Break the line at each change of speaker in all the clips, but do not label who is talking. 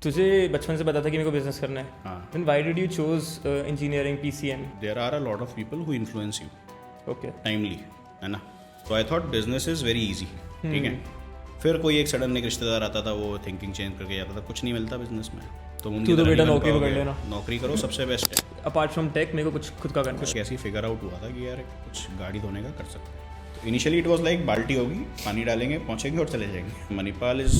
तुझे बचपन से पता था कि मेरे को बिजनेस करना है.
हाँ.
Then why did you choose engineering PCM?
There are a lot of people who influence you
Okay.
timely, है ना. So I thought business is very easy. ठीक है. फिर कोई एक सडन एक रिश्तेदार आता था, वो थिंकिंग चेंज करके जाता था. कुछ नहीं मिलता बिजनेस में, तो
तू तो बेटा नौकरी पकड़ लेना.
नौकरी करो, सबसे बेस्ट है.
अपार्ट फ्रॉम टेक मेरे को कुछ खुद का करना है.
कैसे फिगर आउट हुआ था कि यार कुछ गाड़ी धोने का कर सकते हैं. तो इनिशियली इट वाज लाइक बाल्टी होगी, पानी डालेंगे, पहुंचेंगे और चले जाएंगे. Manipal is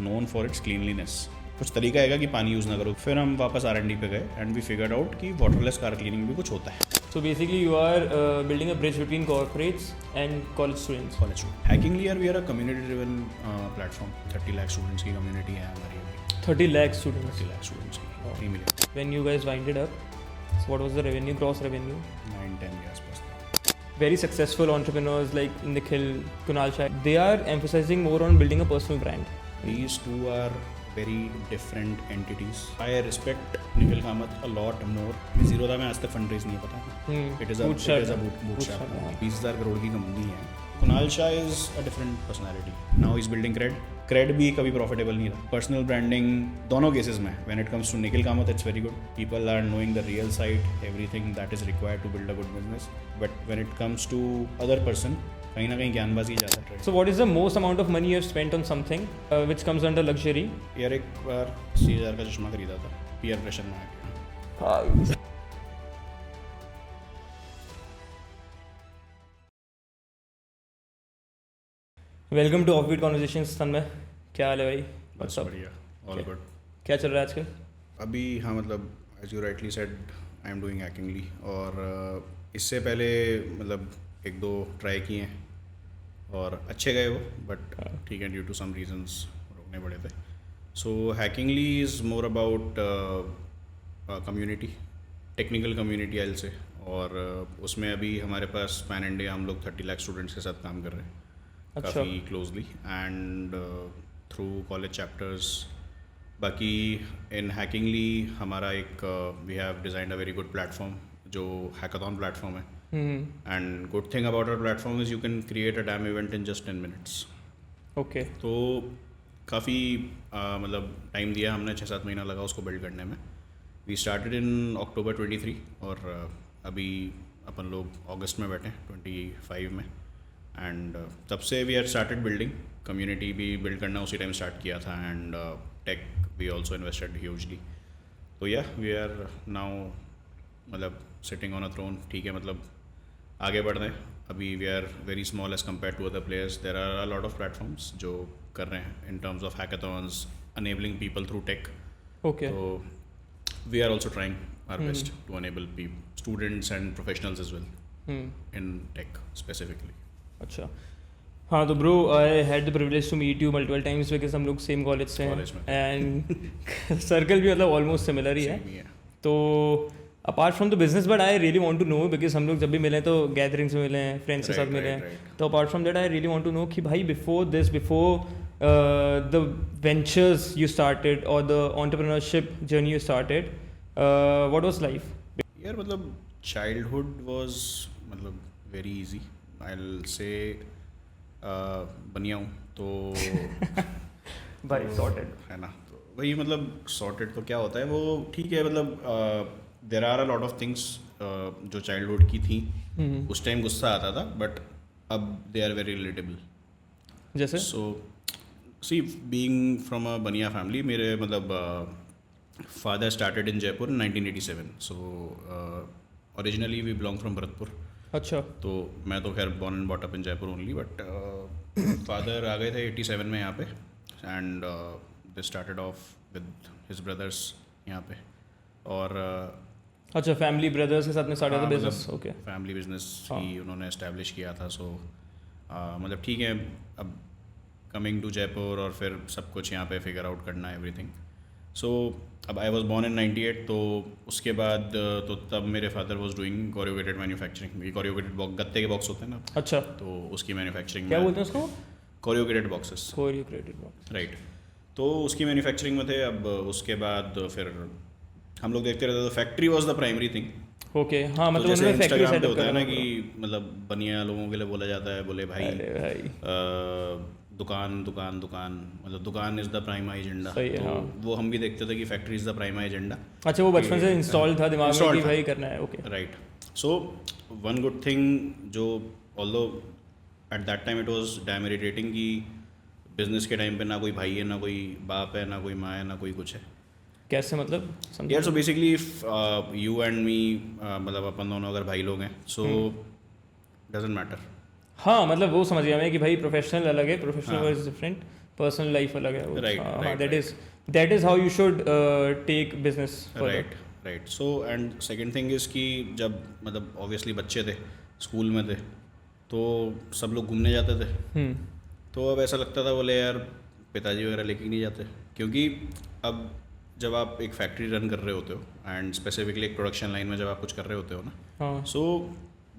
known for its cleanliness. कुछ तरीका है कि पानी यूज़ ना करो. फिर हम वापस R&D पे गए एंड वी फिगर्ड आउट कि वाटरलेस कार क्लीनिंग भी कुछ होता है.
So basically you are building a bridge between corporates and college students.
College Hackingly यार we are a community driven platform. 30 lakh students की कम्युनिटी है हमारी अभी.
30 lakh students.
30 लाख स्टूडेंट्स की 3 million.
When you guys winded up, so what was the revenue, gross revenue?
9-10 के आसपास.
Very successful entrepreneurs like Nikhil, Kunal Shah, they are emphasizing more on building a personal brand.
These two are very different entities. I respect Nikhil Kamath a lot more. Zero था, मैं आज तक fund raise नहीं पता. It is a bootstrap. 20,000 crore की company है. Kunal Shah is a different personality. Now he's building Cred. Cred भी कभी प्रॉफिटेबल नहीं था. Personal branding दोनों केसेस में. When it comes to Nikhil Kamath, it's very good. People are knowing the real side, everything that is required to build a good business. But when it comes to other person, कहीं ना कहीं ज्ञानबाजी ज़्यादा है.
So what is the most amount of money you have spent on something which comes under luxury?
यार एक बार 80,000 का चश्मा खरीदा था पीयर प्रेशर में आके.
Welcome to offbeat conversations. Tanmay, क्या हाल है भाई?
बस बढ़िया, ऑल गुड.
क्या चल रहा है आजकल?
अभी हाँ, मतलब as you rightly said, I am doing Hackingly. और इससे पहले मतलब 1-2 ट्राई किए हैं और अच्छे गए वो, बट ठीक है, ड्यू टू सम रीजंस रोकने पड़े थे. So Hackingly is more about community, technical community I will say. और उसमें अभी हमारे पास पैन इंडिया हम लोग 30 लाख स्टूडेंट्स के साथ काम कर रहे हैं.
अच्छा.
काफ़ी closely and through college chapters. बाकी इन हैकिंगली हमारा एक we have designed a very good platform जो हैकाथॉन प्लेटफॉर्म है. And good thing about our platform is you can create a dam event in just 10 minutes.
Okay.
तो काफ़ी मतलब टाइम दिया हमने, 6-7 महीना लगा उसको बिल्ड करने में. वी स्टार्टेड इन October 23 और अभी अपन लोग अगस्त में बैठे हैं 25 में. एंड तब से we are started building community भी बिल्ड करना उसी टाइम स्टार्ट किया था. And tech we also invested hugely. तो या वी आर नाउ मतलब सिटिंग ऑन अ थ्रोन. ठीक है, मतलब आगे बढ़ रहे हैं. अभी we are very small as compare to other players. There are a lot of platforms जो कर रहे हैं in terms of hackathons, enabling people through tech.
Okay.
तो we are also trying our best to enable students and professionals as well in tech specifically.
अच्छा. हाँ, तो bro I had the privilege to meet you multiple times because हम लोग same college से हैं and circle भी मतलब almost similar ही है. तो apart from the business, but I really want to know, because हम लोग जब भी मिले तो गैदरिंग्स में मिले हैं, फ्रेंड्स के साथ मिले हैं. तो apart from that I really want to know कि भाई before the ventures you started और the entrepreneurship journey you started, what was life?
यार मतलब चाइल्डहुड वाज मतलब very easy. I will say Baniya हूँ तो
भाई सॉर्टेड
है ना. तो वही मतलब सॉर्टेड तो क्या होता है वो ठीक है. मतलब there are a lot of things जो चाइल्डहुड की थी. उस टाइम गुस्सा आता था, बट अब दे आर वेरी रिलेटेबल.
जैसे
सो सी, बीइंग फ्रॉम अ बनिया फैमिली, मेरे मतलब father started in Jaipur in 1987. So originally we belong from Bharatpur.
अच्छा.
तो मैं तो खैर born and bought up in Jaipur only, but father आ गए थे 87 में यहाँ पे. And they started off with his brothers यहाँ पे. और
अच्छा, फैमिली ब्रदर्स के साथ में स्टार्ट किया था बिजनेस. ओके.
फैमिली बिजनेस ही उन्होंने एस्टेब्लिश किया था. सो मतलब ठीक है, अब कमिंग टू जयपुर और फिर सब कुछ यहाँ पे फिगर आउट करना एवरीथिंग. सो अब आई वॉज बॉर्न इन 98. तो उसके बाद तो तब मेरे फादर वॉज डूइंग कोरियोगेटेड मैन्युफैक्चरिंग. कोरियोगेटेड गत्ते के बॉक्स होते हैं ना.
अच्छा.
तो उसकी मैन्युफैक्चरिंग
क्या बोलते हैं उसको?
Corrugated boxes.
Corrugated box,
right. तो उसकी मैन्युफैक्चरिंग में थे. अब उसके बाद फिर हम लोग देखते रहते, तो factory was the primary thing.
Okay. हाँ, मतलब
जैसे
उन्होंने फैक्ट्री
इंस्टाग्राम पे
सेटअप
होता है
करना
ना कि मतलब बनिया लोगों के लिए बोला जाता है, बोले भाई दुकान दुकान दुकान, मतलब दुकान इज़ द प्राइमरी एजेंडा।
सही है,
तो
हाँ।
वो हम भी देखते थे कि factory is the primary agenda.
अच्छा, वो बचपन से इंस्टॉल था दिमाग में
Installed
कि
था।
भाई करना है। Okay.
Right. So one good thing जो although at that time it was damn irritating कि बिजनेस के टाइम पे ना कोई भाई है, ना कोई बाप है, ना कोई माँ है, ना कोई कुछ है।
कैसे मतलब समझा?
यार so basically you and me, मतलब अपन दोनों अगर भाई लोग हैं, सो डजेंट मैटर।
हाँ, मतलब वो समझ गया मैं कि भाई प्रोफेशनल अलग है, प्रोफेशनल
हाँ।
वर्सेस डिफरेंट, पर्सनल लाइफ अलग है।
Right,
हाँ,
right,
that is how you should take business forward.
Right right. So and second thing is कि जब मतलब ऑब्वियसली बच्चे थे, स्कूल में थे, तो सब लोग घूमने जाते थे। तो अब ऐसा लगता था बोले यार पिताजी वगैरह लेके ही नहीं जाते, क्योंकि अब जब आप एक फैक्ट्री रन कर रहे होते हो एंड स्पेसिफिकली एक प्रोडक्शन लाइन में जब आप कुछ कर रहे होते हो ना,
हाँ,
सो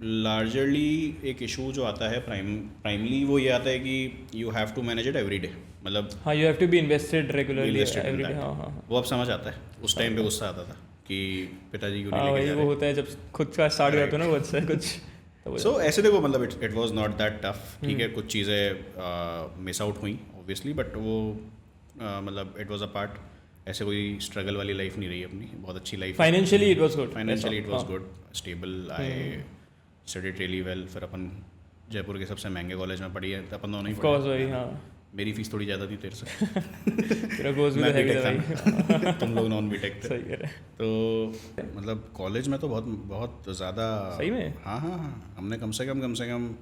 लार्जरली एक इशू जो आता है प्राइमली वो ये आता है कि you have to manage it every day. मतलब
हाँ, you have to be invested regularly
invested in
every day.
that.
हाँ, हाँ,
वो अब समझ आता है, उस टाइम पे गुस्सा आता था कि पिताजी क्यों
हाँ,
नहीं लेके
वही
जा
वो
रहे।
होता है जब खुद का स्टार्ट करते हो ना खुद से कुछ, तो
सो ऐसे देखो, मतलब it was not that tough, ठीक है, कुछ चीज़ें मिस आउट हुई ऑब्वियसली, बट वो मतलब इट वाज अ पार्ट। ऐसे कोई स्ट्रगल वाली लाइफ नहीं रही अपनी, बहुत अच्छी life.
Financially it was good.
Financially it was good, stable, I studied really well. फिर अपन जयपुर के सबसे महंगे कॉलेज में पढ़ी है, तो अपन दोनों ही
ऑफ कोर्स
पढ़े।
वही, हाँ।
मेरी फीस थोड़ी ज़्यादा थी तेरे से।
तेरा गोज भी
मैं
हैवी
बीटेक
था भाई।
था, तुम लोग नॉन बीटेक थे।
सही कह रहे हैं।
तो मतलब कॉलेज में तो बहुत बहुत ज़्यादा।
सही में?
हाँ हाँ हाँ, हमने कम से कम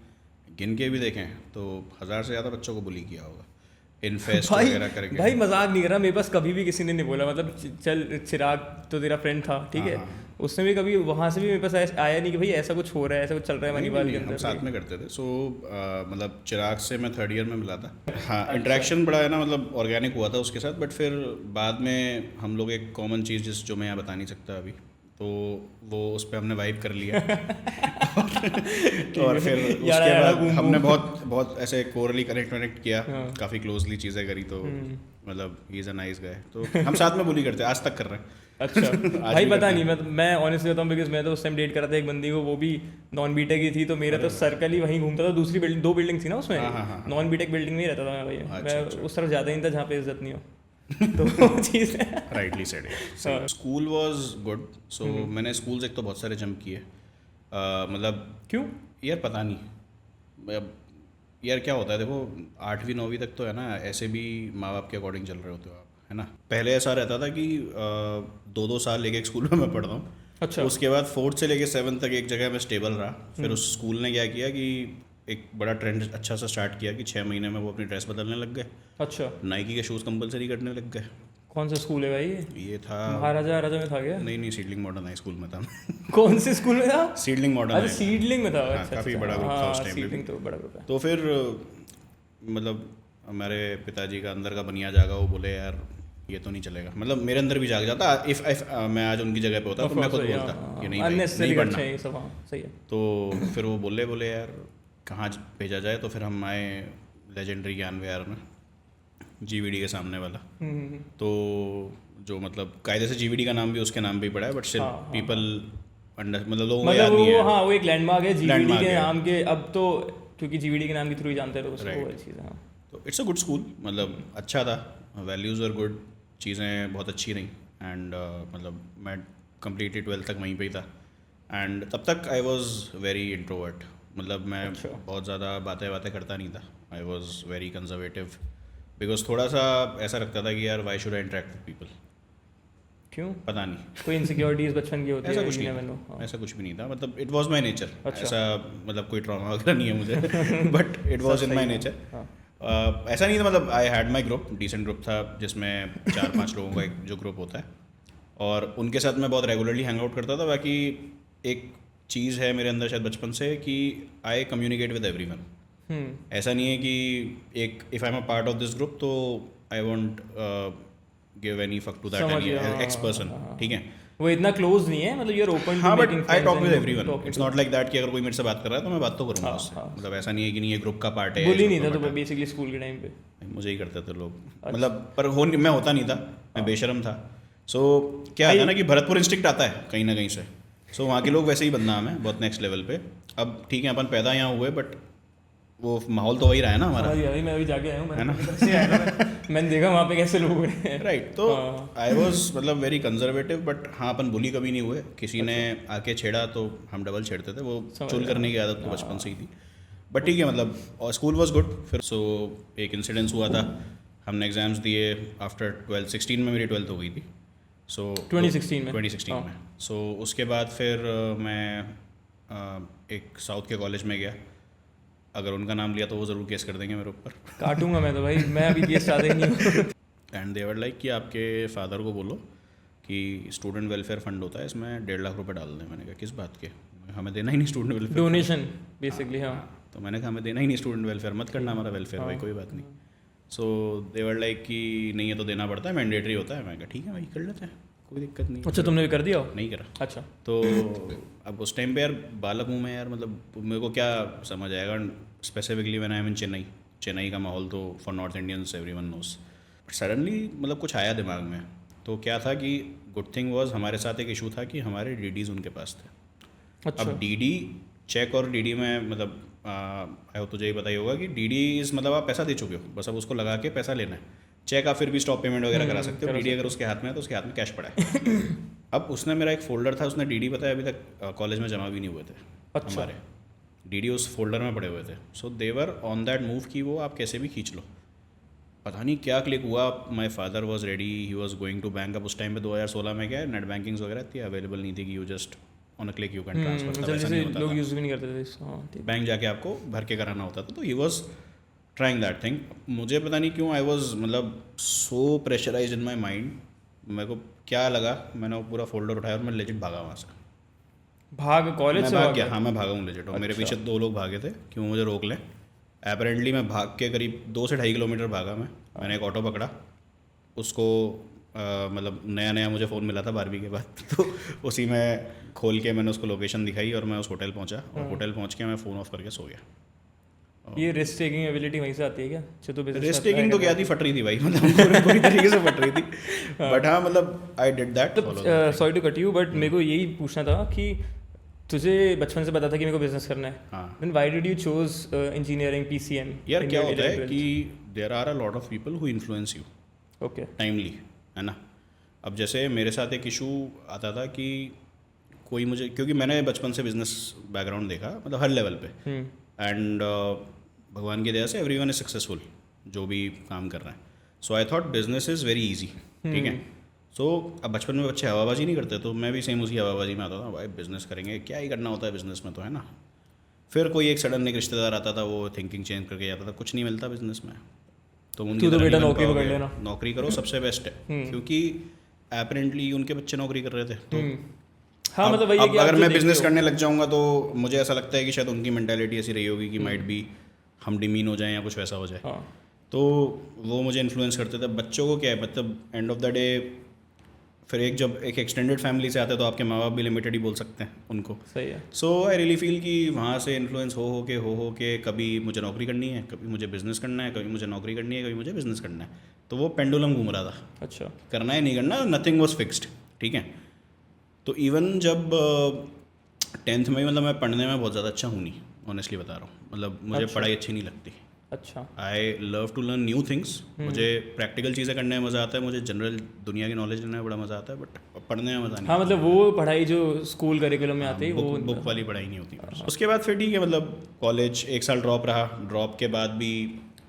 गिन के भी देखें तो 1000 से ज़्यादा बच्चों को बुली किया होगा, इनफेस्ट वगैरह करके।
भाई मजाक नहीं कर रहा, मेरे पास कभी भी किसी ने नहीं बोला, मतलब चल चिराग तो तेरा फ्रेंड था, ठीक है,
हाँ।
उसने भी कभी वहाँ से भी मेरे पास आया नहीं कि भाई ऐसा कुछ हो रहा है, ऐसा कुछ चल रहा है मणिपाल के
हम
अंदर।
साथ में करते थे। सो मतलब चिराग से मैं 3rd ईयर में मिला था। हाँ, इंटरेक्शन बड़ा है ना, मतलब ऑर्गेनिक हुआ था उसके साथ, बट फिर बाद में हम लोग एक कॉमन चीज़ जो मैं यहाँ बता नहीं सकता अभी, तो वो उस पर हमने वाइब कर लिया। और फिर उसके बाद हमने बहुत बहुत ऐसे कोरली कनेक्ट किया, काफ़ी क्लोजली चीज़ें करी, तो मतलब he is a nice guy. तो हम साथ में बुली करते हैं, आज तक कर रहे हैं।
अच्छा भाई पता नहीं, मैं ऑनेस्टली बताऊँ, बिकॉज मैं तो उस टाइम डेट कर रहा था एक बंदी को, वो भी नॉन बीटेक की थी, तो मेरा तो सर्कल ही वहीं घूमता था। दूसरी बिल्डिंग, 2 बिल्डिंग थी ना उसमें, नॉन बीटेक बिल्डिंग में ही रहता था मैं भाई। मैं उस तरफ ज़्यादा नहीं था जहाँ पे इज्जत नहीं हो। तो वो चीज़ है।
Rightly said. School was good. So मैंने स्कूल्स एक तो बहुत सारे जंप किए, मतलब
क्यों
यार पता नहीं, अब यार क्या होता है, देखो 8वीं 9वीं तक तो है ना, ऐसे भी माँ बाप के अकॉर्डिंग चल रहे होते हो आप, है ना। पहले ऐसा रहता था कि 2-2 साल एक स्कूल में मैं पढ़ता हूँ।
अच्छा।
उसके बाद 4th से लेके 7th तक एक जगह में स्टेबल रहा। फिर उस स्कूल ने क्या किया कि एक बड़ा ट्रेंड अच्छा सा स्टार्ट किया कि 6 महीने में वो अपनी ड्रेस बदलने लग गए,
अच्छा,
नाइकी के शूज़ कंपलसरी करने लग गए।
कौन सा स्कूल है भाई?
ये था
महाराजा में था क्या?
नहीं, सीडलिंग मॉडर्न हाई स्कूल में था।
कौन से स्कूल में था?
Seedling modern.
अच्छा, सीडलिंग में था।
हाँ,
अच्छा,
काफ़ी
अच्छा,
बड़ा ग्रुप था उस
हाँ,
टाइम पे भी।
सीडलिंग तो बड़ा ग्रुप है।
तो फिर मतलब हमारे पिताजी का अंदर का बनिया जागा, वो बोले यार ये तो नहीं चलेगा। मतलब मेरे अंदर भी जाग जाता, इफ़ मैं आज उनकी जगह पे होता तो मैं खुद बोलता कि नहीं भाई, नहीं पढ़ना।
ये सब, हाँ सही है।
तो फिर वो बोले यार कहाँ भेजा जाए, तो फिर हम आए लेजेंडरी ज्ञान विहार में, GVD के सामने वाला। तो जो मतलब कायदे से GVD का नाम भी उसके नाम पे ही पड़ा है, बट स्टिल पीपल अंडर, मतलब लोगों को याद नहीं है।
हाँ, वो एक लैंडमार्क है GVD
Landmark
के
है।
नाम के, अब तो क्योंकि GVD के नाम के थ्रू ही जानते हैं लोग उसको, वो वाली चीज़ है। हाँ,
तो इट्स अ गुड स्कूल, मतलब अच्छा था, वैल्यूज़ और गुड, चीज़ें बहुत अच्छी रहीं। एंड मतलब मैं कंप्लीटली 12th तक वहीं पे ही था। एंड तब तक आई वॉज वेरी इंट्रोवर्ट, मतलब मैं बहुत ज़्यादा बातें करता नहीं था। आई वॉज वेरी कंजर्वेटिव, बिकॉज थोड़ा सा ऐसा लगता था कि यार why should I interact with people.
क्यों?
पता नहीं,
कोई इनसिक्योरिटीज बचपन की होती है?
ऐसा कुछ नहीं था, ऐसा कुछ भी नहीं था। मतलब इट वॉज माई नेचर। ऐसा मतलब कोई ट्रॉमा वगैरह नहीं है मुझे, but it was in my nature. ऐसा नहीं था, मतलब I had my group, decent group था, जिसमें 4-5 लोगों का एक जो ग्रुप होता है, और उनके साथ मैं बहुत रेगुलरली हैंग आउट करता था। बाकी एक चीज़ है मेरे अंदर शायद बचपन से कि आई कम्युनिकेट विद एवरीवन। ऐसा नहीं है कि एक if I am a part of this group तो I won't give any fuck to that any ex person, ठीक है।
वो इतना क्लोज नहीं है, मतलब यू आर ओपन।
हाँ, but I talk with everyone. It's not like that कि अगर कोई मेरे से बात कर रहा है तो मैं बात तो करूँगा उससे। मतलब ऐसा नहीं है कि नहीं ये ग्रुप का पार्ट है।
बुली नहीं था तो बेसिकली स्कूल के टाइम पे?
मुझे ही करते थे लोग, मतलब पर मैं होता नहीं था, मैं बेशरम था। सो क्या है ना कि भरतपुर इंस्टिक्ट आता है कहीं ना कहीं से, सो वहाँ के लोग वैसे ही बदनाम है बहुत नेक्स्ट लेवल पे। अब ठीक है अपन पैदा यहाँ हुए, बट वो माहौल तो वही रहा है ना हमारा,
समझ गया भाई, मैं अभी जाके आया हूँ, मैंने देखा वहाँ पे कैसे लोग रहे हैं।
राइट। तो आई वॉज मतलब वेरी कंजर्वेटिव, बट हाँ अपन बुली कभी नहीं हुए, किसी ने आके छेड़ा तो हम डबल छेड़ते थे, वो चुल करने की आदत तो बचपन से ही थी। बट ठीक है मतलब, और स्कूल वॉज गुड। फिर सो एक इंसिडेंस हुआ था, हमने एग्जाम्स दिए आफ्टर 2016 में, मेरी 12th हो गई थी। सो 2016 में। सो उसके बाद फिर मैं एक साउथ के कॉलेज में गया। अगर उनका नाम लिया तो वो ज़रूर केस कर देंगे मेरे ऊपर।
काटूंगा मैं तो भाई, मैं अभी केस चाहता ही नहीं हूँ।
एंड दे वर लाइक कि आपके फादर को बोलो कि स्टूडेंट वेलफेयर फंड होता है, इसमें 1.5 लाख रुपए डाल दें। मैंने कहा किस बात के, हमें देना ही नहीं स्टूडेंट वेलफेयर,
डोनेशन बेसिकली। हाँ,
तो मैंने कहा हमें देना ही नहीं स्टूडेंट वेलफेयर, मत करना हमारा वेलफेयर भाई, कोई बात नहीं। सो दे वर लाइक कि नहीं ये तो देना पड़ता है, मैंडेटरी होता है। मैंने कहा ठीक है भाई कर लेते हैं, कोई दिक्कत नहीं।
अच्छा तुमने भी कर दिया?
नहीं करा।
अच्छा।
तो अब उस टाइम पे यार बालक हूँ मैं यार, मतलब मेरे को क्या समझ आएगा। स्पेसिफिकली व्हेन आई एम इन चेन्नई का माहौल तो for north Indians everyone knows. But suddenly मतलब कुछ आया दिमाग में, तो क्या था कि गुड थिंग वाज हमारे साथ एक इशू था कि हमारे डीडीज़ उनके पास थे।
अच्छा।
अब डीडी चेक और डीडी में मतलब आई तुझे ही पता ही होगा कि डीडी इज़ मतलब आप पैसा दे चुके हो, बस अब उसको लगा के पैसा लेना है। चेक आप फिर भी स्टॉप पेमेंट वगैरह करा सकते हो, डीडी अगर उसके हाथ में है तो उसके हाथ में कैश पड़ा है। अब उसने मेरा एक फोल्डर था, उसने डीडी पता है अभी तक कॉलेज में जमा भी नहीं हुए थे।
अच्छा।
हमारे डीडी उस फोल्डर में पड़े हुए थे। सो देवर ऑन दैट मूव कि वो आप कैसे भी खींच लो। पता नहीं क्या क्लिक हुआ, my father was ready, he was going to bank. अब उस टाइम पे 2016 में क्या है, नेट बैंकिंग्स वगैरह इतनी अवेलेबल नहीं थी कि you just on a click you can transfer.
जल्दी से लोग यूज़ भी नहीं करते थे। हाँ,
बैंक जाके आपको भर के कराना होता था। तो he was trying that thing. मुझे पता नहीं क्यों आई वॉज मतलब so pressurise in my mind. मेरे को क्या लगा, मैंने वो पूरा फोल्डर उठाया और मैं लेजिट भागा वहाँ से।
भाग कॉलेज से
भाग गया? हाँ मैं भागा हूँ लेजिट। और मेरे पीछे 2 लोग भागे थे कि वो मुझे रोक लें। अपेरेंटली मैं भाग के करीब 2 से 2.5 किलोमीटर भागा मैं। मैंने एक ऑटो पकड़ा, उसको मतलब नया नया मुझे फ़ोन मिला था 12वीं के बाद, तो उसी में खोल के मैंने उसको लोकेशन दिखाई और मैं उस होटल पहुंचा। और होटल पहुंच के मैं फ़ोन ऑफ करके सो गया।
ये रिस्क टेकिंग एबिलिटी वहीं से आती है क्या? तो
रिस्क टेकिंग तो क्या थी, फट रही थी भाई, मतलब पूरी तरीके से फट रही थी। बट हाँ मतलब I did that.
Sorry to cut you, but मेरे को यही पूछना था कि तुझे बचपन से पता था कि मेरे को बिजनेस करना है।
हाँ।
Then why did you choose engineering PCM?
यार क्या होता है कि there are a lot of people who influence you
okay
timely, है ना। अब जैसे मेरे साथ एक इशू आता था कि कोई मुझे, क्योंकि मैंने बचपन से बिजनेस बैकग्राउंड देखा मतलब हर लेवल पे, एंड भगवान की दया से एवरीवन इज सक्सेसफुल जो भी काम कर रहा है। So I thought business is very easy, ठीक है। सो अब बचपन में बच्चे हवाबाजी नहीं करते, तो मैं भी सेम उसी हवाबाजी में आता था, भाई बिजनेस करेंगे, क्या ही करना होता है बिजनेस में, तो है ना। फिर कोई एक सडन एक रिश्तेदार आता था, वो थिंकिंग चेंज करके जाता था, कुछ नहीं मिलता बिजनेस में, तो उनकी
तो बेटा नौकरी पकड़ लेना,
नौकरी करो सबसे बेस्ट है। क्योंकि अपेरेंटली उनके बच्चे नौकरी कर रहे थे। तो
हाँ मतलब वही है कि
अगर मैं बिजनेस करने लग जाऊंगा तो मुझे ऐसा लगता है कि शायद उनकी मेंटालिटी ऐसी रही होगी कि माइट बी हम डिमीन हो जाएं या कुछ वैसा हो जाए।
हाँ।
तो वो मुझे इन्फ्लुएंस करते थे। बच्चों को क्या है, मतलब एंड ऑफ द डे फिर जब एक एक्सटेंडेड फैमिली से आते हैं तो आपके माँ बाप भी लिमिटेड ही बोल सकते हैं उनको।
सही है।
सो आई रियली फील कि वहाँ से इन्फ्लुएंस हो के कभी मुझे नौकरी करनी है, कभी मुझे बिजनेस करना है, कभी मुझे नौकरी करनी है, कभी मुझे बिजनेस करना है। तो वो पेंडुलम घूम रहा था।
अच्छा।
करना है नहीं करना, नथिंग वॉज फिक्स्ड, ठीक है। तो इवन जब 10th में, मतलब मैं पढ़ने में बहुत ज़्यादा अच्छा हूँ नहीं, ऑनेस्टली बता रहा हूँ, मतलब मुझे पढ़ाई अच्छी नहीं लगती।
अच्छा।
I love to learn new things. मुझे प्रैक्टिकल चीज़ें करने में मज़ा आता है, मुझे जनरल दुनिया की नॉलेज लेने में बड़ा मज़ा आता है, बट पढ़ने में मज़ा नहीं।
हाँ मतलब वो पढ़ाई जो स्कूल करिकुलम में आती है वो
बुक वाली पढ़ाई नहीं होती। उसके बाद फिर ठीक है, मतलब कॉलेज 1 साल ड्रॉप रहा। ड्रॉप के बाद भी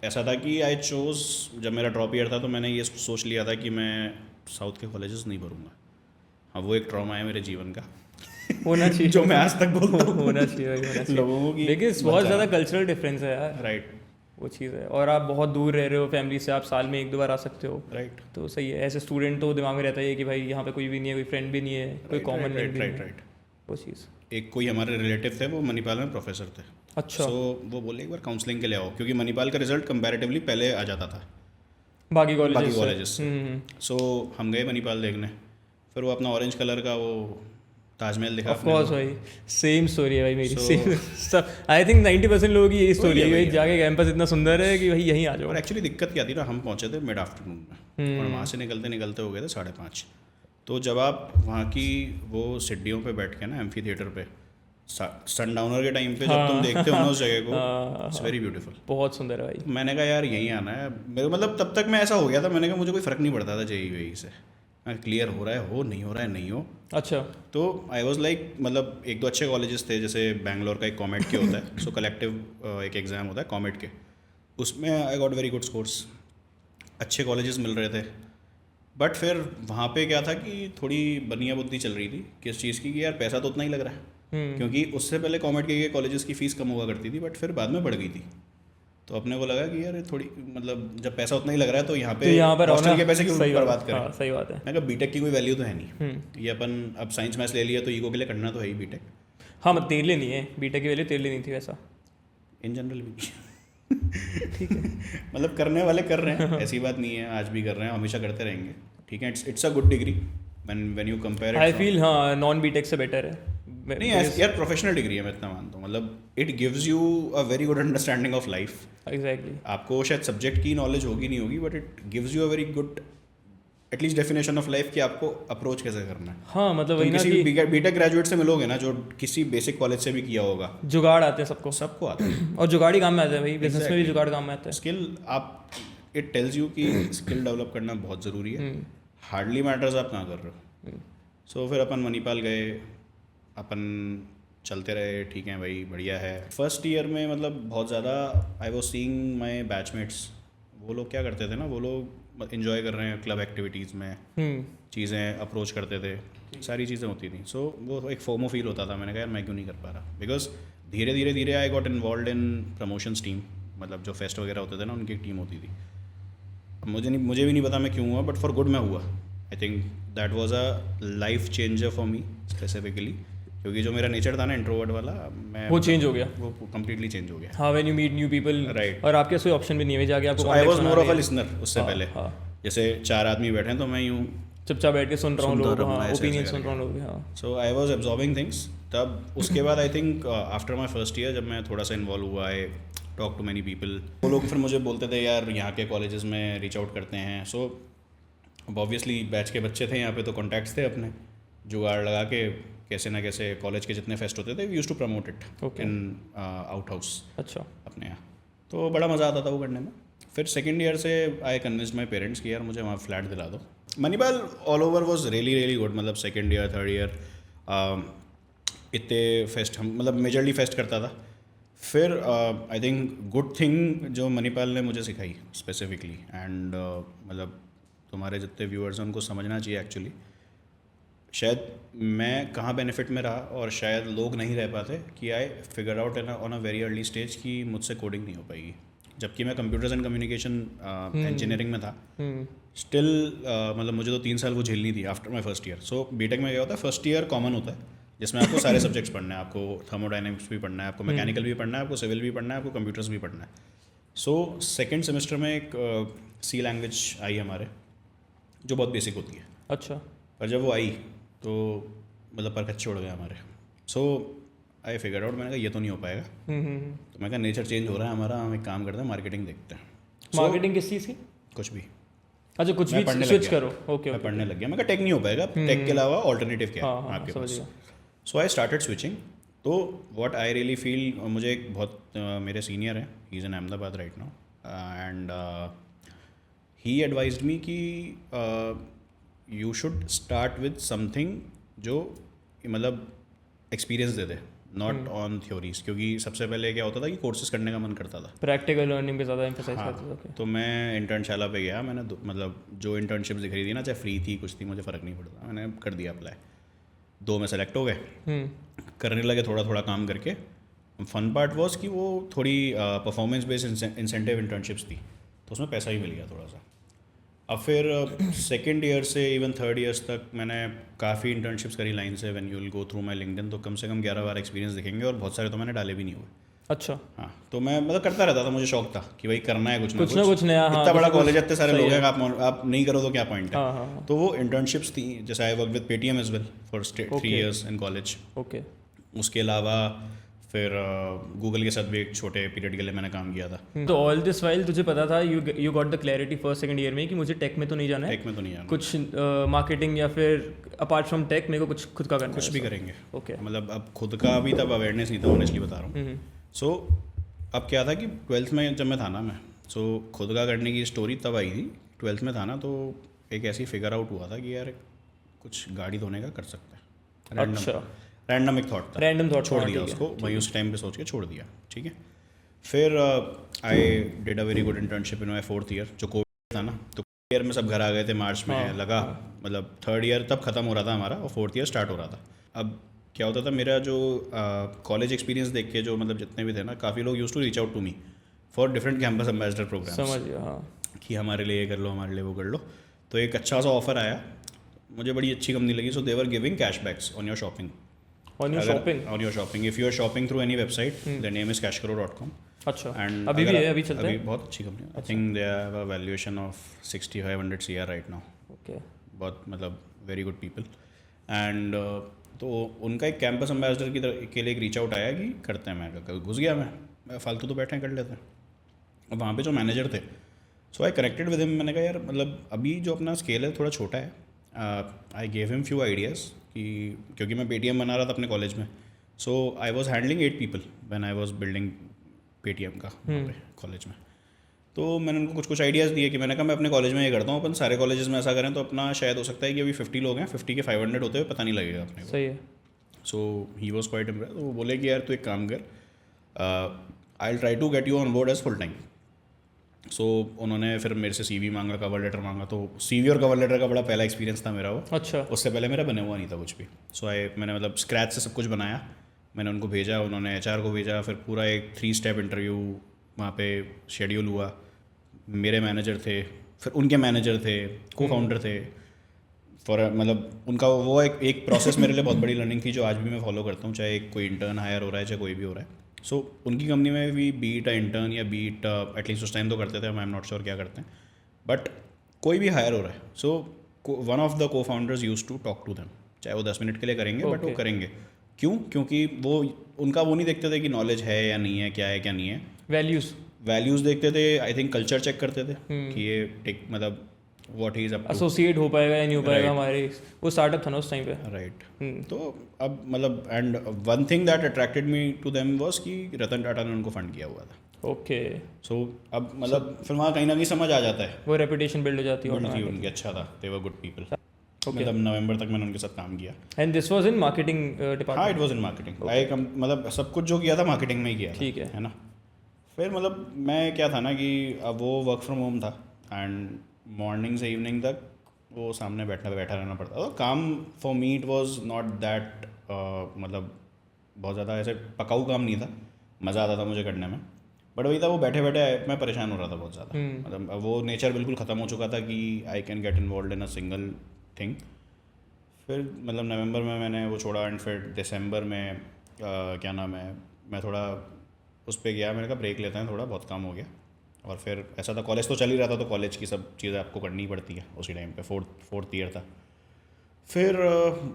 ऐसा था कि आई चोज़, जब मेरा ड्रॉप ईयर था तो मैंने ये सोच लिया था कि मैं साउथ के कॉलेजेस नहीं भरूँगा। हाँ वो एक ट्रॉमा है मेरे जीवन का,
होना चाहिए
जो मैं आज तक बोलता हूँ।
होना चाहिए
लोगों की,
लेकिन बहुत ज़्यादा कल्चरल डिफरेंस है यार।
राइट,
वो चीज़ है। और आप बहुत दूर रह रहे हो फैमिली से, आप साल में 1-2 बार आ सकते हो।
राइट।
तो सही है। ऐसे स्टूडेंट तो दिमाग में रहता है कि भाई यहाँ पे कोई भी नहीं है, कोई फ्रेंड भी नहीं है, कोई कॉमन नहीं है।
राइट।
वो चीज़।
एक कोई हमारे रिलेटिव थे, वो मणिपाल में प्रोफेसर थे।
अच्छा।
सो वो बोले एक बार काउंसलिंग के लिए आओ, क्योंकि मणिपाल का रिजल्ट कंपैरेटिवली पहले आ जाता था
बाकी कॉलेजेस
से। सो हम गए मणिपाल देखने। फिर वो अपना ऑरेंज कलर का वो ताजमहल दिखा।
ऑफ कोर्स भाई, सेम स्टोरी है भाई मेरी। सेम आई थिंक 90% लोगों की यही स्टोरी है, जाके कैंपस इतना सुंदर है कि भाई यहीं आ जाओ।
और एक्चुअली दिक्कत क्या थी ना, हम पहुंचे थे मिड आफ्टरनून में और वहाँ से निकलते निकलते हो गए थे 5:30। तो जब आप वहाँ की वो सीढ़ियों पे बैठ के ना एम्फी थिएटर पे सनडाउनर के टाइम पे जब तुम देखते हो ना उस जगह को, इट्स वेरी ब्यूटीफुल।
बहुत सुंदर है भाई।
मैंने कहा यार यहीं आना है मेरे, मतलब तब तक मैं ऐसा हो गया था, मैंने कहा मुझे कोई फ़र्क नहीं पड़ता था जेई वेई से, क्लियर हो रहा है हो, नहीं हो रहा है नहीं हो।
अच्छा।
तो आई वॉज लाइक, मतलब एक दो अच्छे कॉलेजेस थे, जैसे बैंगलोर का एक कॉमेट के होता है, सो कलेक्टिव एक एग्ज़ाम होता है कॉमेट के, उसमें I got very good scores, अच्छे कॉलेजेस मिल रहे थे। बट फिर वहाँ पे क्या था कि थोड़ी बनिया बुद्धि चल रही थी किस चीज़ की, कि यार पैसा तो उतना ही लग रहा है, क्योंकि उससे पहले कॉमेट के कॉलेजेस की फ़ीस कम हुआ करती थी, बट फिर बाद में बढ़ गई थी। तो अपने को लगा कि यार थोड़ी, मतलब जब पैसा उतना ही लग रहा है तो यहाँ पे हॉस्टल के पैसे क्यों बर्बाद करें।
हाँ, सही बात है।
मैं कहा बीटेक की कोई वैल्यू तो है नहीं, ये अपन अब साइंस मैथ्स ले लिया तो ईगो के लिए करना तो है ही बीटेक।
हाँ, मतलब तेरे लिए नहीं है बीटेक की वैल्यू, तेरे लिए नहीं थी वैसा,
इन जनरल भी नहीं। ठीक है, मतलब करने वाले कर रहे हैं, ऐसी बात नहीं है, आज भी कर रहे हैं, हमेशा करते रहेंगे। ठीक है, it's a good degree when you compare it.
I feel हाँ नॉन बीटेक से बेटर है।
नहीं यार, प्रोफेशनल डिग्री है, मैं इतना मानता हूँ, मतलब it gives you a very good understanding of life.
Exactly.
आपको शायद सब्जेक्ट की नॉलेज होगी नहीं होगी, but it gives you a very good at least definition of life कि आपको अप्रोच कैसे करना है।
हाँ, मतलब वही ना
किसी
कि
बीटेक ग्रेजुएट से मिलोगे ना जो किसी बेसिक कॉलेज से भी किया होगा,
जुगाड़ आते हैं सबको,
सबको आता है।
और जुगाड़ ही काम में आता है भाई, बिजनेस में भी जुगाड़ काम में आता है।
स्किल आप, इट टेल्स यू कि स्किल डेवलप करना बहुत ज़रूरी है, हार्डली मैटर्स आप कहाँ कर रहे हो। सो फिर अपन मणिपाल गए, अपन चलते रहे, ठीक है भाई बढ़िया है। फर्स्ट ईयर में मतलब बहुत ज़्यादा I was seeing my batchmates, वो लोग क्या करते थे ना, वो लोग इन्जॉय कर रहे हैं क्लब एक्टिविटीज़ में, चीज़ें अप्रोच करते थे, सारी चीज़ें होती थी। सो वो एक फोमो फील होता था, मैंने कहा यार मैं क्यों नहीं कर पा रहा, बिकॉज धीरे धीरे धीरे I got involve in promotions team, मतलब जो फेस्ट वगैरह होते थे ना उनकी एक टीम होती थी। मुझे भी नहीं पता मैं क्यों हुआ, बट फॉर गुड मैं हुआ। I think that was a life changer for me specifically, क्योंकि जो मेरा नेचर था ना इंट्रोवर्ट वाला, मैं
वो चेंज हो गया,
वो कम्प्लीटली चेंज हो गया।
हाँ, when you meet new people,
right,
और आपके कोई ऑप्शन भी नहीं है जाके आपको।
I was more of a listener उससे
हाँ,
पहले।
हाँ,
जैसे 4 आदमी बैठे हैं तो मैं यूँ
चुपचाप बैठ के सुन रहा हूँ लोग,
ऐसे
ओपिनियन
ऐसे
सुन रहा हूँ लोग। हाँ,
so I was absorbing things. तब उसके बाद I think after my first year जब मैं थोड़ा सा इन्वॉल्व हुआ, I talk to many people, वो लोग फिर मुझे बोलते थे यार यहाँ के कॉलेजेस में रीच आउट करते हैं। सो अब ऑब्वियसली बैच के बच्चे थे यहाँ पे, तो कॉन्टैक्ट्स थे अपने, जुगाड़ लगा के कैसे ना कैसे कॉलेज के जितने फेस्ट होते थे we used to promote it in out house.
अच्छा,
अपने यहाँ तो बड़ा मज़ा आता था वो करने में। फिर सेकेंड ईयर से आई कन्विंस्ड माई पेरेंट्स कि यार मुझे वहाँ फ्लैट दिला दो। Manipal all over was really really good, मतलब सेकेंड ईयर थर्ड ईयर इतने फेस्ट हम मतलब मेजरली फेस्ट करता था। फिर आई थिंक गुड थिंग जो मणिपाल ने मुझे सिखाई स्पेसिफिकली, एंड मतलब तुम्हारे जितने व्यूअर्स हैं उनको समझना चाहिए एक्चुअली, शायद मैं कहाँ बेनिफिट में रहा और शायद लोग नहीं रह पाते, कि I figure out on a very early stage कि मुझसे कोडिंग नहीं हो पाएगी, जबकि मैं कंप्यूटर्स एंड कम्युनिकेशन इंजीनियरिंग में था। स्टिल मतलब मुझे तो 3 साल वो झेलनी थी after my first year. So BTech में क्या होता है, फर्स्ट ईयर कॉमन होता है जिसमें आपको सारे सब्जेक्ट्स पढ़ना है, आपको थर्मोडाइनमिक्स भी पढ़ना है, आपको मैकेनिकल भी पढ़ना है, आपको सिविल भी पढ़ना है, आपको कंप्यूटर्स भी पढ़ना है। सो सेकेंड सेमेस्टर में एक सी लैंग्वेज आई हमारे, जो बहुत बेसिक होती है।
अच्छा,
पर जब वो आई तो मतलब पर कच्चे उड़ गए हमारे। सो आई फिगर आउट, मैंने कहा ये तो नहीं हो पाएगा। तो मैं कहा नेचर चेंज हो रहा है हमारा, हम एक काम करते हैं मार्केटिंग देखते हैं।
मार्केटिंग किस चीज़ की?
कुछ भी।
अच्छा, कुछ भी स्विच करो। ओके,
मैं पढ़ने लग गया, मैं कहा टेक नहीं हो पाएगा, टेक के अलावा ऑल्टरनेटिव क्या है आपके पास। So I started switching. तो व्हाट आई रियली फील, मुझे एक बहुत मेरे सीनियर हैं, he is in Ahmedabad right now, and he advised me कि you should start with something जो मतलब एक्सपीरियंस दे दे, नॉट ऑन थ्योरीज, क्योंकि सबसे पहले क्या होता था कि कोर्सेज करने का मन करता था,
प्रैक्टिकल लर्निंग पे ज़्यादा एम्फेसाइज करते थे।
तो मैं इंटर्नशाला पे गया, मैंने मतलब जो इंटर्नशिप दिख रही थी ना, चाहे फ्री थी कुछ थी, मुझे फ़र्क नहीं पड़ता, मैंने कर दिया अप्लाई। 2 में सेलेक्ट हो गए, करने लगे थोड़ा थोड़ा काम करके। फन पार्ट वॉज कि वो थोड़ी परफॉर्मेंस बेस्ड इंसेंटिव इंटर्नशिप्स थी, तो उसमें पैसा भी मिल गया थोड़ा सा। अब फिर सेकेंड ईयर से इवन थर्ड ईयर्स तक मैंने काफ़ी इंटर्नशिप्स करी लाइन से। When you will go through my LinkedIn तो कम से कम 11 बार एक्सपीरियंस दिखेंगे, और बहुत सारे तो मैंने डाले भी नहीं हुए।
अच्छा,
हाँ, तो मैं मतलब करता रहता था, मुझे शौक था कि भाई करना है कुछ ना
कुछ नया। हाँ,
इतना बड़ा कॉलेज है, इतने सारे लोग हैं, आप नहीं करो तो क्या पॉइंट है।
हाँ,
तो वो इंटर्नशिप्स थी, जैसे I work with Paytm as well for 3 years in college.
Okay,
उसके अलावा फिर गूगल के साथ भी एक छोटे पीरियड के लिए मैंने काम किया था।
तो ऑल दिस वाइल तुझे पता था, you got the clarity first second year में कि मुझे टेक में तो नहीं जाना है,
टेक में तो नहीं जाना,
कुछ मार्केटिंग या फिर अपार्ट फ्रॉम टेक मेरे को कुछ खुद का करना है।
कुछ भी करेंगे।
ओके।
मतलब अब खुद का अभी तब अवेयरनेस नहीं था, ऑनेस्टली बता रहा हूँ। सो अब क्या था कि 12th में जब मैं था ना, मैं खुद का करने की स्टोरी तब आई थी। 12th में था ना, तो एक ऐसी फिगर आउट हुआ था कि यार कुछ गाड़ी धोने का कर सकते हैं।
अच्छा,
रैंडम एक थॉट था,
रैंडम थॉट
छोड़ दिया उसको, वही उस टाइम पे सोच के छोड़ दिया। ठीक है, फिर I did a very good internship in my 4th year, जो कोविड था ना, तो ईयर में सब घर आ गए थे, मार्च में लगा। मतलब 3rd ईयर तब खत्म हो रहा था हमारा और 4th ईयर स्टार्ट हो रहा था। अब क्या होता था, मेरा जो कॉलेज एक्सपीरियंस देख के जो मतलब जितने भी थे ना, काफ़ी लोग use to reach out to me for different campus ambassador programmes.
समझ गया, हाँ,
कि हमारे लिए ये कर लो, हमारे लिए वो कर लो। तो एक अच्छा सा ऑफर आया, मुझे बड़ी अच्छी कंपनी लगी। So they were giving cashbacks on your shopping.
On your shopping?
On your shopping, if you are shopping through any website, the name is cashkaro.com।
अच्छा,
एंड
अभी भी है, अभी चलता है?
अभी बहुत अच्छी कंपनी है। I think they have a valuation of 6500 CR right now.
Okay,
बहुत मतलब वेरी गुड पीपल। एंड तो उनका एक कैंपस एम्बेसडर के लिए एक रीच आउट आया कि करते हैं। मैं घुस गया, मैं फालतू तो बैठे कर लेते हैं। अब वहाँ पे जो मैनेजर थे, सो आई कनेक्टेड विद हिम। मैंने कहा यार मतलब अभी जो अपना स्केल है थोड़ा छोटा है। I gave him few ideas कि क्योंकि मैं पेटीएम बना रहा था अपने कॉलेज में। So I was handling 8 people when I was building Paytm का वहाँ पे कॉलेज में। तो मैंने उनको कुछ आइडियाज़ दिए कि मैंने कहा मैं अपने कॉलेज में ये करता हूँ, अपन सारे कॉलेजेस में ऐसा करें तो अपना शायद हो सकता है कि अभी 50 लोग हैं, 50 के 500 होते हुए पता नहीं लगेगा अपने को।
सही है।
So he was quite impressed. तो वो बोले कि यार तू एक काम कर, I will try to get you on board as full time. So उन्होंने फिर मेरे से CV मांगा, कवर लेटर मांगा। तो CV और कवर लेटर का बड़ा पहला एक्सपीरियंस था मेरा वो।
अच्छा।
उससे पहले मेरा बने हुआ नहीं था कुछ भी। सो मैंने मतलब स्क्रैच से सब कुछ बनाया, मैंने उनको भेजा, उन्होंने HR को भेजा, फिर पूरा एक 3 स्टेप इंटरव्यू वहाँ पे शेड्यूल हुआ। मेरे मैनेजर थे, फिर उनके मैनेजर थे, को-फाउंडर थे। फॉर मतलब उनका वो एक प्रोसेस मेरे लिए बहुत बड़ी लर्निंग थी, जो आज भी मैं फॉलो करता हूँ, चाहे कोई इंटर्न हायर हो रहा है, चाहे कोई भी हो रहा है। सो उनकी कंपनी में भी बीट इंटर्न या बीट एटलीस्ट उस टाइम तो करते थे, आई एम नॉट श्योर क्या करते हैं, बट कोई भी हायर हो रहा है। So one of the co-founders use to talk to them, चाहे वो 10 मिनट के लिए करेंगे, बट वो करेंगे। क्यों? क्योंकि वो उनका वो नहीं देखते थे कि नॉलेज है या नहीं है, क्या है क्या नहीं है। वैल्यूज़ देखते थे। आई थिंक कल्चर चेक करते थे कि ये टेक मतलब what he is up to,
associate हो पाएगा या नहीं हो पाएगा। हमारे वो स्टार्टअप था ना उस टाइम पे,
राइट। तो अब मतलब and one thing that attracted me to them was कि रतन टाटा ने उनको फंड किया हुआ था।
ओके।
सो अब मतलब फिर वहाँ कहीं ना कहीं समझ आ जाता है,
वो रेपुटेशन बिल्ड हो जाती है
उनकी। अच्छा था, दे वर गुड पीपल। मतलब नवंबर तक मैंने उनके साथ काम किया।
And this was in marketing department?
हाँ, इट वाज इन मार्केटिंग। आई मतलब सब कुछ जो किया था मार्केटिंग में ही किया,
ठीक
है ना। फिर मतलब मैं क्या था ना कि अब वो वर्क फ्रॉम होम था एंड मॉर्निंग से इवनिंग तक वो सामने बैठा रहना पड़ता था। तो काम for me it was not that मतलब बहुत ज़्यादा ऐसे पकाऊ काम नहीं था, मज़ा आता था मुझे करने में। बट वही था, वो बैठे बैठे मैं परेशान हो रहा था बहुत ज़्यादा। मतलब वो नेचर बिल्कुल ख़त्म हो चुका था कि I can get involve in a single thing. फिर मतलब नवंबर में मैंने वो छोड़ा एंड फिर दिसंबर में क्या नाम है, मैं थोड़ा उस पर गया। मैंने कहा ब्रेक लेते हैं थोड़ा, बहुत काम हो गया। और फिर ऐसा था, कॉलेज तो चल ही रहा था, तो कॉलेज की सब चीज़ें आपको करनी ही पड़ती है उसी टाइम पे। फोर्थ ईयर था। फिर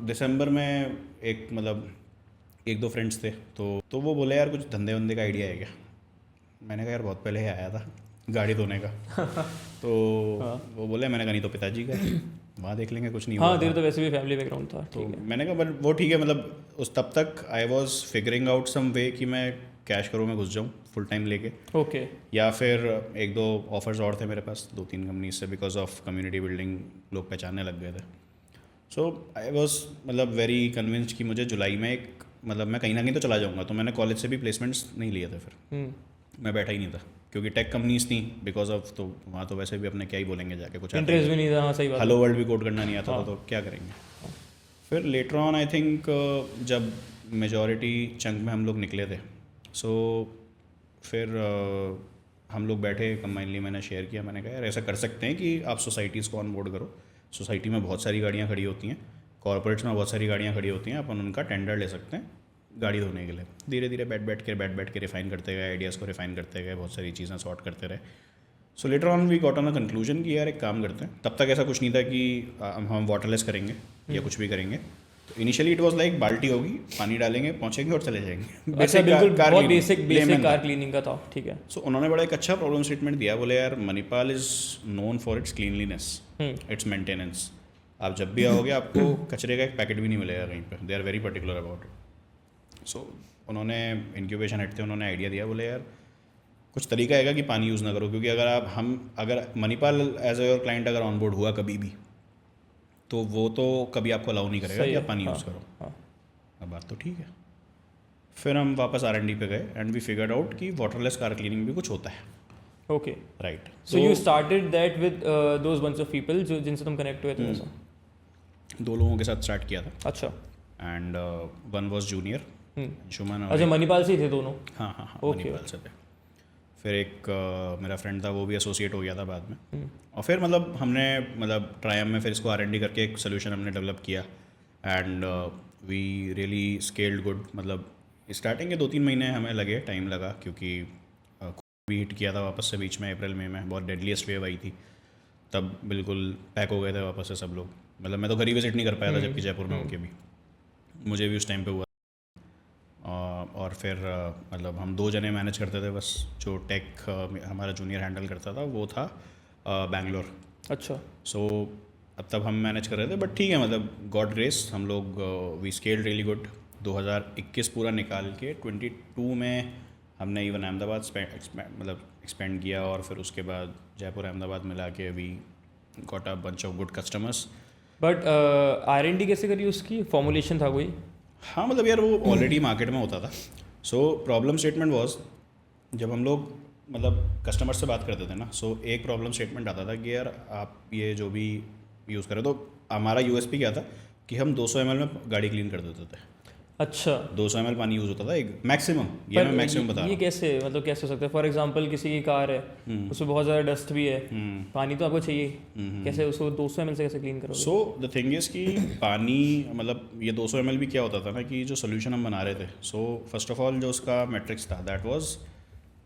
दिसंबर में एक मतलब 1-2 फ्रेंड्स थे, तो वो बोले यार कुछ धंधे वंदे का आइडिया है क्या। मैंने कहा यार बहुत पहले ही आया था गाड़ी धोने का। तो वो बोले, मैंने कहा नहीं तो पिताजी का वहाँ देख लेंगे, कुछ नहीं
हाँ, तेरे तो वैसे भी फैमिली बैकग्राउंड था।
तो मैंने कहा बट वो ठीक है। मतलब उस तब तक I was figuring out some way कि मैं कैश करो में घुस जाऊँ फुल टाइम लेके।
ओके।
या फिर 1-2 ऑफर्स और थे मेरे पास 2-3 कंपनी से, बिकॉज ऑफ कम्युनिटी बिल्डिंग लोग पहचानने लग गए थे। सो आई वॉज मतलब वेरी कन्विंस्ड कि मुझे जुलाई में एक मतलब मैं कहीं ना कहीं तो चला जाऊँगा। तो मैंने कॉलेज से भी प्लेसमेंट्स नहीं लिए थे। फिर मैं बैठा ही नहीं था क्योंकि टेक कंपनीज थी, बिकॉज ऑफ तो वहाँ तो वैसे भी अपने क्या ही बोलेंगे जाके, कुछ
इंटरेस्ट भी नहीं था। हाँ, सही बात।
हेलो वर्ल्ड भी कोड करना नहीं आता था, तो क्या करेंगे। फिर लेटर ऑन आई थिंक जब मेजॉरिटी चंक में हम लोग निकले थे, सो फिर हम लोग बैठे, कंबाइनली मैंने शेयर किया। मैंने कहा यार ऐसा कर सकते हैं कि आप सोसाइटीज़ को ऑन बोर्ड करो। सोसाइटी में बहुत सारी गाड़ियाँ खड़ी होती हैं, कॉर्पोरेट्स में बहुत सारी गाड़ियाँ खड़ी होती हैं, अपन उनका टेंडर ले सकते हैं गाड़ी धोने के लिए। धीरे धीरे बैठ बैठ के रिफाइन करते गए, आइडियाज़ को रिफाइन करते गए, बहुत सारी चीज़ें सॉर्ट करते रहे। So later on we got on a conclusion कि यार एक काम करते हैं। तब तक ऐसा कुछ नहीं था कि हम वाटरलेस करेंगे या कुछ भी करेंगे। तो इनिशियली इट वाज लाइक बाल्टी होगी, पानी डालेंगे, पहुंचेंगे और चले जाएंगे।
अच्छा, बिल्कुल बहुत
cleaning,
बेसिक
layman
कार
था।
क्लीनिंग का था, ठीक है।
सो उन्होंने बड़ा एक अच्छा प्रॉब्लम स्टेटमेंट दिया, बोले यार Manipal is known for its cleanliness, it's maintenance. आप जब भी आओगे आपको कचरे का एक पैकेट भी नहीं मिलेगा कहीं पे, they are very particular about it. So उन्होंने इंक्यूबेशन हेड थे, उन्होंने आइडिया दिया, बोले यार कुछ तरीका है कि पानी यूज़ ना करो, क्योंकि अगर मणिपाल एज योर क्लाइंट अगर ऑन बोर्ड हुआ कभी भी, तो वो तो कभी आपको अलाउ नहीं करेगा
सही
कि
है,
आप पानी
हाँ,
यूज़ करो।
हाँ।
अब बात तो ठीक है। फिर हम वापस R&D पे गए एंड वी फिगर्ड आउट कि वाटरलेस कार क्लीनिंग भी कुछ होता है,
okay.
Right.
So you started that with those bunch of people जो जिनसे तुम कनेक्ट हुए थे ऐसा?
2 लोगों के साथ स्टार्ट किया था
अच्छा।
And one was junior, शुमन।
अच्छा, मणिपाल से ही थे दोनों?
हाँ हाँ हाँ,
Okay.
मणिपाल से थे। फिर एक मेरा फ्रेंड था, वो भी एसोसिएट हो गया था बाद में। और फिर हमने ट्रायम में फिर इसको R&D करके एक सोल्यूशन हमने डेवलप किया and we really scaled good. Starting के 2-3 महीने हमें लगे, टाइम लगा, क्योंकि भी हिट किया था वापस से बीच में, अप्रैल मई में बहुत डेडलीस्ट वेव आई थी, तब बिल्कुल पैक हो गए थे वापस से सब लोग। मैं तो घर ही विजिट नहीं कर पाया था, जबकि जयपुर में होके भी मुझे भी उस टाइम पे हुआ। और फिर हम 2 जने मैनेज करते थे बस, जो टेक हमारा जूनियर हैंडल करता था वो था बैंगलोर।
अच्छा।
सो अब तब हम मैनेज कर रहे थे, बट ठीक है, गॉड ग्रेस हम लोग वी स्केल रियली गुड। 2021 पूरा निकाल के 22 में हमने इवन अहमदाबाद एक्सपेंड किया, और फिर उसके बाद जयपुर अहमदाबाद मिला के we got a bunch of good customers.
But R&D कैसे करी उसकी? फॉर्मुलेशन था कोई?
हाँ, यार वो ऑलरेडी मार्केट में होता था। सो प्रॉब्लम स्टेटमेंट वाज, जब हम लोग कस्टमर से बात करते थे ना, सो एक प्रॉब्लम स्टेटमेंट आता था कि यार आप ये जो भी यूज़ करें, तो हमारा USP क्या था कि हम 200 ml में गाड़ी क्लीन कर देते थे।
अच्छा।
200 ml पानी यूज़ होता था एक मैक्सिमम, ये मैं मैक्सिमम बता रहा
ये
हूँ।
कैसे कैसे हो सकता है? फॉर एग्जांपल किसी की कार है, उसमें बहुत ज़्यादा डस्ट भी है, पानी तो आपको चाहिए, कैसे उसको 200 ml से कैसे क्लीन करोगे?
सो द थिंग इज़ कि पानी ये 200 ml भी क्या होता था ना, कि जो सोल्यूशन हम बना रहे थे, सो फर्स्ट ऑफ ऑल जो उसका मैट्रिक्स था दैट वाज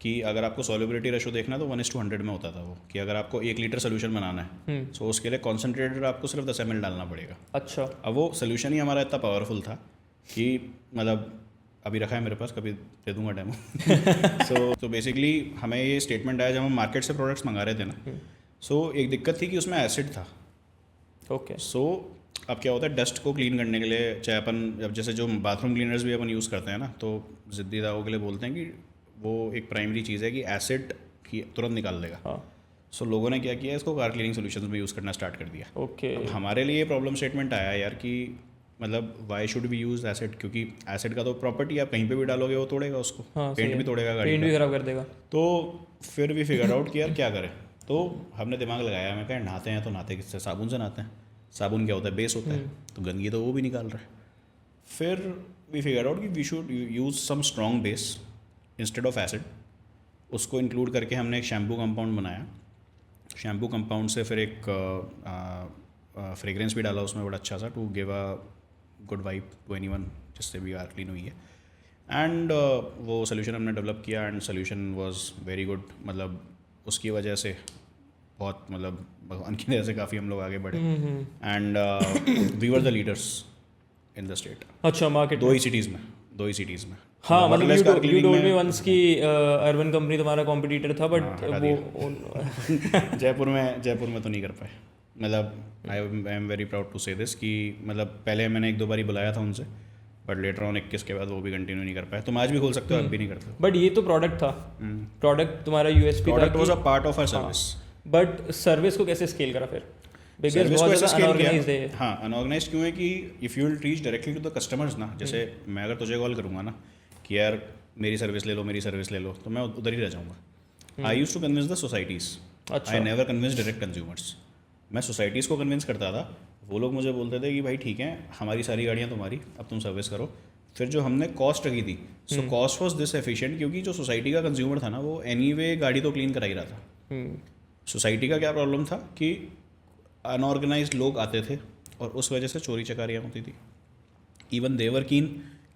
कि अगर आपको सॉल्युबिलिटी रेशो देखना है तो 1:100 में होता था वो, कि अगर आपको 1 लीटर सोल्यूशन बनाना है, सो उसके लिए कॉन्सेंट्रेटेड आपको सिर्फ 10 ml डालना पड़ेगा।
अच्छा।
अब वो सोल्यूशन ही हमारा इतना पावरफुल था कि अभी रखा है मेरे पास, कभी दे दूंगा डेमो। सो बेसिकली हमें ये स्टेटमेंट आया जब हम मार्केट से प्रोडक्ट्स मंगा रहे थे ना, सो एक दिक्कत थी कि उसमें एसिड था।
ओके।
सो अब क्या होता है, डस्ट को क्लीन करने के लिए, चाहे अब जैसे जो बाथरूम क्लीनर्स भी अपन यूज़ करते हैं ना, तो ज़िद्दी दावों के लिए बोलते हैं कि वो एक प्राइमरी चीज़ है कि एसिड की तुरंत निकाल देगा।
हाँ।
सो लोगों ने क्या किया, इसको कार क्लीनिंग सोल्यूशंस में यूज़ करना स्टार्ट कर दिया।
ओके।
अब हमारे लिए प्रॉब्लम स्टेटमेंट आया यार कि why should we use acid, क्योंकि एसिड का तो प्रॉपर्टी आप कहीं पे भी डालोगे वो तोड़ेगा उसको।
हाँ,
पेंट भी तोड़ेगा, गाड़ी
पेंट भी खराब कर देगा।
तो फिर भी फिगर आउट कि यार क्या करें, तो हमने दिमाग लगाया, मैं कहा नहाते हैं तो नहाते किससे, साबुन से नहाते हैं। साबुन क्या होता है, बेस होता है, तो गंदगी तो वो भी निकाल रहा है। फिर वी फिगर आउट कि we should use some strong base instead of acid. उसको इंक्लूड करके हमने एक शैम्पू कंपाउंड बनाया। शैम्पू कंपाउंड से फिर एक फ्रेग्रेंस भी डाला उसमें बड़ा अच्छा सा, to give a good vibe to anyone जिससे भी कार क्लीन हुई है। एंड वो सोल्यूशन हमने डेवलप किया and solution was very good. उसकी वजह से बहुत भगवान की वजह से काफ़ी हम लोग आगे बढ़े and we were the leaders in the state.
अच्छा, मार्केट
2 ही सिटीज़ में।
हाँ, you told me once कि अर्बन कंपनी तुम्हारा कॉम्पिटिटर था, बट वो
जयपुर में तो नहीं कर पाए। I am very proud to say this कि पहले मैंने 1-2 बार बुलाया था उनसे, बट लेटर ऑन 21 के बाद वो भी कंटिन्यू नहीं कर पाए। तुम आज भी खोल सकते हो, आप भी नहीं करते।
बट ये तो प्रोडक्ट था, प्रोडक्ट तुम्हारा USP था।
Product was a part of our service.
But service को कैसे स्केल करा फिर? बिकॉज़
सर्विस
बहुत
को ऐसे
ज़्यादा
स्केल
अनऑर्गेनाइज्ड है।
किया। हाँ, अनऑर्गेनाइज्ड क्यों है कि if you will reach directly to the customers ना, जैसे मैं अगर तुझे कॉल करूँगा ना कि यार मेरी सर्विस ले लो, तो मैं उधर ही रह जाऊँगा। I used to convince the societies, I never convince direct consumers. मैं सोसाइटीज़ को कन्विंस करता था, वो लोग मुझे बोलते थे कि भाई ठीक है, हमारी सारी गाड़ियाँ तुम्हारी, अब तुम सर्विस करो। फिर जो हमने कॉस्ट रखी थी, so cost was this efficient, क्योंकि जो सोसाइटी का कंज्यूमर था ना, वो एनीवे गाड़ी तो क्लीन करा ही रहा था। सोसाइटी का क्या प्रॉब्लम था कि अनऑर्गेनाइज्ड लोग आते थे और उस वजह से चोरी चकारियाँ होती थी। इवन देवर कीन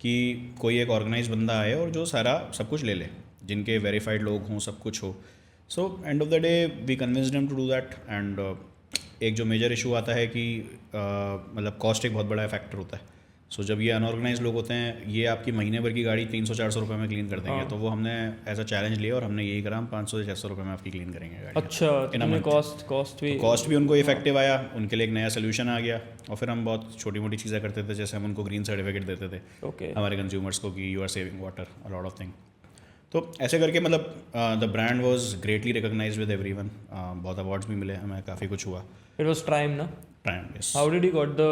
कि कोई एक ऑर्गेनाइज बंदा आए और जो सारा सब कुछ ले ले, जिनके वेरीफाइड लोग हों, सब कुछ हो। So end of the day we convinced him to do that. And एक जो मेजर इशू आता है कि कॉस्ट एक बहुत बड़ा फैक्टर होता है। सो जब ये अनऑर्गेनाइज लोग होते हैं, ये आपकी महीने भर की गाड़ी 300-400 रुपये में क्लीन कर देंगे, तो वो हमने एज अ चैलेंज लिया और हमने यही करा, हम 500 से 600 रुपये में आपकी क्लीन करेंगे गाड़ी।
अच्छा, तो कॉस्ट
भी उनको इफेक्टिव आया, उनके लिए एक नया सोल्यूशन आ गया। और फिर हम बहुत छोटी मोटी चीज़ें करते थे, जैसे हम उनको ग्रीन सर्टिफिकेट देते थे हमारे कंज्यूमर्स को कि you are saving water, a lot of thing. तो ऐसे करके मतलब the brand was greatly recognised with everyone. बहुत अवार्ड्स भी मिले हमें, काफ़ी कुछ हुआ।
इट वाज ट्राइम ना?
Triumph, yes.
How did you got the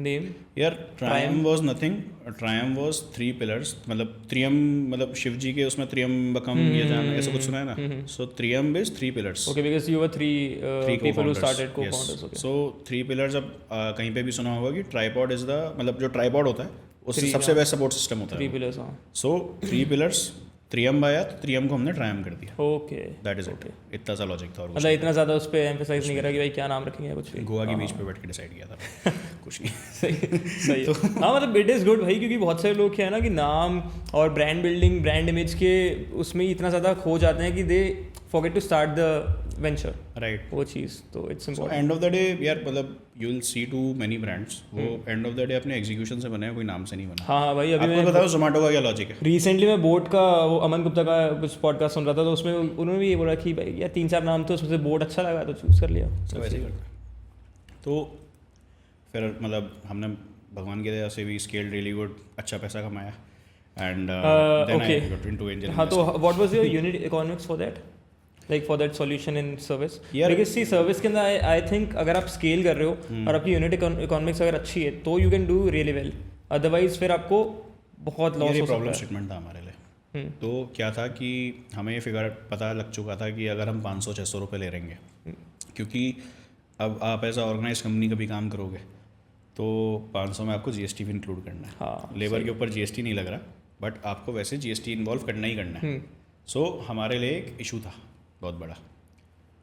name?
यार Triumph was nothing. Triumph was 3 pillars. मतलब त्रियम, मतलब शिव जी के उसमें त्रियंबकम ये जाना, ऐसा कुछ सुना है ना? So Triumph is 3 pillars.
Okay, because you were three people who started co-founders.
Yes.
Okay.
So 3 pillars, अब कहीं पे भी सुना होगा कि ट्राइपॉड इज द, मतलब जो ट्राइपॉड होता है उससे सबसे बेस्ट सपोर्ट सिस्टम होता है।
3 pillars, हाँ।
So 3 pillars, त्रियम आया तो त्रियम को हमने ट्रायम कर दिया।
Okay,
that is it. इतना सा लॉजिक था। और
मतलब इतना ज़्यादा उस पर एम्फेसाइज नहीं करा कि भाई क्या नाम रखेंगे, कुछ भी
गोवा के बीच पे बैठ के डिसाइड किया था। कुछ नहीं।
सही तो हाँ, मतलब इट इज़ गुड भाई, क्योंकि बहुत सारे लोग क्या है ना कि नाम और ब्रांड बिल्डिंग, ब्रांड इमेज के उसमें इतना ज़्यादा खो जाते हैं कि they forget to start the venture,
right.
वो चीज़ तो it's important.
End of the day यार, मतलब you will see too many brands, वो एंड ऑफ द डे अपने एग्जीक्यूशन से बने हैं, कोई नाम से नहीं बना।
हाँ भाई, अभी
आपको बताओ जोमेटो का क्या लॉजिक है?
रिसेंटली मैं बोट का, वो अमन गुप्ता का कुछ पॉडकास्ट सुन रहा था, तो उसमें उन्होंने भी ये बोला कि भाई यार 3-4 नाम थे, उसमें से बोट अच्छा लगा तो चूज़ कर लिया।
सब ऐसे ही करते हैं। तो फिर मतलब हमने भगवान की दया से भी स्केल रियली गुड, अच्छा पैसा कमाया। And then I got into angel.
हाँ, तो what was your unit economics for that, like for that solution in service? Because see service के अंदर आई थिंक अगर आप स्केल कर रहे हो और आपकी यूनिट इकोनॉमिक्स अगर अच्छी है तो you can do really well, otherwise फिर आपको बहुत लॉस हो सकता है।
प्रॉब्लम स्टेटमेंट था हमारे लिए। तो क्या था कि हमें ये फिगर पता लग चुका था कि अगर हम 500-600 रुपये ले रहेंगे, क्योंकि अब आप एज अ ऑर्गेनाइज कंपनी कभी काम करोगे तो 500 में आपको जीएसटी भी इंक्लूड करना है।
हाँ,
लेबर के ऊपर जीएसटी नहीं लग रहा, बट आपको वैसे जीएसटी इन्वॉल्व करना ही करना है। सो हमारे लिए एक इशू था बहुत बड़ा,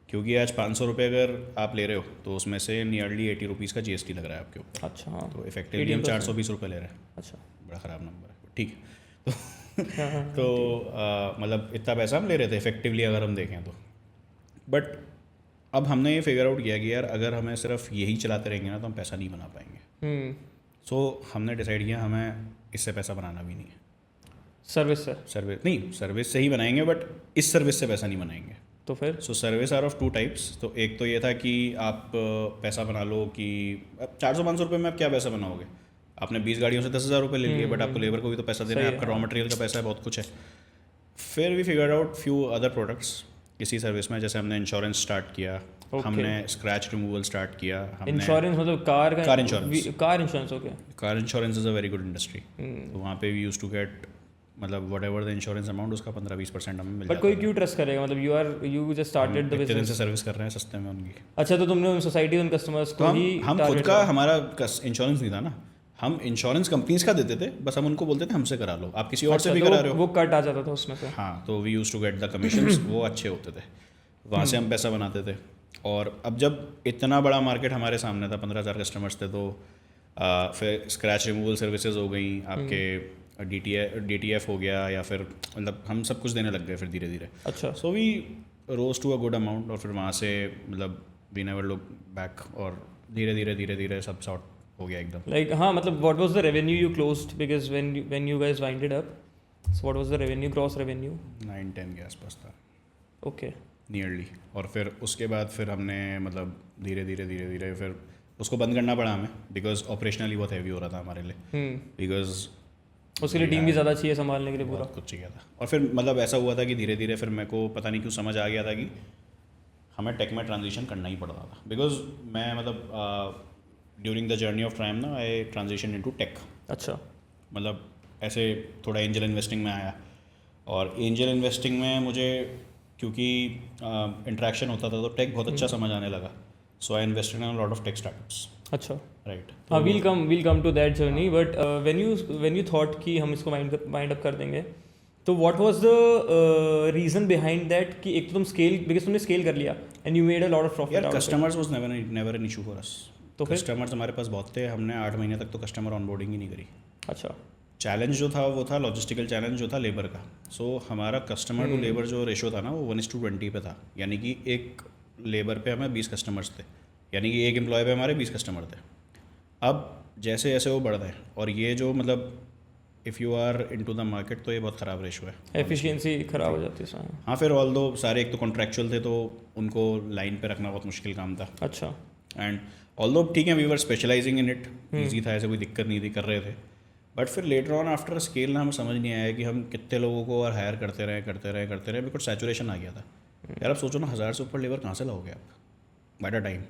क्योंकि आज 500 रुपये अगर आप ले रहे हो तो उसमें से नियरली 80 रुपीज़ का जीएसटी लग रहा है आपके ऊपर।
अच्छा, हाँ।
तो इफेक्टिवली हम 420 रुपये ले रहे हैं।
अच्छा,
बड़ा ख़राब नंबर है, ठीक है। तो मतलब इतना पैसा हम ले रहे थे इफेक्टिवली अगर हम देखें तो। बट अब हमने ये फिगर आउट किया कि यार अगर हमें सिर्फ यही चलाते रहेंगे ना तो हम पैसा नहीं बना पाएंगे। सो हमने डिसाइड किया हमें इससे पैसा बनाना भी नहीं है, सर्विस से ही बनाएंगे, बट इस सर्विस से पैसा नहीं बनाएंगे।
तो फिर
so service are of 2 types. तो एक तो ये था कि आप पैसा बना लो कि 400-500 रुपये में आप क्या पैसा बनाओगे? आपने 20 गाड़ियों से 10,000 रुपये ले लिए, बट आपको लेबर को भी तो पैसा देना है, आपका रॉ मटेरियल का पैसा है, बहुत कुछ है। फिर we figure out few other products इसी सर्विस में, जैसे हमने इंश्योरेंस स्टार्ट किया, हमने स्क्रैच रिमूवल स्टार्ट किया।
इंश्योरेंस मतलब car insurance. Okay,
car insurance is a very good industry. तो वहाँ पे वी यूज टू गेट, मतलब whatever the insurance amount उसका 15-20% हमें मिल जाता है।
बट कोई क्यों ट्रस्ट करेगा? मतलब you just started the business
से सर्विस कर रहे हैं सस्ते में उनकी।
अच्छा, तो तुमने उन सोसाइटी, उन कस्टमर्स को ही
हम खुद का, हमारा इंश्योरेंस नहीं था ना, हम इंश्योरेंस कंपनीज का देते थे, बस हम उनको बोलते थे हमसे करा लो, आप किसी और से भी करा रहे हो,
वो कट आ जाता था उसमें से।
हाँ, तो we use to get the commissions, वो अच्छे होते थे, वहाँ से हम पैसा बनाते थे। और अब जब इतना बड़ा मार्केट हमारे सामने था, 15,000 कस्टमर्स थे, तो फिर स्क्रैच रिमूवल सर्विसेज हो गई, आपके DTF हो गया, या फिर मतलब हम सब कुछ देने लग गए फिर धीरे धीरे।
अच्छा,
so we rose to a good amount, और फिर वहाँ से मतलब वी नेवर लुक बैक, और धीरे धीरे सब सॉर्ट हो गया एकदम।
लाइक हाँ, मतलब what was the revenue you closed, because when you guys winded up, so what was the revenue, gross revenue?
9-10 के आसपास था।
Okay,
nearly. और फिर उसके बाद फिर हमने मतलब धीरे धीरे फिर उसको बंद करना पड़ा हमें, बिकॉज ऑपरेशनली बहुत हैवी हो रहा था हमारे लिए, बिकॉज
उसके लिए टीम भी ज़्यादा चाहिए संभालने के लिए, पूरा
कुछ चाहिए था। और फिर मतलब ऐसा हुआ था कि धीरे धीरे फिर मेरे को पता नहीं क्यों समझ आ गया था कि हमें टेक में ट्रांजिशन करना ही पड़ रहा था, बिकॉज मैं मतलब ड्यूरिंग द जर्नी ऑफ ट्राइम ना आई ट्रांजिशन इनटू टेक।
अच्छा,
मतलब ऐसे थोड़ा एंजल इन्वेस्टिंग में आया, और एंजल इन्वेस्टिंग में मुझे क्योंकि इंटरेक्शन होता था तो टेक बहुत अच्छा समझ आने लगा, so I invested in a lot of tech startups.
अच्छा,
राइट।
हाँ, we'll come to that journey, but when you thought कि हम इसको wind up कर देंगे, तो what was the reason behind that कि एक तो तुम scale, because तुमने scale कर लिया and you made a lot of profit out of it.
Customers was never an issue for us.
तो
कस्टमर्स हमारे पास बहुत थे, हमने 8 महीने तक तो कस्टमर ऑनबोर्डिंग ही नहीं करी।
अच्छा,
चैलेंज जो था वो था लॉजिस्टिकल चैलेंज जो था लेबर का। सो हमारा कस्टमर टू लेबर जो रेशो था ना वो 1:20 पे था, यानी कि एक लेबर पे हमें 20 कस्टमर्स थे, यानी कि एक एम्प्लॉय पे हमारे 20 कस्टमर थे। अब जैसे जैसे वो बढ़ रहा है, और ये जो मतलब if you are into the market तो ये बहुत ख़राब रेशो है,
एफिशिएंसी ख़राब हो जाती है इसमें।
हाँ। फिर ऑल दो सारे एक तो कॉन्ट्रेक्चुअल थे तो उनको लाइन पे रखना बहुत मुश्किल काम था,
अच्छा।
एंड ऑल दो ठीक है we were specialising in it, easy था, ऐसे कोई दिक्कत नहीं थी, कर रहे थे। बट फिर लेटर ऑन आफ्टर स्केल ना हमें समझ नहीं आया कि हम कितने लोगों को और हायर करते रहे बिकॉज सैचुरेशन आ गया था। यार अब सोचो ना 1000 से ऊपर लेबर कहाँ से लाओगे आप बाय द टाइम।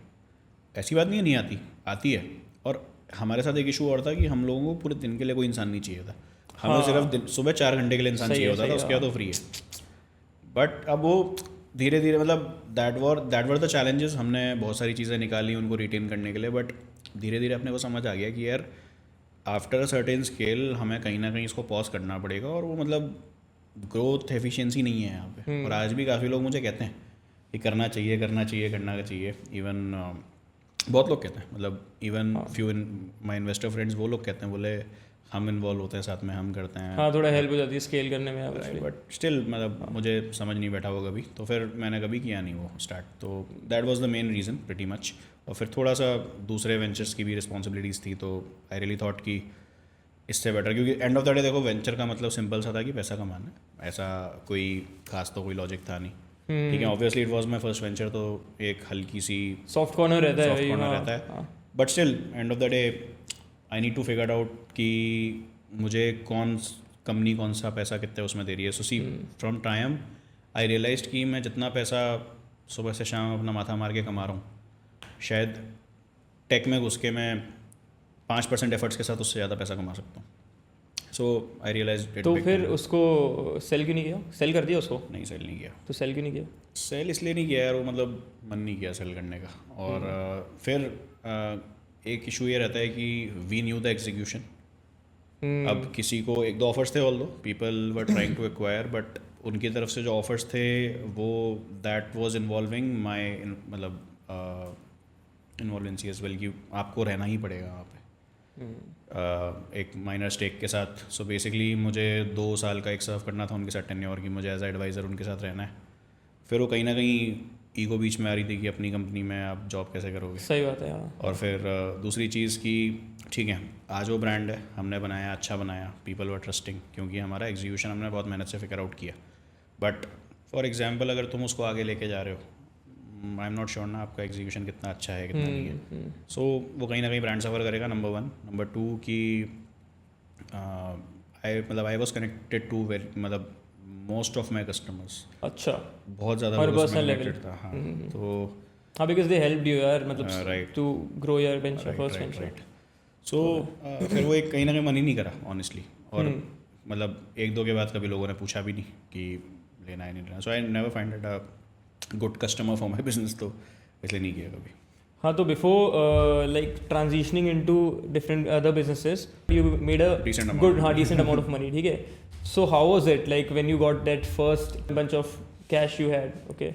ऐसी बात नहीं है, नहीं आती, आती है। और हमारे साथ एक इशू और था कि हम लोगों को पूरे दिन के लिए कोई इंसान नहीं चाहिए था, हमें सिर्फ सुबह 4 घंटे के लिए इंसान चाहिए होता था, उसके बाद तो फ्री है। बट अब वो धीरे धीरे मतलब दैट वर द चैलेंजेस, हमने बहुत सारी चीज़ें निकाली उनको रिटेन करने के लिए, बट धीरे धीरे अपने को समझ आ गया कि यार आफ्टर अ सर्टेन स्केल हमें कहीं ना कहीं इसको पॉज करना पड़ेगा, और वो मतलब ग्रोथ एफिशिएंसी नहीं है यहाँ पे। और आज भी काफ़ी लोग मुझे कहते हैं कि करना चाहिए। इवन बहुत लोग कहते हैं, मतलब even few in my investor friends वो लोग कहते हैं, बोले हम इन्वॉल्व होते हैं साथ में, हम करते हैं।
हाँ, थोड़ा हेल्प हो जाती है स्केल करने में,
बट स्टिल मतलब मुझे समझ नहीं बैठा वो कभी, तो फिर मैंने कभी किया नहीं वो स्टार्ट। तो that was the main reason pretty much. और फिर थोड़ा सा दूसरे वेंचर्स की भी रिस्पॉन्सिबिलिटीज़ थी, तो आई रियली थॉट कि इससे बेटर, क्योंकि एंड ऑफ द डे देखो वेंचर का मतलब सिंपल सा था कि पैसा कमाना, ऐसा कोई खास तो कोई लॉजिक था नहीं। ठीक है, obviously it was my first venture, तो एक हल्की सी
सॉफ्ट कॉर्नर
रहता है, but still end of the day I need to figure out कि मुझे कंपनी कौन सा पैसा कितने उसमें दे रही है। सो सी फ्रॉम टाइम आई रियलाइज्ड कि मैं जितना पैसा सुबह से शाम अपना माथा मार के कमा रहा हूँ, शायद टेक में घुस के मैं 5% एफर्ट्स के साथ उससे ज़्यादा पैसा कमा सकता हूँ। सो आई रियलाइज।
तो फिर उसको सेल क्यों नहीं किया? सेल कर दिया उसको?
नहीं, सेल नहीं किया।
तो सेल क्यों नहीं किया?
सेल इसलिए नहीं किया यार, वो मतलब मन नहीं किया सेल करने का। और फिर एक इशू ये रहता है कि वी न्यू द एग्जीक्यूशन। अब किसी को एक दो ऑफर्स थे, although people were trying to acquire, but उनकी तरफ से जो ऑफर्स थे वो दैट वाज इन्वॉल्विंग माय मतलब इन्वॉल्वेंसी एज वेल, कि आपको रहना ही पड़ेगा वहाँ पे एक माइनर स्टेक के साथ। सो बेसिकली मुझे 2 साल का एक सर्व करना था उनके साथ टेन्योर, कि मुझे एज एडवाइज़र उनके साथ रहना है। फिर वो कहीं ना कहीं ईगो बीच में आ रही थी कि अपनी कंपनी में आप जॉब कैसे करोगे।
सही बात है, हाँ।
और फिर दूसरी चीज़ की ठीक है, आज वो ब्रांड है, हमने बनाया, अच्छा बनाया, पीपल वर ट्रस्टिंग, क्योंकि हमारा एग्जीक्यूशन हमने बहुत मेहनत से फिगर आउट किया। बट फॉर एग्जांपल अगर तुम उसको आगे लेके जा रहे हो, आई एम नॉट श्योर ना आपका एग्जीक्यूशन कितना अच्छा है कितना नहीं है। सो वो कहीं ना कहीं ब्रांड सफ़र करेगा, नंबर 1। नंबर 2 कि आई वॉज कनेक्टेड टू मतलब मोस्ट ऑफ माई कस्टमर्स।
अच्छा,
बहुत ज़्यादा कनेक्टेड था। हाँ, तो
हाँ, बिकॉज दे हेल्प्ड यू यार, मतलब to grow your venture, first venture.
So फिर वो एक कहीं ना कहीं मन ही नहीं करा ऑनेस्टली। और मतलब 1-2 के बाद कभी लोगों ने पूछा भी नहीं कि लेना है नहीं लेना। So I never find it a good customer for my business, तो इसलिए नहीं किया कभी।
हाँ, तो before like transitioning into different other businesses you made a
Decent amount.
गुड, हाँ, डिसेंट अमाउंट ऑफ मनी, ठीक है। So how was it like when you got that first bunch of cash you had? Okay,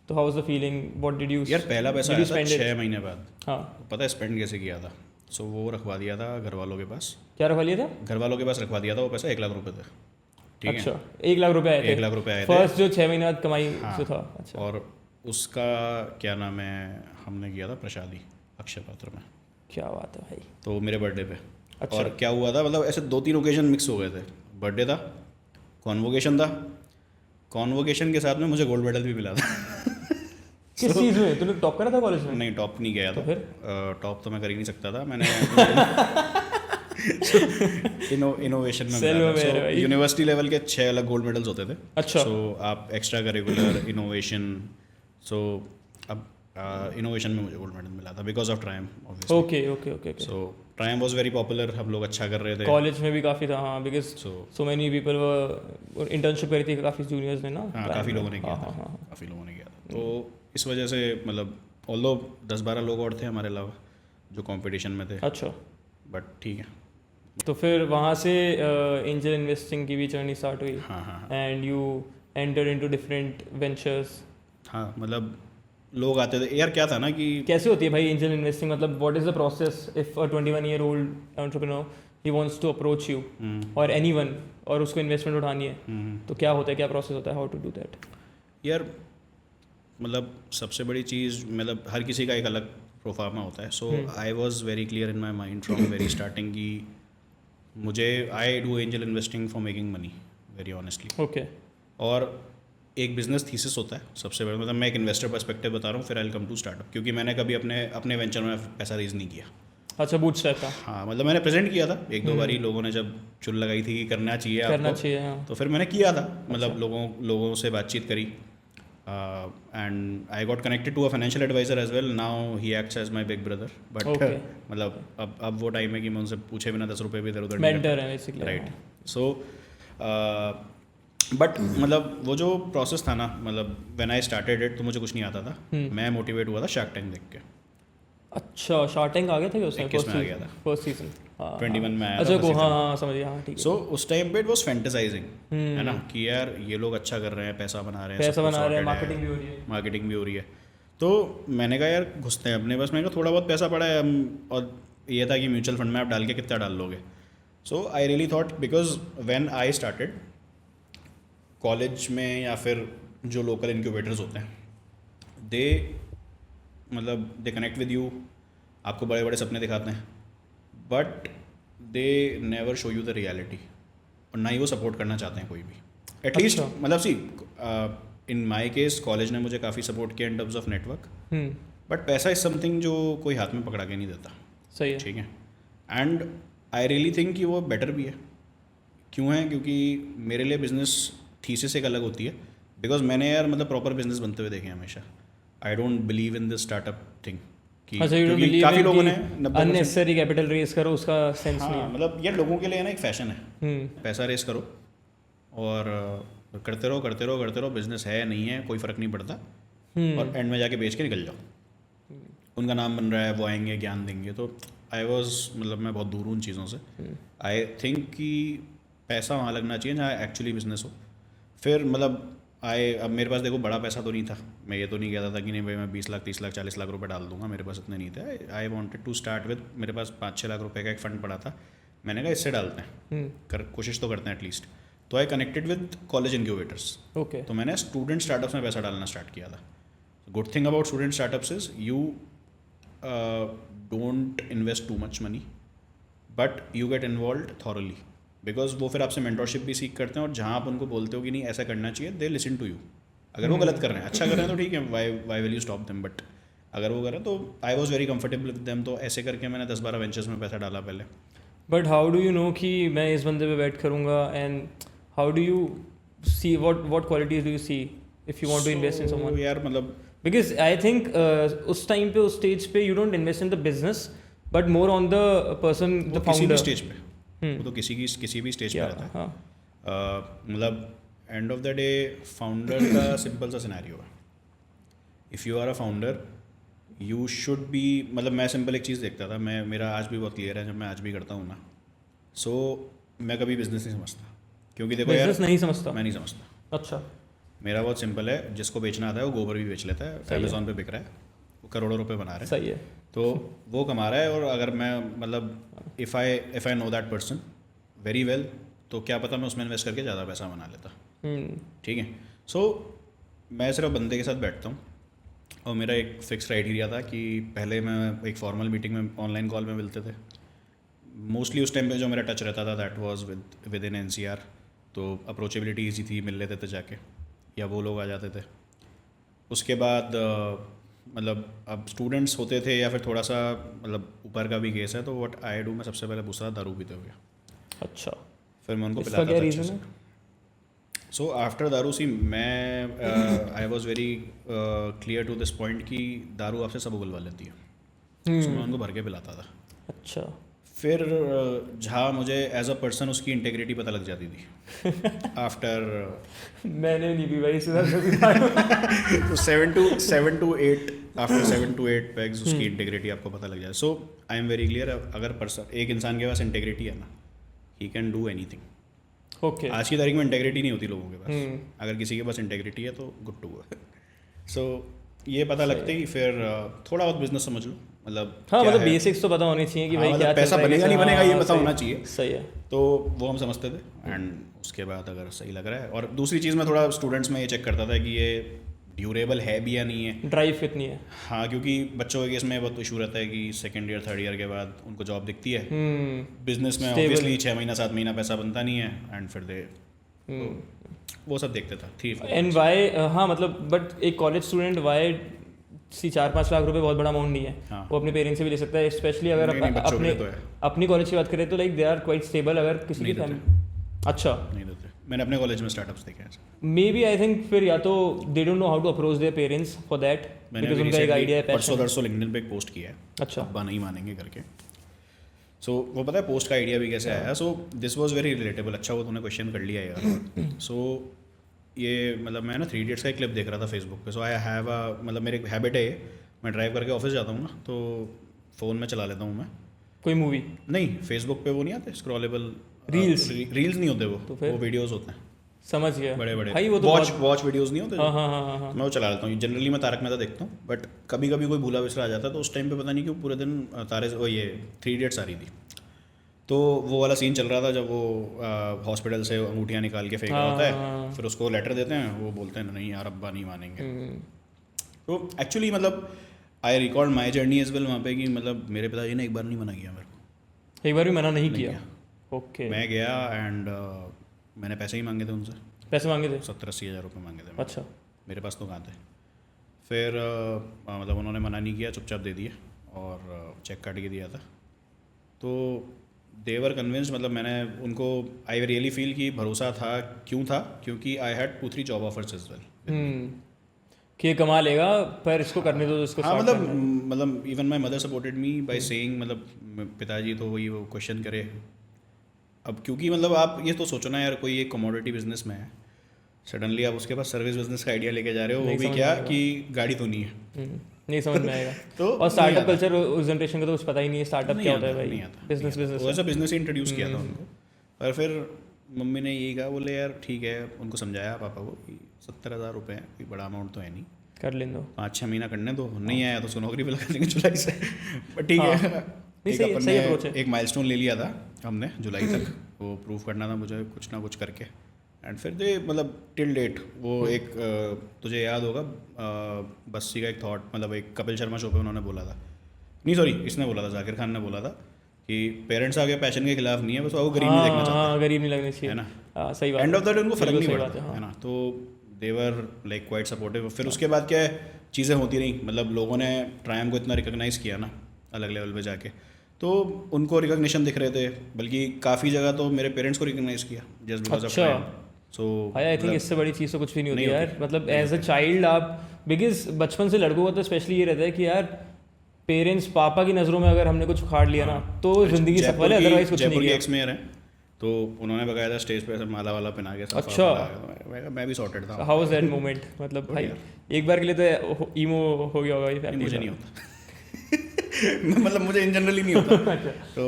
तो how was the feeling? What did you?
यार पहला पैसा आया था 6 महीने बाद।
हाँ,
पता है स्पेंड कैसे किया था? सो वो रखवा दिया था घर वालों के पास।
क्या रखवा लिया था?
घर वालों के पास रखवा दिया था वो पैसा, 1 लाख रुपए थे। ठीक है,
अच्छा, 1 लाख रुपए आए थे?
1 लाख रुपए आए थे
फर्स्ट जो 6 महीने बाद कमाई
हाँ,
जो था। अच्छा,
और उसका क्या नाम है, हमने किया था प्रसादी अक्षय पात्र में।
क्या बात है भाई।
तो मेरे बर्थडे पे।
अच्छा।
और क्या हुआ था, मतलब ऐसे 2-3 ओकेजन मिक्स हो गए थे। बर्थडे था, कॉन्वोकेशन था, कॉन्वोकेशन के साथ में मुझे गोल्ड मेडल भी मिला था।
किस चीज़ में? तूने टॉप करा था कॉलेज में?
नहीं, टॉप नहीं गया था।
फिर
टॉप तो मैं कर ही नहीं सकता था, मैंने इनोवेशन में यूनिवर्सिटी लेवल के 6 अलग गोल्ड मेडल्स होते थे।
अच्छा।
सो आप एक्स्ट्रा करिकुलर इनोवेशन, सो अब इनोवेशन में मुझे गोल्ड मेडल मिला था बिकॉज ऑफ ट्रायम।
Okay okay okay.
सो ट्रायम वाज वेरी पॉपुलर, हम लोग अच्छा कर रहे थे।
कॉलेज में भी काफ़ी था, हाँ, because so many people were internship करी थी, काफ़ी जूनियर्स ने ना।
हाँ, काफ़ी लोगों ने किया था, काफ़ी लोगों ने किया था। तो इस वजह से मतलब ऑल्दो 10-12 लोग और थे हमारे अलावा जो कंपटीशन में थे।
अच्छा,
बट ठीक है।
तो फिर वहाँ से एंजल इन्वेस्टिंग की भी जर्नी स्टार्ट हुई।
हाँ,
and you enter into different ventures.
हाँ, मतलब लोग आते थे यार। क्या था ना कि
कैसे होती है भाई एंजल इन्वेस्टिंग? मतलब what is the process if a 21-year-old entrepreneur he wants to approach you और एनीवन, और उसको इन्वेस्टमेंट उठानी है, तो क्या होता है, क्या प्रोसेस होता है, हाउ टू डू दैट?
यार मतलब सबसे बड़ी चीज़, मतलब हर किसी का एक अलग प्रोफार्मा होता है. So I was very clear in my mind from very starting कि मुझे I do angel investing for making money very honestly.
Okay.
और एक बिजनेस थीसिस होता है सबसे बड़ा, मतलब मैं एक इन्वेस्टर पर्सपेक्टिव बता रहा हूँ, फिर I will come to startup, क्योंकि मैंने कभी अपने वेंचर में पैसा रेज नहीं किया.
अच्छा, बूटस्ट्रैप था.
हाँ, मतलब मैंने प्रेजेंट किया था एक दो बारी, लोगों ने जब चुल लगाई थी कि करना चाहिए आपको,
हाँ.
तो फिर मैंने किया था. मतलब लोगों से बातचीत करी, and I got connected to a financial advisor as well. Now he acts as my big brother. But मतलब अब वो टाइम है कि मैं उनसे पूछे बिना 10 रुपये भी इधर उधर
मेंटर है बेसिकली.
राइट. सो बट मतलब वो जो प्रोसेस था ना, मतलब व्हेन आई स्टार्टेड इट तो मुझे कुछ नहीं आता था. मैं मोटिवेट हुआ था शार्क टैंक देख के.
अच्छा, शार्क टैंक आ गया था क्या उस टाइम?
21 में आ गया था.
फर्स्ट सीजन
21 में आया
अच्छा
था.
हाँ समझ गया. हाँ ठीक है.
सो उस टाइम पे इट वाज फैंटेसाइजिंग, है ना, कि यार ये लोग अच्छा कर रहे हैं, पैसा बना रहे हैं,
मार्केटिंग भी हो रही है.
तो मैंने कहा यार घुसते हैं अपने, बस मैंने कहा थोड़ा बहुत पैसा पड़ा है और ये था कि म्यूचुअल फंड में आप डाल के कितना डाल लोगे. So I really thought, because when I started college में या फिर जो लोकल इनक्यूबेटर्स होते हैं, दे कनेक्ट विद यू, आपको बड़े बड़े सपने दिखाते हैं, but they never show you the reality, और ना ही वो सपोर्ट करना चाहते हैं कोई भी. एटलीस्ट मतलब सी इन माई केस कॉलेज ने मुझे काफ़ी सपोर्ट किया इन टर्म्स ऑफ नेटवर्क, बट पैसा इज समथिंग जो कोई हाथ में पकड़ा के नहीं देता.
सही है.
ठीक है. एंड आई रियली थिंक कि वो बेटर भी है. क्यों है? क्योंकि मेरे लिए बिजनेस थीसिस एक अलग होती है, बिकॉज मैंने यार मतलब प्रॉपर बिजनेस बनते हुए देखे हैं हमेशा. I don't believe in this startup thing. क्योंकि काफ़ी लोगों ने
अननेसेसरी कैपिटल रेस करो, उसका सेंस नहीं है.
मतलब यार लोगों के लिए ना एक फैशन है, पैसा रेस करो और करते रहो, बिजनेस है नहीं है कोई फ़र्क नहीं पड़ता, और एंड में जाके बेच के निकल जाओ. उनका नाम बन रहा है, वो आएंगे ज्ञान देंगे. तो आई वॉज मतलब मैं बहुत दूर हूँ उन चीज़ों से. आई थिंक कि पैसा वहाँ लगना चाहिए जहाँ एक्चुअली बिजनेस हो. फिर मतलब अब मेरे पास देखो बड़ा पैसा तो नहीं था. मैं ये तो नहीं कहता था कि नहीं भाई मैं 20 लाख 30 लाख 40 लाख रुपए डाल दूंगा. मेरे पास इतने नहीं थे. I wanted to start with, मेरे पास 5-6 लाख रुपए का एक फंड पड़ा था. मैंने कहा इससे डालते हैं, कोशिश तो करते हैं एटलीस्ट. तो I connected with college incubators.
Okay.
तो मैंने स्टूडेंट स्टार्टअप्स में पैसा डालना स्टार्ट किया था. Good thing about student startups is you don't invest too much money, but you get involve thoroughly, because वो फिर आपसे मेंटरशिप भी सीख करते हैं, और जहाँ आप उनको बोलते हो कि नहीं ऐसा करना चाहिए, दे लिसन टू यू. अगर वो गलत कर रहे हैं, अच्छा कर रहे हैं तो ठीक है, why will you stop them. But अगर वो कर रहे हैं तो I was very comfortable with them. तो ऐसे करके मैंने 10-12 वेंचर्स में पैसा डाला पहले.
But how do you know कि मैं इस बंदे पे बैठ करूँगा, and how do you see what qualities do you see if you want to invest in someone?
यार मतलब
because I think उस टाइम पे उस स्टेज पे you don't invest in the business but more on the person, the founder.
किसी भी stage पे वो तो किसी भी स्टेज पे रहता है. मतलब end of the day founder का सिंपल सा सिनेरियो है. If you are a founder you should be, मतलब मैं सिंपल एक चीज़ देखता था, मेरा आज भी बहुत क्लियर है, जब मैं आज भी करता हूँ ना. सो मैं कभी बिजनेस नहीं समझता, क्योंकि देखो यार
नहीं समझता,
मैं नहीं समझता.
अच्छा.
मेरा बहुत सिंपल है, जिसको बेचना आता है वो गोबर भी बेच लेता है. अमेजोन पे बिक रहा है, वो करोड़ों रुपए बना रहा है.
सही है.
तो वो कमा रहा है, और अगर मैं मतलब if I know that person very well, तो क्या पता मैं उसमें इन्वेस्ट करके ज़्यादा पैसा बना लेता. ठीक है. सो मैं सिर्फ बंदे के साथ बैठता हूँ, और मेरा एक फिक्स क्राइटेरिया था कि पहले मैं एक फॉर्मल मीटिंग में ऑनलाइन कॉल में मिलते थे. मोस्टली उस टाइम पे जो मेरा टच रहता था that was with in NCR. तो अप्रोचेबिलिटी ईजी थी, मिल लेते थे जाके, या वो लोग आ जाते थे. उसके बाद मतलब अब स्टूडेंट्स होते थे या फिर थोड़ा सा मतलब ऊपर का भी केस है, तो व्हाट आई डू, मैं सबसे पहले पूछता था दारू पीते हुए.
अच्छा.
फिर मैं उनको पिलाता था अच्छे से. सो आफ्टर दारू सी मैं I was very clear to this point कि दारू आपसे सब उगलवा लेती है. सो मैं उनको भर के पिलाता था.
अच्छा.
फिर जहाँ मुझे एज अ पर्सन उसकी इंटेग्रिटी पता लग जाती थी आफ्टर
मैंने नहीं पी भाई तो
7 to 8 आफ्टर 7 to 8 पैग्स उसकी इंटेग्रिटी आपको पता लग जाए. सो आई एम वेरी क्लियर, अगर पर्सन एक इंसान के पास इंटेग्रिटी है ना, he can do anything.
Okay.
आज की तारीख में इंटेग्रिटी नहीं होती लोगों के पास. अगर किसी के पास इंटेग्रिटी है तो गुड टू गो. सो ये पता लगते ही फिर थोड़ा बहुत बिजनेस समझ लो, मतलब
हाँ, मतलब बेसिक्स तो पता होनी चाहिए कि भाई क्या
पैसा बनेगा नहीं बनेगा ये पता होना चाहिए.
सही है.
तो वो हम समझते थे. एंड उसके बाद अगर सही लग रहा है, और दूसरी चीज़ मैं थोड़ा स्टूडेंट्स में ये चेक करता था कि ये ड्यूरेबल है भी या नहीं है।
ड्राइव कितनी है?
हाँ, क्योंकि बच्चों के केस में बहुत इशू रहता है कि सेकंड ईयर थर्ड ईयर के बाद उनको जॉब दिखती है। बिजनेस में ऑब्वियसली 6 महीना 7 महीना पैसा बनता नहीं है एंड फिर दे वो सब देखते था थी।
एंड वाई, हाँ मतलब बट एक कॉलेज स्टूडेंट वाई 4-5 लाख रुपए बहुत बड़ा अमाउंट नहीं है।
हाँ।
वो अपने पेरेंट्स से भी ले सकता है, स्पेशली अगर
नहीं, नहीं, बच्चों के लिए तो है।
अपनी कॉलेज की बात करें तो like they are quite stable. अगर किसी की फैमिली अच्छा
नहीं देते। मैंने अपने कॉलेज में स्टार्टअप्स देखे हैं।
मे बी आई थिंक फिर या तो they don't know how to approach their parents for that, because उनका एक आइडिया है, पैशन।
परसों लिंक्डइन पे एक पोस्ट किया है,
अच्छा,
अब्बा नहीं मानेंगे करके। सो वो पता है पोस्ट का आइडिया भी कैसे आया। So this was very relatable. अच्छा वो तूने क्वेश्चन कर लिया यार। सो ये मतलब मैं ना 3 Idiots का एक क्लिप देख रहा था फेसबुक पे। सो आई हैव अ मतलब मेरी हैबिट है, मैं ड्राइव करके ऑफिस जाता हूँ ना तो फ़ोन में चला लेता हूँ मैं
कोई मूवी
नहीं। फेसबुक पे वो नहीं आते स्क्रॉलेबल
रील्स
नहीं होते
तो फिर
वो वीडियोस होते हैं,
समझ गया
बड़े बड़े
भाई, वो तो
वॉच वीडियोस नहीं होते।
हाँ हाँ हाँ हाँ।
मैं वो चला लेता हूँ। जनरली मैं तारक मेहता देखता हूँ, बट कभी कभी कोई भूला बिसरा आ जाता है तो उस टाइम पे पता नहीं क्यों पूरे दिन ये 3 Idiots आ रही थी। तो वो वाला सीन चल रहा था जब वो हॉस्पिटल से अंगूठियाँ निकाल के फेंक रहा होता है, फिर उसको लेटर देते हैं, वो बोलते हैं नहीं यार अब्बा नहीं मानेंगे। तो एक्चुअली मतलब I record my journey as well वहाँ पे कि मतलब मेरे पिताजी ने एक बार नहीं मना किया मेरे को,
एक बार भी मना नहीं किया। ओके,
मैं गया एंड मैंने पैसे ही मांगे थे उनसे।
पैसे मांगे थे?
70-80 हज़ार रुपये मांगे थे।
अच्छा,
मेरे पास तो कहाँ थे। फिर मतलब उन्होंने मना नहीं किया, चुपचाप दे दिए और चेक काट के दिया था। तो देवर कन्विंस्ड, मतलब मैंने उनको आई रियली फील कि भरोसा था। क्यों था? क्योंकि I had 2-3 job offers as well
कि ये कमा लेगा पर इसको करने दो, इसको
हाँ
start करने दो।
मतलब even my mother supported me by saying, मतलब पिताजी तो वही वो क्वेश्चन करे। अब क्योंकि मतलब आप ये तो सोचो ना यार, कोई एक कमोडिटी बिजनेस में है, सडनली आप उसके पास सर्विस बिजनेस का आइडिया लेके जा रहे हो, वो भी क्या कि गाड़ी तो नहीं है।
नहीं समझ में आएगा।
तो
और स्टार्टअप कल्चर उस जनरेशन का तो कुछ पता ही नहीं है, स्टार्टअप क्या होता है भाई,
नहीं आता,
बिजनेस बिजनेस
वैसा बिजनेस ही इंट्रोड्यूस किया था उनको। पर फिर मम्मी ने यही कहा, बोले यार ठीक है, उनको समझाया पापा को कि 70,000 रुपये हैं, कोई बड़ा अमाउंट तो है नहीं,
कर लें दो,
5-6 महीना करने दो, नहीं आया तो उसको नौकरी पे लगा देंगे जुलाई से। बट ठीक है,
सही अप्रोच है।
एक माइलस्टोन ले लिया था हमने जुलाई तक, वो प्रूव करना था मुझे कुछ ना कुछ करके। एंड फिर दे मतलब टिल डेट वो एक तुझे याद होगा बस्सी का एक थॉट, मतलब एक कपिल शर्मा शो पे उन्होंने बोला था, नहीं सॉरी इसने बोला था, जाकिर खान ने बोला था कि पेरेंट्स आगे पैशन के खिलाफ नहीं है, बस वो गरीब नहीं देखना चाहते।
हाँ, गरीब नहीं लगना चाहिए,
है ना,
सही बात।
एंड ऑफ द डे उनको फर्क नहीं
बिल्कुल सही
पड़ता
बात
है ना। तो देवर लाइक क्वाइट सपोर्टिव। फिर उसके बाद क्या है, चीज़ें होती रही, मतलब लोगों ने ट्रायम को इतना रिकॉग्नाइज़ किया ना अलग लेवल पे जाके, तो उनको रिकॉग्निशन दिख रहे थे, बल्कि काफ़ी जगह तो मेरे पेरेंट्स को रिकॉग्नाइज़ किया जस्ट बिकॉज ऑफ ट्रायम। सो
आई थिंक इससे बड़ी चीज़ तो कुछ भी नहीं होती यार। मतलब एज अ चाइल्ड आप, बिकॉज बचपन से लड़कों का तो स्पेशली ये रहता है कि यार पेरेंट्स पापा की नज़रों में अगर हमने कुछ उखाड़ लिया ना तो जिंदगी सफल है, अदरवाइज कुछ नहीं
जयपुर के
किया।
एक्स मेयर है, तो उन्होंने बकायदा स्टेज पे ऐसे माला वाला पहना के
अच्छा,
मैं भी सॉर्टेड था।
How was that moment? मतलब भाई एक बार के लिए तो ईमो हो गया होगा फैमिली।
मुझे नहीं होता मतलब मुझे इन जनरल ही नहीं होता, तो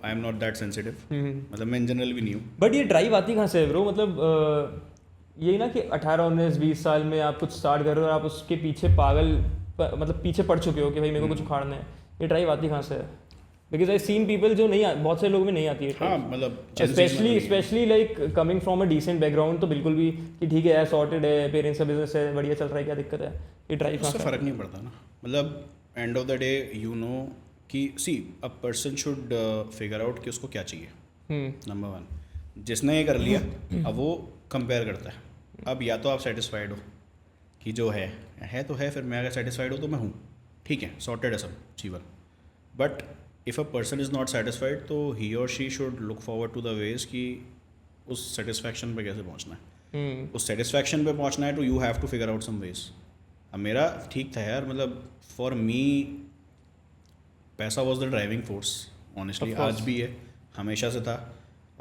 आई एम नॉट दैट सेंसिटिव, मतलब मैं इन जनरल भी नहीं हूँ।
बट ये ड्राइव आती कहाँ से है ब्रो? मतलब यही ना कि 18-19-20 साल में आप कुछ स्टार्ट कर रहे हो और आप उसके पीछे मतलब पीछे पड़ चुके हो कि भाई मेरे को कुछ उखाड़ना है। ये ड्राइव आती कहाँ से है? बिकॉज आई सीन पीपल जो नहीं, बहुत से लोग में नहीं आती है।
हाँ, मतलब
specially like coming from a decent background तो बिल्कुल भी कि ठीक है सॉर्टेड है, पेरेंट्स का बिजनेस है, बढ़िया चल रहा है, क्या दिक्कत है? ये ड्राइव कहाँ से?
फ़र्क नहीं पड़ता ना, मतलब end of the day you know कि see a person should figure out कि उसको क्या चाहिए। नंबर 1, जिसने ये कर लिया अब वो कंपेयर करता है। अब या तो आप सेटिस्फाइड हो कि जो है तो है, फिर मैं अगर सेटिस्फाइड हो तो मैं हूँ, ठीक है, सॉर्टेड है सब जीवन। But if a person is not satisfied तो ही और she should look forward to the ways कि उस सेटिस्फैक्शन पे कैसे पहुँचना है। उस सेटिस्फैक्शन पे पहुँचना है तो you have to figure out some ways. अब मेरा ठीक था यार, मतलब फॉर मी पैसा was the driving force honestly, आज भी है, हमेशा से था।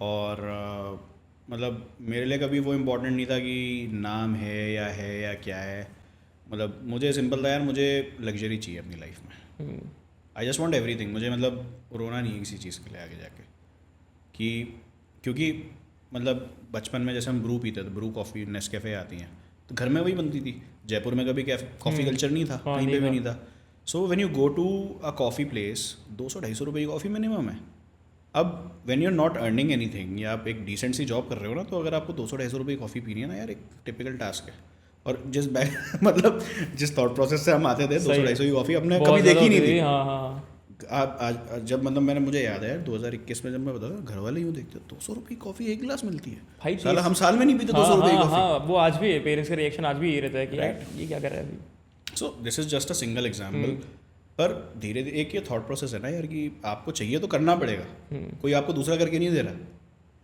और मतलब मेरे लिए कभी वो इम्पोर्टेंट नहीं था कि नाम है या क्या है, मतलब मुझे सिंपल था यार, मुझे लग्जरी चाहिए अपनी लाइफ में। I just want everything. मुझे मतलब रोना नहीं है किसी चीज़ के लिए आगे जाके, कि क्योंकि मतलब बचपन में जैसे हम ब्रू पीते थे, ब्रू कॉफ़ी नेस्कैफ़े आती हैं, तो घर में वही बनती थी। जयपुर में कभी कॉफ़ी कल्चर नहीं था, कहीं पे भी नहीं था। So when you go to a coffee place, 200-250 रुपये की कॉफ़ी मिनिमम है। अब when you are not earning anything या आप एक डिसेंट सी जॉब कर रहे हो ना, तो अगर आपको 200-250 रुपये की कॉफ़ी पीनी है ना यार, एक टिपिकल टास्क है। और जिस बैग मतलब जिस थॉट प्रोसेस से हम आते थे 200-250 की कॉफ़ी अपने
बहुत
कभी देखी नहीं
ज़्यादा
थी।
हाँ हाँ
आप आज जब मतलब मैंने मुझे याद है यार 2021 में जब मैं बताता घर वाले यूँ देखते 200 रुपये की कॉफ़ी एक गिलास मिलती है
भाई
साला हम साल में नहीं पीते 200
हाँ
रुपये की
हाँ
कॉफ़ी।
हाँ, वो आज भी है, पेरेंट्स का रिएक्शन आज भी यही रहता है कि यार ये क्या कर रहा है अभी।
So this is just a single example. पर धीरे धीरे एक ये थॉट प्रोसेस है ना यार कि आपको चाहिए तो करना पड़ेगा, कोई आपको दूसरा करके नहीं दे रहा।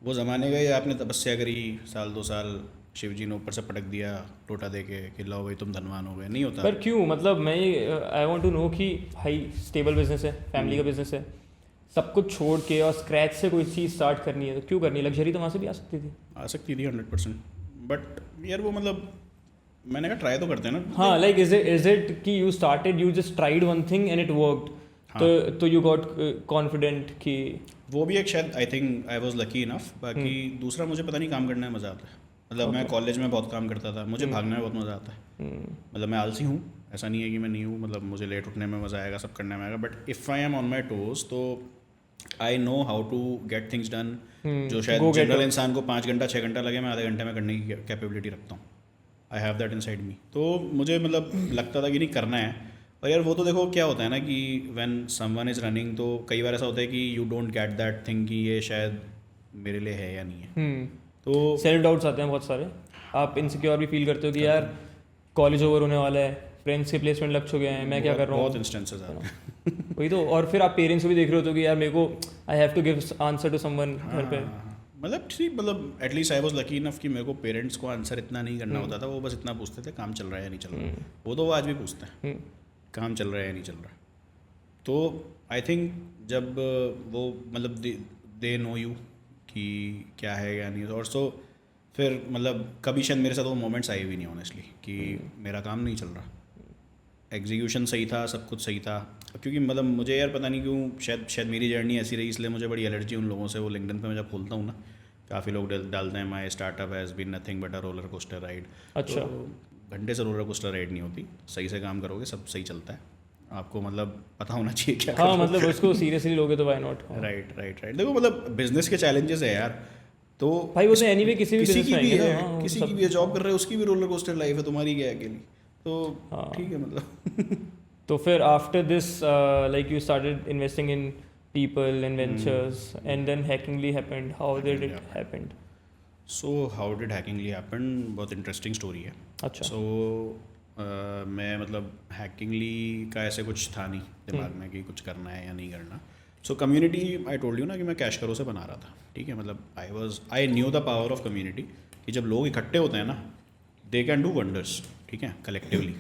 वो ज़माने गए आपने तपस्या करी साल 2 साल, शिव जी ने ऊपर से पटक दिया लोटा दे के कि लो भाई तुम धनवान हो गए, नहीं होता।
पर क्यों, मतलब मैं आई वांट टू नो कि भाई स्टेबल बिजनेस है, फैमिली का बिजनेस है, सब कुछ छोड़ के और स्क्रैच से कोई चीज़ स्टार्ट करनी है तो क्यों करनी है? लग्जरी तो वहाँ से भी आ सकती थी।
आ सकती थी 100%, बट यार वो मतलब मैंने कहा ट्राई तो करते हैं ना।
हाँ, लाइक इज इट कि you started, you just tried one thing and it worked, तो यू गॉट कॉन्फिडेंट कि
वो भी एक शायद I think I was lucky enough. बाकी दूसरा मुझे पता नहीं काम करने में मज़ा आता है। मतलब मैं कॉलेज में बहुत काम करता था, मुझे भागने में बहुत मज़ा आता है। मतलब मैं आलसी हूँ, ऐसा नहीं है कि मैं नहीं हूँ, मतलब मुझे लेट उठने में मज़ा आएगा, सब करने में आएगा, but if I am on my toes तो I know how to get things done. जो शायद जनरल इंसान को 5 घंटा 6 घंटा लगे, मैं आधे घंटे में करने की कैपेबिलिटी रखता हूँ। I have that inside me. तो मुझे मतलब लगता था कि नहीं करना है। और यार वो तो देखो क्या होता है ना कि व्हेन समवन इज़ रनिंग तो कई बार ऐसा होता है कि you don't get that thing कि ये शायद मेरे लिए है या नहीं है। तो
सेल्फ डाउट्स आते हैं बहुत सारे, आप इनसिक्योर भी फील करते हो कि यार कॉलेज ओवर होने वाला है, फ्रेंड्स के प्लेसमेंट लग चुके हैं, मैं क्या कर रहा हूँ।
बहुत इंस्टेंसेस आते हैं।
वही तो, और फिर आप पेरेंट्स को भी देख रहे हो तो कि यार मेरे को I have to give answer to someone घर पे।
मतलब ठीक, मतलब at least I was lucky enough कि मेरे को पेरेंट्स को आंसर इतना नहीं करना होता था। वो बस इतना पूछते थे काम चल रहा है या नहीं चल रहा है। वो तो वो आज भी पूछते हैं काम चल रहा है या नहीं चल रहा है। तो आई थिंक जब वो मतलब दे नो यू कि क्या है या नहीं, और सो फिर मतलब कभी शायद मेरे साथ वो मोमेंट्स आए भी नहीं ऑनेस्टली कि मेरा काम नहीं चल रहा। एग्जीक्यूशन सही था, सब कुछ सही था, क्योंकि मतलब मुझे यार पता नहीं क्यों शायद मेरी जर्नी ऐसी रही, इसलिए मुझे बड़ी एलर्जी उन लोगों से। वो लिंक्डइन पे मैं जब खोलता हूँ ना, काफ़ी लोग डालते हैं my startup has been nothing but a roller coaster ride.
अच्छा,
तो घंटे से रोलर कोस्टर राइड नहीं होती, सही से काम करोगे सब सही चलता है। आपको मतलब पता होना चाहिए क्या
हाँ, मतलब उसको सीरियसली लोगे तो why not.
Right right right. देखो मतलब बिजनेस के चैलेंजेस है यार, तो
भाई वो तो एनीवे किसी भी
की
business में
भी
आएंगे
है,
ना, हाँ,
किसी
सब-
की भी है, जॉब कर रहे हो उसकी भी रोलर कोस्टर लाइफ है, तुम्हारी क्या है अकेली। तो
हाँ।
ठीक है मतलब
तो फिर after this like you started investing in people and ventures and then Hackingly happened. How did it happened?
So how did Hackingly happen, बहुत इंटरेस्टिंग स्टोरी है।
अच्छा।
सो मैं मतलब हैकिंगली का ऐसे कुछ था नहीं दिमाग में कि कुछ करना है या नहीं करना। सो कम्युनिटी आई टोल्ड यू ना कि मैं कैश करो से बना रहा था, ठीक है। मतलब I knew the power of community कि जब लोग इकट्ठे होते हैं ना दे कैन डू वंडर्स, ठीक है, कलेक्टिवली।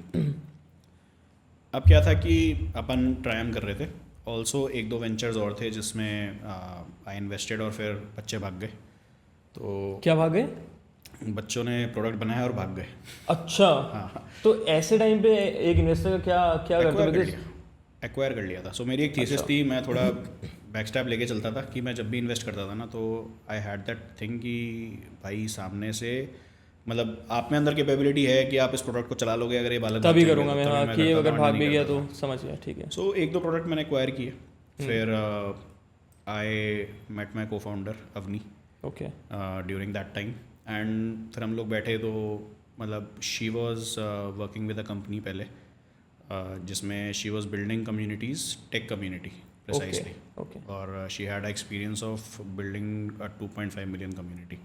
अब क्या था कि अपन ट्रायम कर रहे थे, ऑल्सो 1-2 वेंचर्स और थे जिसमें आई इन्वेस्टेड और फिर बच्चे भाग गए। तो
क्या भाग गए?
बच्चों ने प्रोडक्ट बनाया और भाग गए।
अच्छा,
हाँ,
तो ऐसे टाइम पे एक इन्वेस्टर का क्या क्या करते थे?
एक्वायर कर लिया था। सो मेरी एक थीसिस थी, मैं थोड़ा बैकस्टैप लेके चलता था कि मैं जब भी इन्वेस्ट करता था ना तो आई हैड दैट थिंग कि भाई सामने से मतलब आप में अंदर कैपेबिलिटी है कि आप इस प्रोडक्ट को चला लोगे, अगर ये बालक
तभी करूँगा मैं, हाँ, कि ये अगर भाग भी गया तो समझ गया, ठीक है।
सो 1-2 प्रोडक्ट मैंने एक्वायर किए। फिर आई met my co-founder Avani
okay.
During that time, and फिर हम लोग बैठे तो मतलब she was working with a company पहले जिसमें she was building communities, tech community precisely,
okay.
और she had experience of building a 2.5 million community.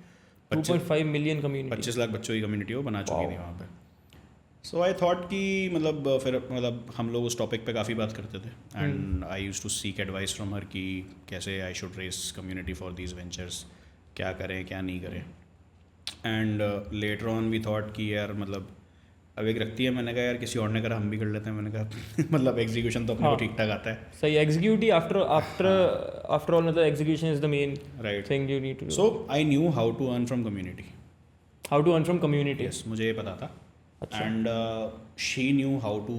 2.5 million community,
25 lakh बच्चों की कम्युनिटी वो बना चुकी थी वहाँ पे। सो आई थॉट कि मतलब फिर मतलब हम लोग उस टॉपिक पे काफ़ी बात करते थे, and I used to seek advice from her कि कैसे I should raise community for these ventures, क्या करें क्या नहीं करें। And later on we thought कि यार मतलब अब एक रखती है, मैंने कहा यार किसी और ने करा हम भी कर लेते हैं। मैंने कहा मतलब एग्जीक्यूशन तो अपने को ठीक ठाक आता है।
सही एग्जीक्यूटिव आफ्टर ऑल, मतलब execution is the main
right
thing you need to do.
So I knew how to earn from community.
How to earn from community,
yes, मुझे ये पता था।
अच्छा।
And she knew how to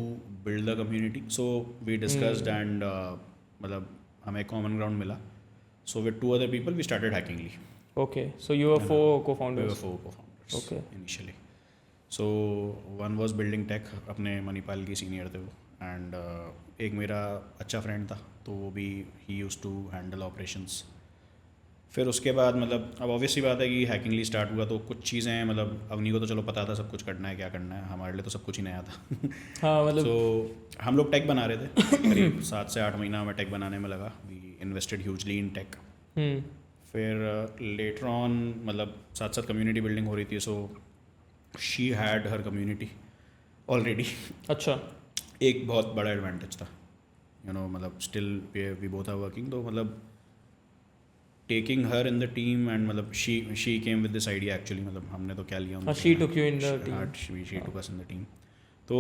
build the community. So we discussed and मतलब हमें common ground मिला। So with 2 other people we started Hackingly.
Okay, so you are 4
We were
co-founders.
4 co-founders
Okay.
initially. So one was building tech, अपने मणिपाल की senior थे वो, and एक मेरा अच्छा फ्रेंड था तो वो भी he used to handle operations. फिर उसके बाद मतलब अब ऑब्वियसली बात है कि हैकिंगली स्टार्ट हुआ तो कुछ चीज़ें मतलब अवनी को तो चलो पता था सब कुछ करना है क्या करना है, हमारे लिए तो सब कुछ ही नया था।
हाँ मतलब
तो हम लोग टेक बना रहे थे, करीब 7 से 8 महीना हमें टेक बनाने में लगा। We invested hugely in tech. फिर लेटर ऑन मतलब साथ साथ कम्युनिटी बिल्डिंग हो रही थी, so she had her community already.
अच्छा,
एक बहुत बड़ा एडवांटेज था, यू नो, मतलब still we both are working, तो मतलब taking her in the team and मतलब she came with this idea actually, मतलब हमने तो क्या लिया,
she took you in the team,
she took us in the team. तो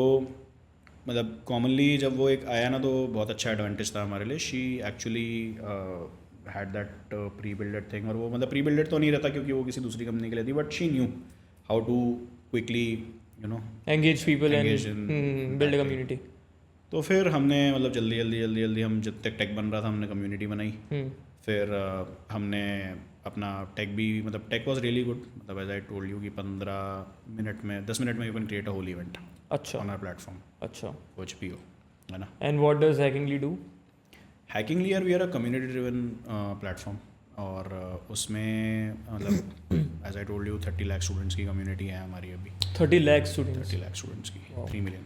मतलब कॉमनली जब वो एक आया ना तो बहुत अच्छा एडवांटेज था हमारे लिए। She actually had that pre builded thing, और वो मतलब प्री बिल्डेड तो नहीं रहता क्योंकि वो किसी दूसरी कंपनी के लिए थी, but she knew how to quickly you know
engage people and
engage in
build a
that
community.
तो फिर हमने मतलब जल्दी हम जब तक टेक बन रहा था हमने कम्युनिटी बनाई। फिर हमने अपना टेक भी मतलब टेक वॉज रियली गुड, मतलब एज आई टोल्ड यू कि 10 मिनट में you can create a whole event
अच्छा
ऑन आवर प्लेटफॉर्म,
अच्छा।
कुछ भी हो, है ना।
And what does Hackingly do?
Hackingly यार we are a community driven platform, और उसमें मतलब as I told you 30 lakh students की कम्युनिटी है हमारी अभी।
30 लाख स्टूडेंट्स?
30 लाख स्टूडेंट्स की 3 मिलियन,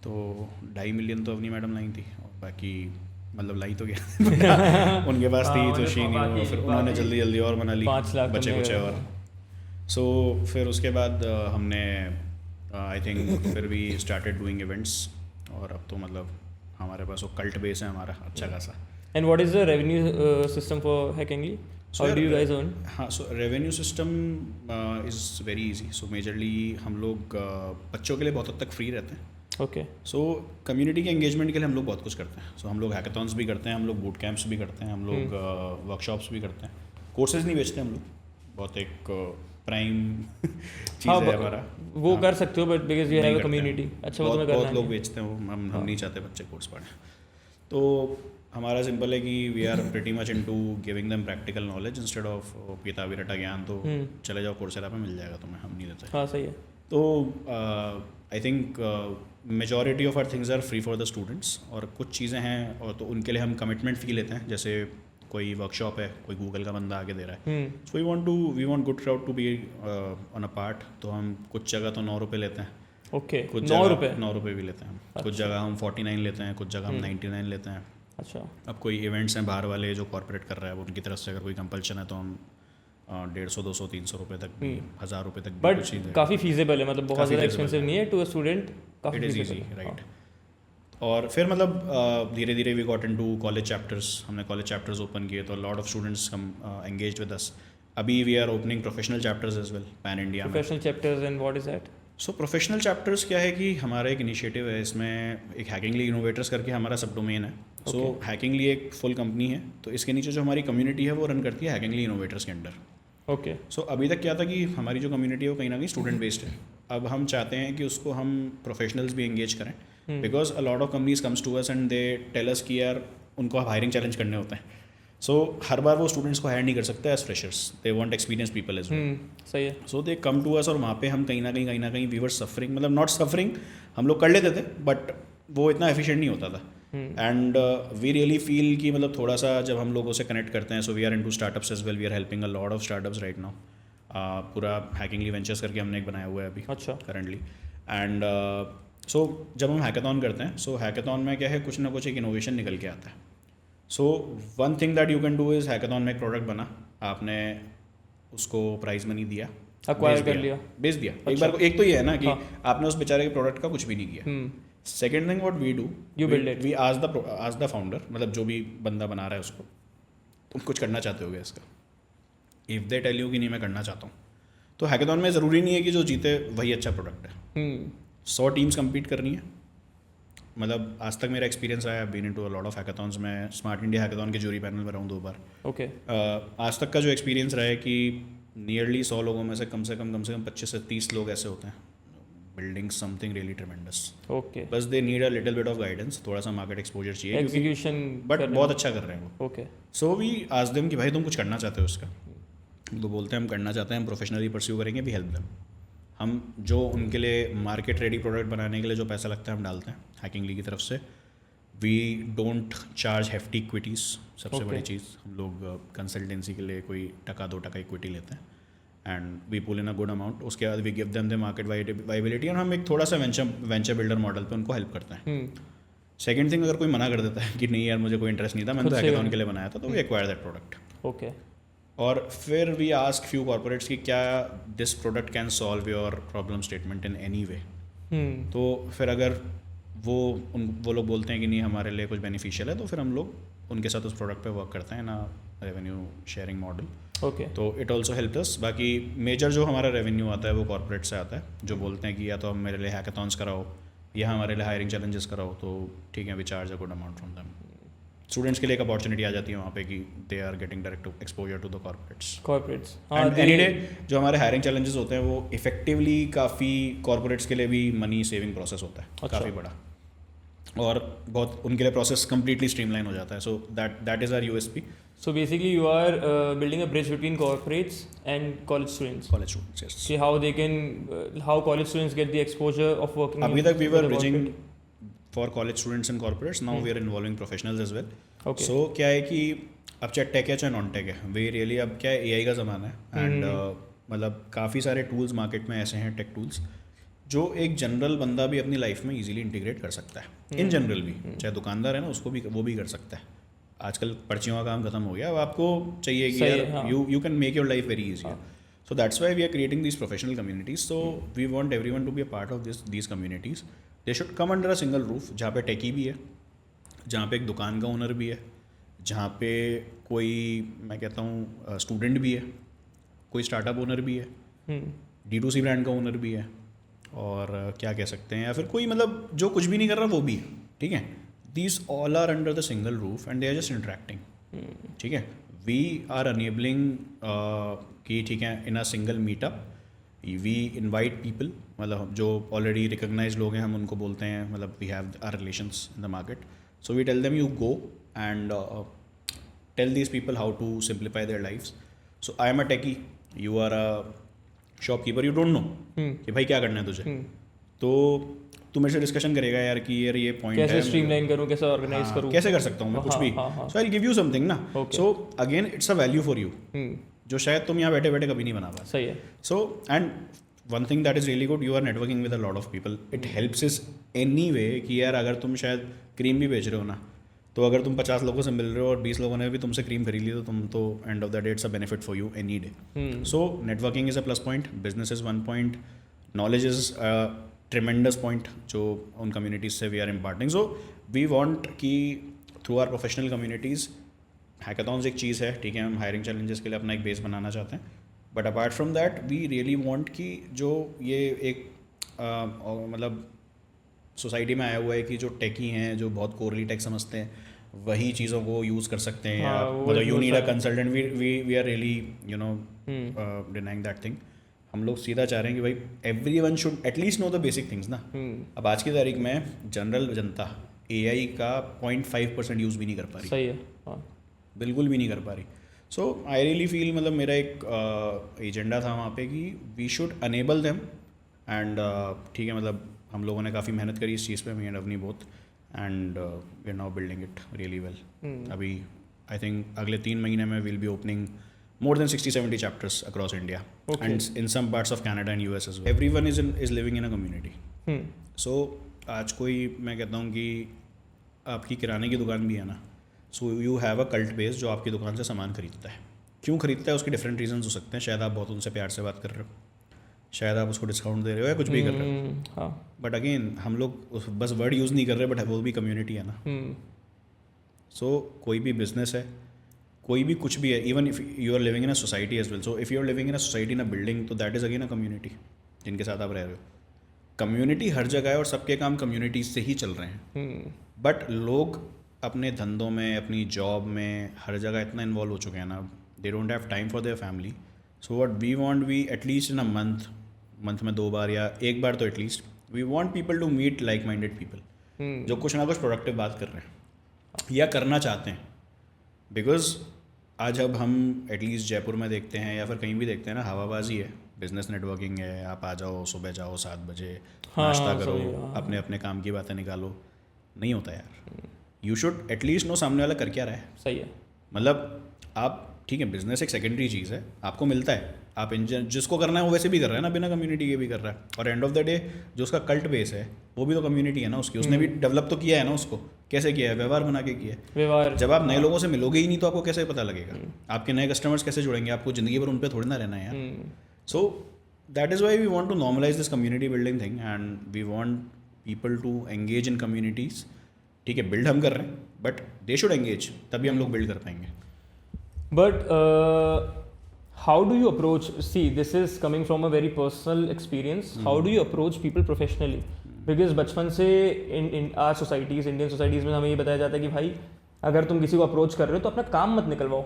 तो 2.5 मिलियन तो अपनी मैडम लाई थी, और बाकी मतलब लाई तो क्या उनके पास थी तो शी नहीं, फिर उन्होंने जल्दी और बना ली
5 लाख
बचे कुछ और। सो फिर उसके बाद हमने आई थिंक फिर वी स्टार्टेड डूइंग इवेंट्स, और अब तो मतलब हमारे पास वो कल्ट बेस है हमारा अच्छा खासा।
And what is the revenue system for Hackingly? How do you guys earn?
हाँ, so revenue system is very easy. So majorly हम लोग बच्चों के लिए बहुत हद तक फ्री रहते हैं।
ओके।
सो कम्युनिटी के एंगेजमेंट के लिए हम लोग बहुत कुछ करते हैं। सो हम लोग हैकाथॉन्स भी करते हैं, हम लोग बूट कैंप्स भी करते हैं, हम लोग वर्कशॉप्स भी करते हैं, कोर्सेज नहीं बेचते हम लोग, बहुत एक प्राइम चीज़ है हमारा।
वो कर सकते हो but because you have a community. अच्छा, वो तुम्हें करना है।
बहुत लोग बेचते हैं, वो हम नहीं चाहते बच्चे कोर्स पढ़ें। तो हमारा सिंपल है कि we are pretty much into giving them practical knowledge instead of किताबी रटा ज्ञान, तो चले जाओ कोर्सेरा पे मिल जाएगा तुम्हें, हम नहीं देते।
हाँ सही है।
तो I think majority of our things are free for the students, और कुछ चीज़ें हैं और तो उनके लिए हम कमिटमेंट फ़ी लेते हैं। जैसे कोई वर्कशॉप है, कोई गूगल का बंदा आके दे रहा है, so we want good crowd to be on a part, तो हम कुछ जगह तो 9 रुपये लेते हैं।
ओके,
कुछ
9
रुपये भी लेते हैं हम। कुछ जगह हम 49 लेते हैं, कुछ जगह हम 99 लेते हैं।
अच्छा।
अब कोई इवेंट्स हैं बाहर वाले जो कॉर्पोरेट कर रहा है, वो उनकी तरफ से अगर कोई कंपल्शन है तो हम 150, 200, 300 रुपये तक भी, 1000 रुपये तक भी,
बट
कुछ चीज़
काफ़ी फीजेबल है, मतलब बहुत ज़्यादा एक्सपेंसिव नहीं है टू अ स्टूडेंट, काफ़ी
इट इज़ ईजी, राइट। और फिर मतलब धीरे धीरे we got into college chapters. हमने कॉलेज चैप्टर्स ओपन किए तो lot of students come engage with us. अभी we are opening professional chapters as well pan India में।
Professional chapters and what is that?
So professional chapters क्या है कि हमारा एक इनिशिएटिव है, इसमें एक हैकिंगली इनोवेटर्स करके हमारा सब डोमेन है। सो हैकिंगली एक फुल कंपनी है, तो इसके नीचे जो हमारी कम्युनिटी है वो रन करती है हैकिंगली इनोवेटर्स के अंडर।
ओके।
सो अभी तक क्या था कि हमारी जो कम्युनिटी है वो कहीं ना कहीं स्टूडेंट बेस्ड है। अब हम चाहते हैं कि उसको हम प्रोफेशनल्स भी एंगेज करें, because a lot of companies comes to us and they tell us कि यार उनको हायरिंग चैलेंज करने होते हैं। सो हर बार वो स्टूडेंट्स को हायर नहीं कर सकते as freshers, they want experience people as well.
सही है।
सो दे कम टू अस, और वहाँ पे हम कहीं ना कहीं वी वर सफरिंग, मतलब नॉट सफरिंग, हम लोग कर लेते थे बट वो इतना एफिशिएंट नहीं होता था। एंड वी रियली फील कि मतलब थोड़ा सा जब हम लोगों से कनेक्ट करते हैं, so we are into startups as well, we are helping a lot of startups right now. पूरा हैकिंगली वेंचर्स करके हमने एक बनाया हुआ है अभी
अच्छा
करंटली। एंड सो जब हम हैकाथॉन करते हैं, सो हैकाथॉन में क्या है, कुछ ना कुछ एक इनोवेशन निकल के आता है। So one thing that you can do is, hackathon में एक प्रोडक्ट बना, आपने उसको प्राइज मनी दिया,
एक्वायर कर लिया,
बेच दिया। एक बार को एक तो ये है ना कि आपने उस बेचारे के प्रोडक्ट का कुछ भी नहीं किया। Second thing what we do,
you build it.
We ask the founder, मतलब जो भी बंदा बना रहा है उसको, तुम कुछ करना चाहते होगे इसका। इफ़ दे टेल यू कि नहीं मैं करना चाहता हूँ, तो हैकाथॉन में ज़रूरी नहीं है कि जो जीते वही अच्छा प्रोडक्ट है। 100 टीम्स कम्पीट करनी है। मतलब आज तक मेरा एक्सपीरियंस रहा है, been into a lot of hackathons में, स्मार्ट इंडिया हैकाथॉन के जूरी पैनल में रहा हूँ 2 बार।
ओके।
आज तक का जो एक्सपीरियंस रहा है कि नियरली 100 लोगों में से कम 25 से 30 लोग ऐसे होते हैं building something really tremendous.
Okay.
बस they need a little bit of guidance, थोड़ा सा मार्केट एक्सपोजर चाहिए,
एग्जीक्यूशन,
बट बहुत अच्छा कर रहे हैं वो।
Okay.
So we ask them कि भाई तुम कुछ करना चाहते हो उसका, तो बोलते हैं हम करना चाहते हैं, हम प्रोफेशनली परस्यू करेंगे, भी हेल्प देम। हम जो उनके लिए मार्केट रेडी प्रोडक्ट बनाने के लिए जो पैसा लगता है हम डालते हैं हैकिंगली की तरफ से, we don't charge hefty equities, सबसे
Okay.
बड़ी चीज़। हम लोग कंसल्टेंसी के लिए कोई 1-2% इक्विटी लेते हैं and we pull in a good amount. उसके बाद we give them the market viability और हम एक थोड़ा सा वेंचर बिल्डर मॉडल पे उनको हेल्प करते हैं। सेकंड थिंग, अगर कोई मना कर देता है कि नहीं यार मुझे कोई इंटरेस्ट नहीं था, मैंने तो हैकाथॉन के लिए बनाया था, तो we acquire that product.
Okay.
और फिर वी आस्क फ्यू कॉर्पोरेट्स कि क्या this product can solve your problem statement in any way. तो फिर अगर वो लोग बोलते हैं कि नहीं हमारे लिए कुछ बेनिफिशियल है, तो फिर हम लोग उनके साथ उस प्रोडक्ट पे वर्क करते हैं ना, रेवेन्यू शेयरिंग मॉडल।
ओके।
तो इट ऑल्सो हेल्प अस। बाकी मेजर जो हमारा रेवेन्यू आता है वो कॉर्पोरेट से आता है, जो बोलते हैं कि या तो हम मेरे लिए हैकाथॉन्स कराओ या हमारे लिए हायरिंग चैलेंजेस कराओ, तो ठीक है we charge a good amount from them. Students के लिए एक अपॉर्चुनिटी आ जाती है वहाँ पे कि they are getting direct exposure to the corporates. And any day जो हमारे हायरिंग चैलेंजेस होते हैं वो इफेक्टिवली काफ़ी कॉर्पोरेट्स के लिए भी मनी सेविंग प्रोसेस होता है, काफ़ी बड़ा, और बहुत उनके लिए प्रोसेस कम्प्लीटली स्ट्रीमलाइन हो जाता है। So that is our USP.
So basically, you are building a bridge between corporates and college students.
College students, yes.
See how they can, how college students get the exposure of working.
अभी तक we
with
were
the
bridging
corporate.
for college students and corporates. Now we are involving professionals as well.
Okay.
So क्या है कि अब चाहे take है चाहे non tech है, वे रियली अब क्या है AI का ज़माना है एंड मतलब काफ़ी सारे टूल्स मार्केट में ऐसे हैं, टेक टूल्स, जो एक जनरल बंदा भी अपनी लाइफ में इजीली इंटीग्रेट कर सकता है। इन जनरल भी, चाहे दुकानदार है ना, उसको भी वो भी कर सकता है। आजकल पर्चियों का काम खत्म हो गया, अब आपको चाहिए कि यार you can make your life very easy. So that's why we are creating this professional communities. So we want everyone to be a part of this communities. They should come under a single roof, जहाँ पे टेकी भी है, जहाँ पे एक दुकान का owner भी है, जहाँ पे कोई मैं कहता हूँ स्टूडेंट भी है, कोई स्टार्टअप ओनर भी है, D2C ब्रांड का ओनर भी है, और क्या कह सकते हैं, या फिर कोई मतलब जो कुछ भी नहीं कर रहा वो भी है। ठीक है, these all are under the single roof and they are just interacting। ठीक है, we are enabling कि ठीक है in a single meetup we invite people, मतलब जो already recognized लोग हैं हम उनको बोलते हैं, मतलब we have our relations in the market, so we tell them you go and tell these people how to simplify their lives। so I am a techie, you are a shopkeeper, you don't know कि भाई क्या करना है तुझे, तो तू मेरे से डिस्कशन करेगा यार कि यार ये पॉइंट है,
कैसे स्ट्रीमलाइन करूँ, कैसे ऑर्गेनाइज करूँ,
कैसे कर सकता हूँ मैं कुछ भी। So I will give you something ना। So again it's a value for you, जो शायद तुम यहाँ बैठे बैठे कभी नहीं बना पाते।
सही है।
So and one thing that is really good, you are networking with a lot of people. It helps is any way कि यार अगर तुम शायद क्रीम भी बेच रहे हो ना, तो अगर तुम 50 लोगों से मिल रहे हो और 20 लोगों ने भी तुमसे क्रीम खरीद ली, तो तुम तो end of the day it's a benefit for you any day. So networking is a plus point, business is one point, knowledge is tremendous point जो उन कम्युनिटीज़ से we are imparting. So we want कि through our professional communities, hackathons एक चीज़ है, ठीक है, हम हायरिंग चैलेंजेस के लिए अपना एक बेस बनाना चाहते हैं, but apart from that we really want कि जो ये एक मतलब सोसाइटी में आया हुआ है कि जो टेकी हैं, जो बहुत कोरली टेक समझते हैं, वही चीज़ों को यूज़ कर सकते हैं, या मतलब you need a consultant, we are really you know denying that thing. हम लोग सीधा चाह रहे हैं कि भाई everyone should at least know the basic things ना। अब आज की तारीख में जनरल जनता AI का 0.5% यूज़ भी नहीं कर पा रही।
सही है,
बिल्कुल भी नहीं कर पा रही। सो आई रियली फील, मतलब मेरा एक एजेंडा था वहाँ पे कि we should enable them and ठीक है, मतलब हम लोगों ने काफ़ी मेहनत करी इस चीज़ पे, me and Avni both, and we are now building it really well. अभी आई थिंक अगले 3 महीने में will be opening more than 60-70 chapters across India, and in some parts of Canada and US as well. Everyone is living in a community. So आज कोई मैं कहता हूँ कि आपकी किराने की दुकान भी है ना, so you have a cult base जो आपकी दुकान से सामान खरीदता है। क्यों खरीदता है उसके डिफरेंट रीजंस हो सकते हैं। शायद आप बहुत उनसे प्यार से बात कर रहे हो, शायद आप उसको डिस्काउंट दे रहे हो, या कुछ भी कर रहे हो, बट अगेन हम लोग बस वर्ड यूज़ नहीं कर रहे, बट वो भी कम्युनिटी है ना। सो कोई भी बिजनेस है, कोई भी कुछ भी है, even if you are living in a society as well, so if you are living in a society in a building, तो that is again a community जिनके साथ आप रह रहे हो। कम्युनिटी हर जगह है और सबके काम कम्युनिटी से ही चल रहे हैं, बट लोग अपने धंधों में, अपनी जॉब में, हर जगह इतना इन्वॉल्व हो चुके हैं ना, they don't have time for their family. So what we want, we at least in a month में 2 बार या 1 बार तो at least we want people to meet like minded people जो कुछ ना कुछ प्रोडक्टिव बात कर रहे हैं या करना चाहते हैं। बिकॉज आज अब हम एटलीस्ट जयपुर में देखते हैं या फिर कहीं भी देखते हैं ना, हवाबाजी है, बिजनेस नेटवर्किंग है, आप आ जाओ, सुबह जाओ 7 बजे, नाश्ता करो, अपने अपने काम की बातें निकालो, नहीं होता यार। यू शुड एटलीस्ट नो सामने वाला कर क्या रहा है.
सही है.
मतलब आप ठीक है, बिजनेस एक सेकेंडरी चीज़ है, आपको मिलता है, आप जिसको करना है वो वैसे भी कर रहा है ना, बिना कम्युनिटी के भी कर रहा है. और एंड ऑफ द डे जो उसका कल्ट बेस है वो भी तो कम्युनिटी है ना उसकी, उसने भी डेवलप तो किया है ना उसको. कैसे किया है? व्यवहार बना के किया है.
व्यवहार.
जब आप नए लोगों से मिलोगे ही नहीं तो आपको कैसे पता लगेगा? आपके नए कस्टमर्स कैसे जुड़ेंगे? आपको ज़िंदगी भर उन पर थोड़ी ना रहना है यार. So that is why we want to normalize this community building thing and we want people to engage in communities. ठीक है, बिल्ड हम कर रहे हैं बट दे शुड एंगेज, तभी हम लोग बिल्ड कर पाएंगे.
But how do you approach? See, this is coming from a very personal experience. How do you approach people professionally? Because बचपन से in our societies, Indian societies में हमें ये बताया जाता है कि भाई अगर तुम किसी को अप्रोच कर रहे हो तो अपना काम मत निकलवाओ.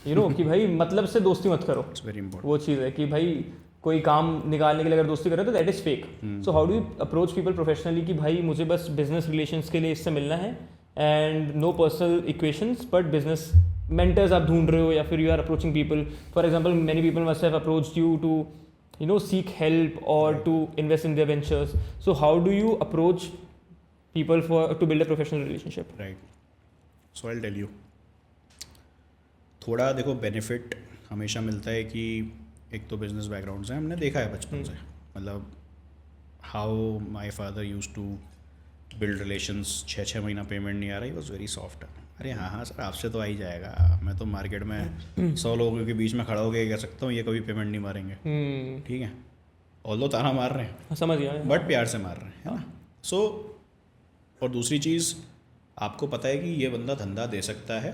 You know कि भाई मतलब से दोस्ती मत करो.
It's very important.
वो चीज़ है कि भाई कोई काम निकालने के लिए अगर दोस्ती कर रहे हो तो that is fake. So how do you approach people professionally कि भाई मुझे बस बिजनेस रिलेशंस के लिए इससे मिलना है and no personal equations but business mentors आप ढूंढ रहे हो या फिर you are approaching people. For example, many people must have approached you to seek help or to invest in their ventures. So how do you approach people to build a professional relationship?
Right. So I'll tell you. थोड़ा देखो benefit हमेशा मिलता है कि एक तो business background से हमने देखा है बचपन से. मतलब how my father use to build relations. 6 महीना पेमेंट नहीं आ रहा, ही वॉज वेरी सॉफ्ट. अरे हाँ सर आपसे तो आ ही जाएगा, मैं तो मार्केट में 100 लोगों के बीच में खड़ा होकर कह सकता हूँ ये कभी पेमेंट नहीं मारेंगे. ठीक है, ऑल्दो ताना मार रहे हैं,
समझ गया,
बट प्यार से मार रहे हैं, है ना. सो और दूसरी चीज़ आपको पता है कि ये बंदा धंधा दे सकता है,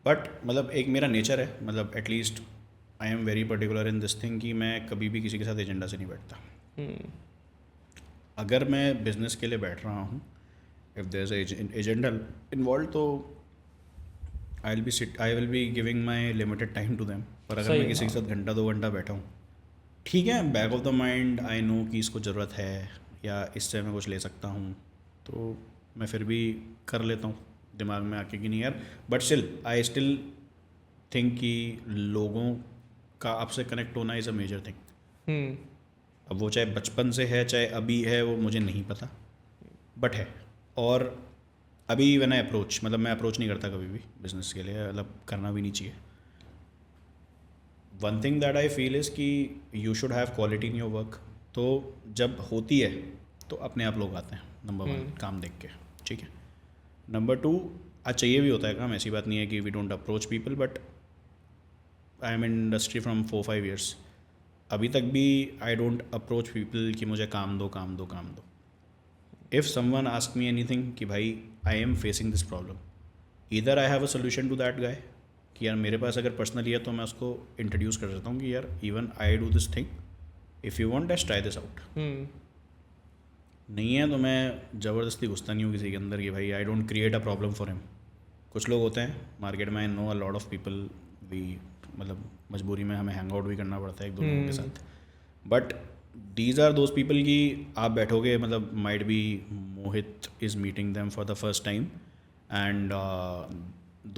बट मतलब एक मेरा नेचर है, मतलब at least I am very particular in this thing कि मैं कभी भी किसी के साथ एजेंडा से नहीं बैठता. अगर मैं बिजनेस के लिए बैठ रहा हूँ, if there's a agenda involved, तो I will be giving my limited time to them. पर अगर मैं किसी के साथ घंटा 2 घंटा बैठा हूँ, ठीक है, back of the mind I know कि इसको ज़रूरत है या इससे मैं कुछ ले सकता हूँ, तो मैं फिर भी कर लेता हूँ दिमाग में आके कि नहीं यार. बट आई स्टिल थिंक कि लोगों का आपसे कनेक्ट होना इज़ अ मेजर थिंग. अब वो चाहे बचपन से है चाहे अभी है वो मुझे नहीं पता, बट है. और अभी व्हेन आई अप्रोच, मतलब मैं अप्रोच नहीं करता कभी भी बिजनेस के लिए, मतलब करना भी नहीं चाहिए. One thing that I feel is कि you should have quality in your work. तो जब होती है तो अपने आप लोग आते हैं, नंबर 1 काम देख के, ठीक है. नंबर 2 आज चाहिए भी होता है काम, ऐसी बात नहीं है कि we don't approach people, but I am in industry from 4-5 years. अभी तक भी आई डोंट अप्रोच पीपल कि मुझे काम दो. If someone asks me anything कि भाई I am facing this problem, either I have a solution to that guy कि यार मेरे पास अगर पर्सनली है तो मैं उसको इंट्रोड्यूस कर देता हूँ कि यार even I do this thing, if you want let's try this out. नहीं है तो मैं ज़बरदस्ती घुसता नहीं हूँ किसी के अंदर कि भाई I don't create a problem for him. कुछ लोग होते हैं मार्केट में, I know a lot of people, we मतलब मजबूरी में हमें हैंग आउट भी करना पड़ता है एक दो लोगों के साथ, but these are those people कि आप बैठोगे, मतलब might be Mohit is meeting them for the first time and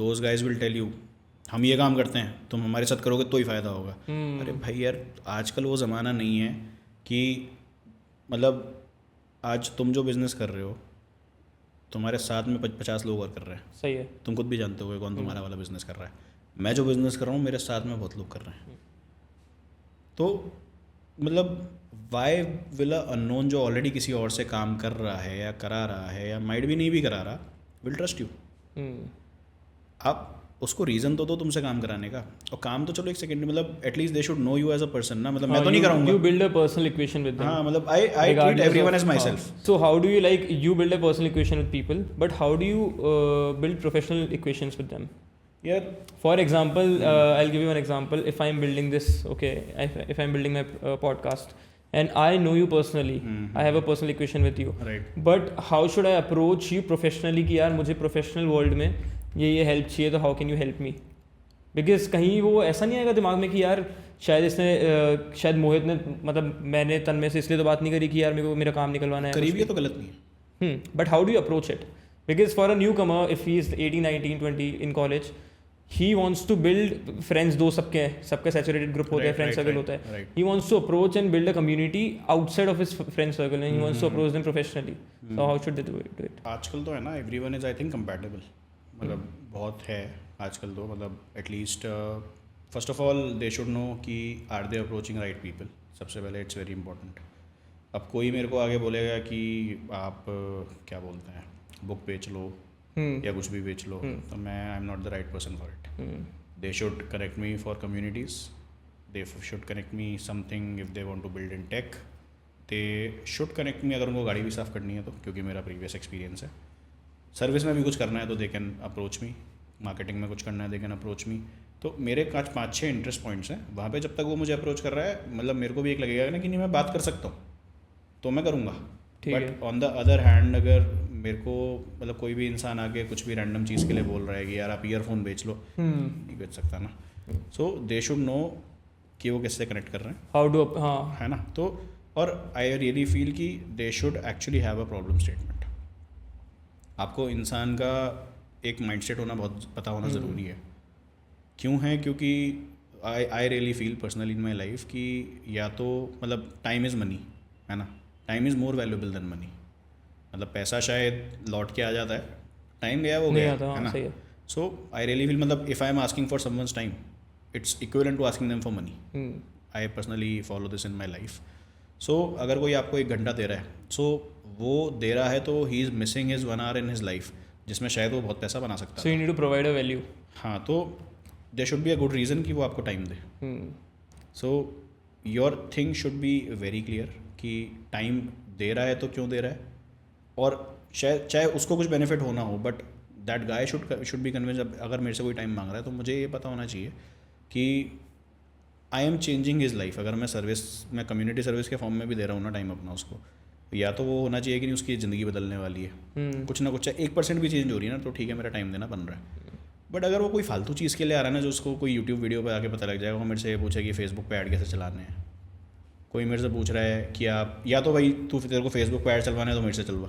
those guys will tell you हम ये काम करते हैं, तुम हमारे साथ करोगे तो ही फ़ायदा होगा. अरे भाई यार आजकल वो ज़माना नहीं है कि मतलब आज तुम जो बिज़नेस कर रहे हो तुम्हारे साथ में 50 लोग और कर रहे हैं.
सही है.
तुम खुद भी जानते हो कौन तुम्हारा वाला बिज़नेस कर रहा है. मैं जो बिज़नेस कर रहा हूँ मेरे साथ में बहुत लोग कर रहे हैं. तो मतलब वाई विल अ अननोन जो ऑलरेडी किसी और से काम कर रहा है या करा रहा है या माइट भी नहीं भी करा रहा, विल ट्रस्ट यू. आप उसको रीज़न तो दो तुमसे काम कराने का, और काम तो चलो एक सेकंड, मतलब at least they should know you as a person ना. मतलब मैं तो नहीं कराऊंगा.
You build a personal equation with them.
हाँ, मतलब I treat everyone as myself.
So how do you like you build a personal equation with people, but how do you build professional equations with them?
Yeah.
For example, I'll give you an example. If I'm building this, okay, if I'm building my podcast, and I know you personally, I have a personal equation with you.
Right.
But how should I approach you professionally कि यार मुझे professional world में ये help चाहिए, तो how can you help me? Because कहीं वो ऐसा नहीं आएगा दिमाग में कि यार शायद इसने शायद मोहित ने मतलब मैंने तन में से इसलिए तो बात नहीं करी कि यार मेरे को मेरा काम निकलवाना है.
करीबी है तो गलत नहीं है.
But how do you approach it? Because for a newcomer, if he is 18, 19, 20 in college, he wants to build friends, though सबके सैचुरेटेड ग्रुप होता है, फ्रेंड सर्कल होता है, he wants to approach and build a community outside of his friend circle and he wants to approach them professionally. So how should they do it?
आजकल तो है ना, everyone is I think compatible. मतलब बहुत है आजकल तो, मतलब at least first of all they should know कि are they approaching right people. सबसे पहले इट्स वेरी इंपॉर्टेंट. अब कोई मेरे को आगे बोलेगा कि आप क्या बोलते हैं बुक बेच लो या कुछ भी बेच लो, तो मैं I am not the right person for it. They should connect me for communities, they should connect me something if they want to build in tech, they should connect me अगर उनको गाड़ी भी साफ़ करनी है तो, क्योंकि मेरा प्रीवियस एक्सपीरियंस है. सर्विस में भी कुछ करना है तो they can approach me, marketing में कुछ करना है दे कैन अप्रोच मी. तो मेरे 5-6 इंटरेस्ट पॉइंट्स हैं. वहाँ पे जब तक वो मुझे अप्रोच कर रहा है, मतलब मेरे को भी एक लगेगा ना कि नहीं मैं बात कर सकता हूँ तो मैं करूँगा. But on the other hand अगर मेरे को मतलब कोई भी इंसान आके कुछ भी रैंडम चीज़ के लिए बोल रहा है कि यार आप ईयरफोन बेच लो, नहीं बेच सकता ना. सो दे शुड नो कि वो किससे कनेक्ट कर रहे हैं,
हाउ डू, हाँ
है ना. तो और आई रियली फील कि they should actually have a problem statement. आपको इंसान का एक माइंडसेट होना बहुत पता होना ज़रूरी है. क्यों है? क्योंकि आई really feel personally in my life कि या तो मतलब टाइम इज़ मनी, है ना. Time is more valuable then money. मतलब पैसा शायद लौट के आ जाता है, टाइम गया वो गया, है ना. सो आई रियली फील मतलब if I am asking for someone's time, it's equivalent to asking them for money. I personally follow this in my life. So अगर कोई आपको 1 घंटा दे रहा है, सो वो दे रहा है तो he is missing his 1 hour in his life, जिसमें शायद वो बहुत पैसा बना सकता है.
So you need to provide a value.
हाँ, तो there should be a good reason कि वो आपको टाइम दे. So your thing should be very clear कि टाइम दे रहा है तो क्यों दे रहा है, और शायद चाहे उसको कुछ बेनिफिट होना हो, but that guy should be convince. अगर मेरे से कोई टाइम मांग रहा है तो मुझे ये पता होना चाहिए कि I am changing his life. अगर मैं कम्युनिटी सर्विस के फॉर्म में भी दे रहा हूँ ना टाइम अपना उसको, या तो वो होना चाहिए कि नहीं उसकी ज़िंदगी बदलने वाली है. कुछ ना कुछ, चाहे 1% भी चेंज हो रही है ना, तो ठीक है मेरा टाइम देना बन रहा है. बट अगर वो कोई फालतू चीज़ के लिए आ रहा है ना, जो उसको कोई यूट्यूब वीडियो पे आके पता लग जाएगा, वो मेरे से ये पूछे कि फेसबुक पे ऐड कैसे चलाने हैं. कोई मेरे से पूछ रहा है कि आप या तो भाई तेरे को फेसबुक पे ऐड चलवाना है तो मेरे से चलवा.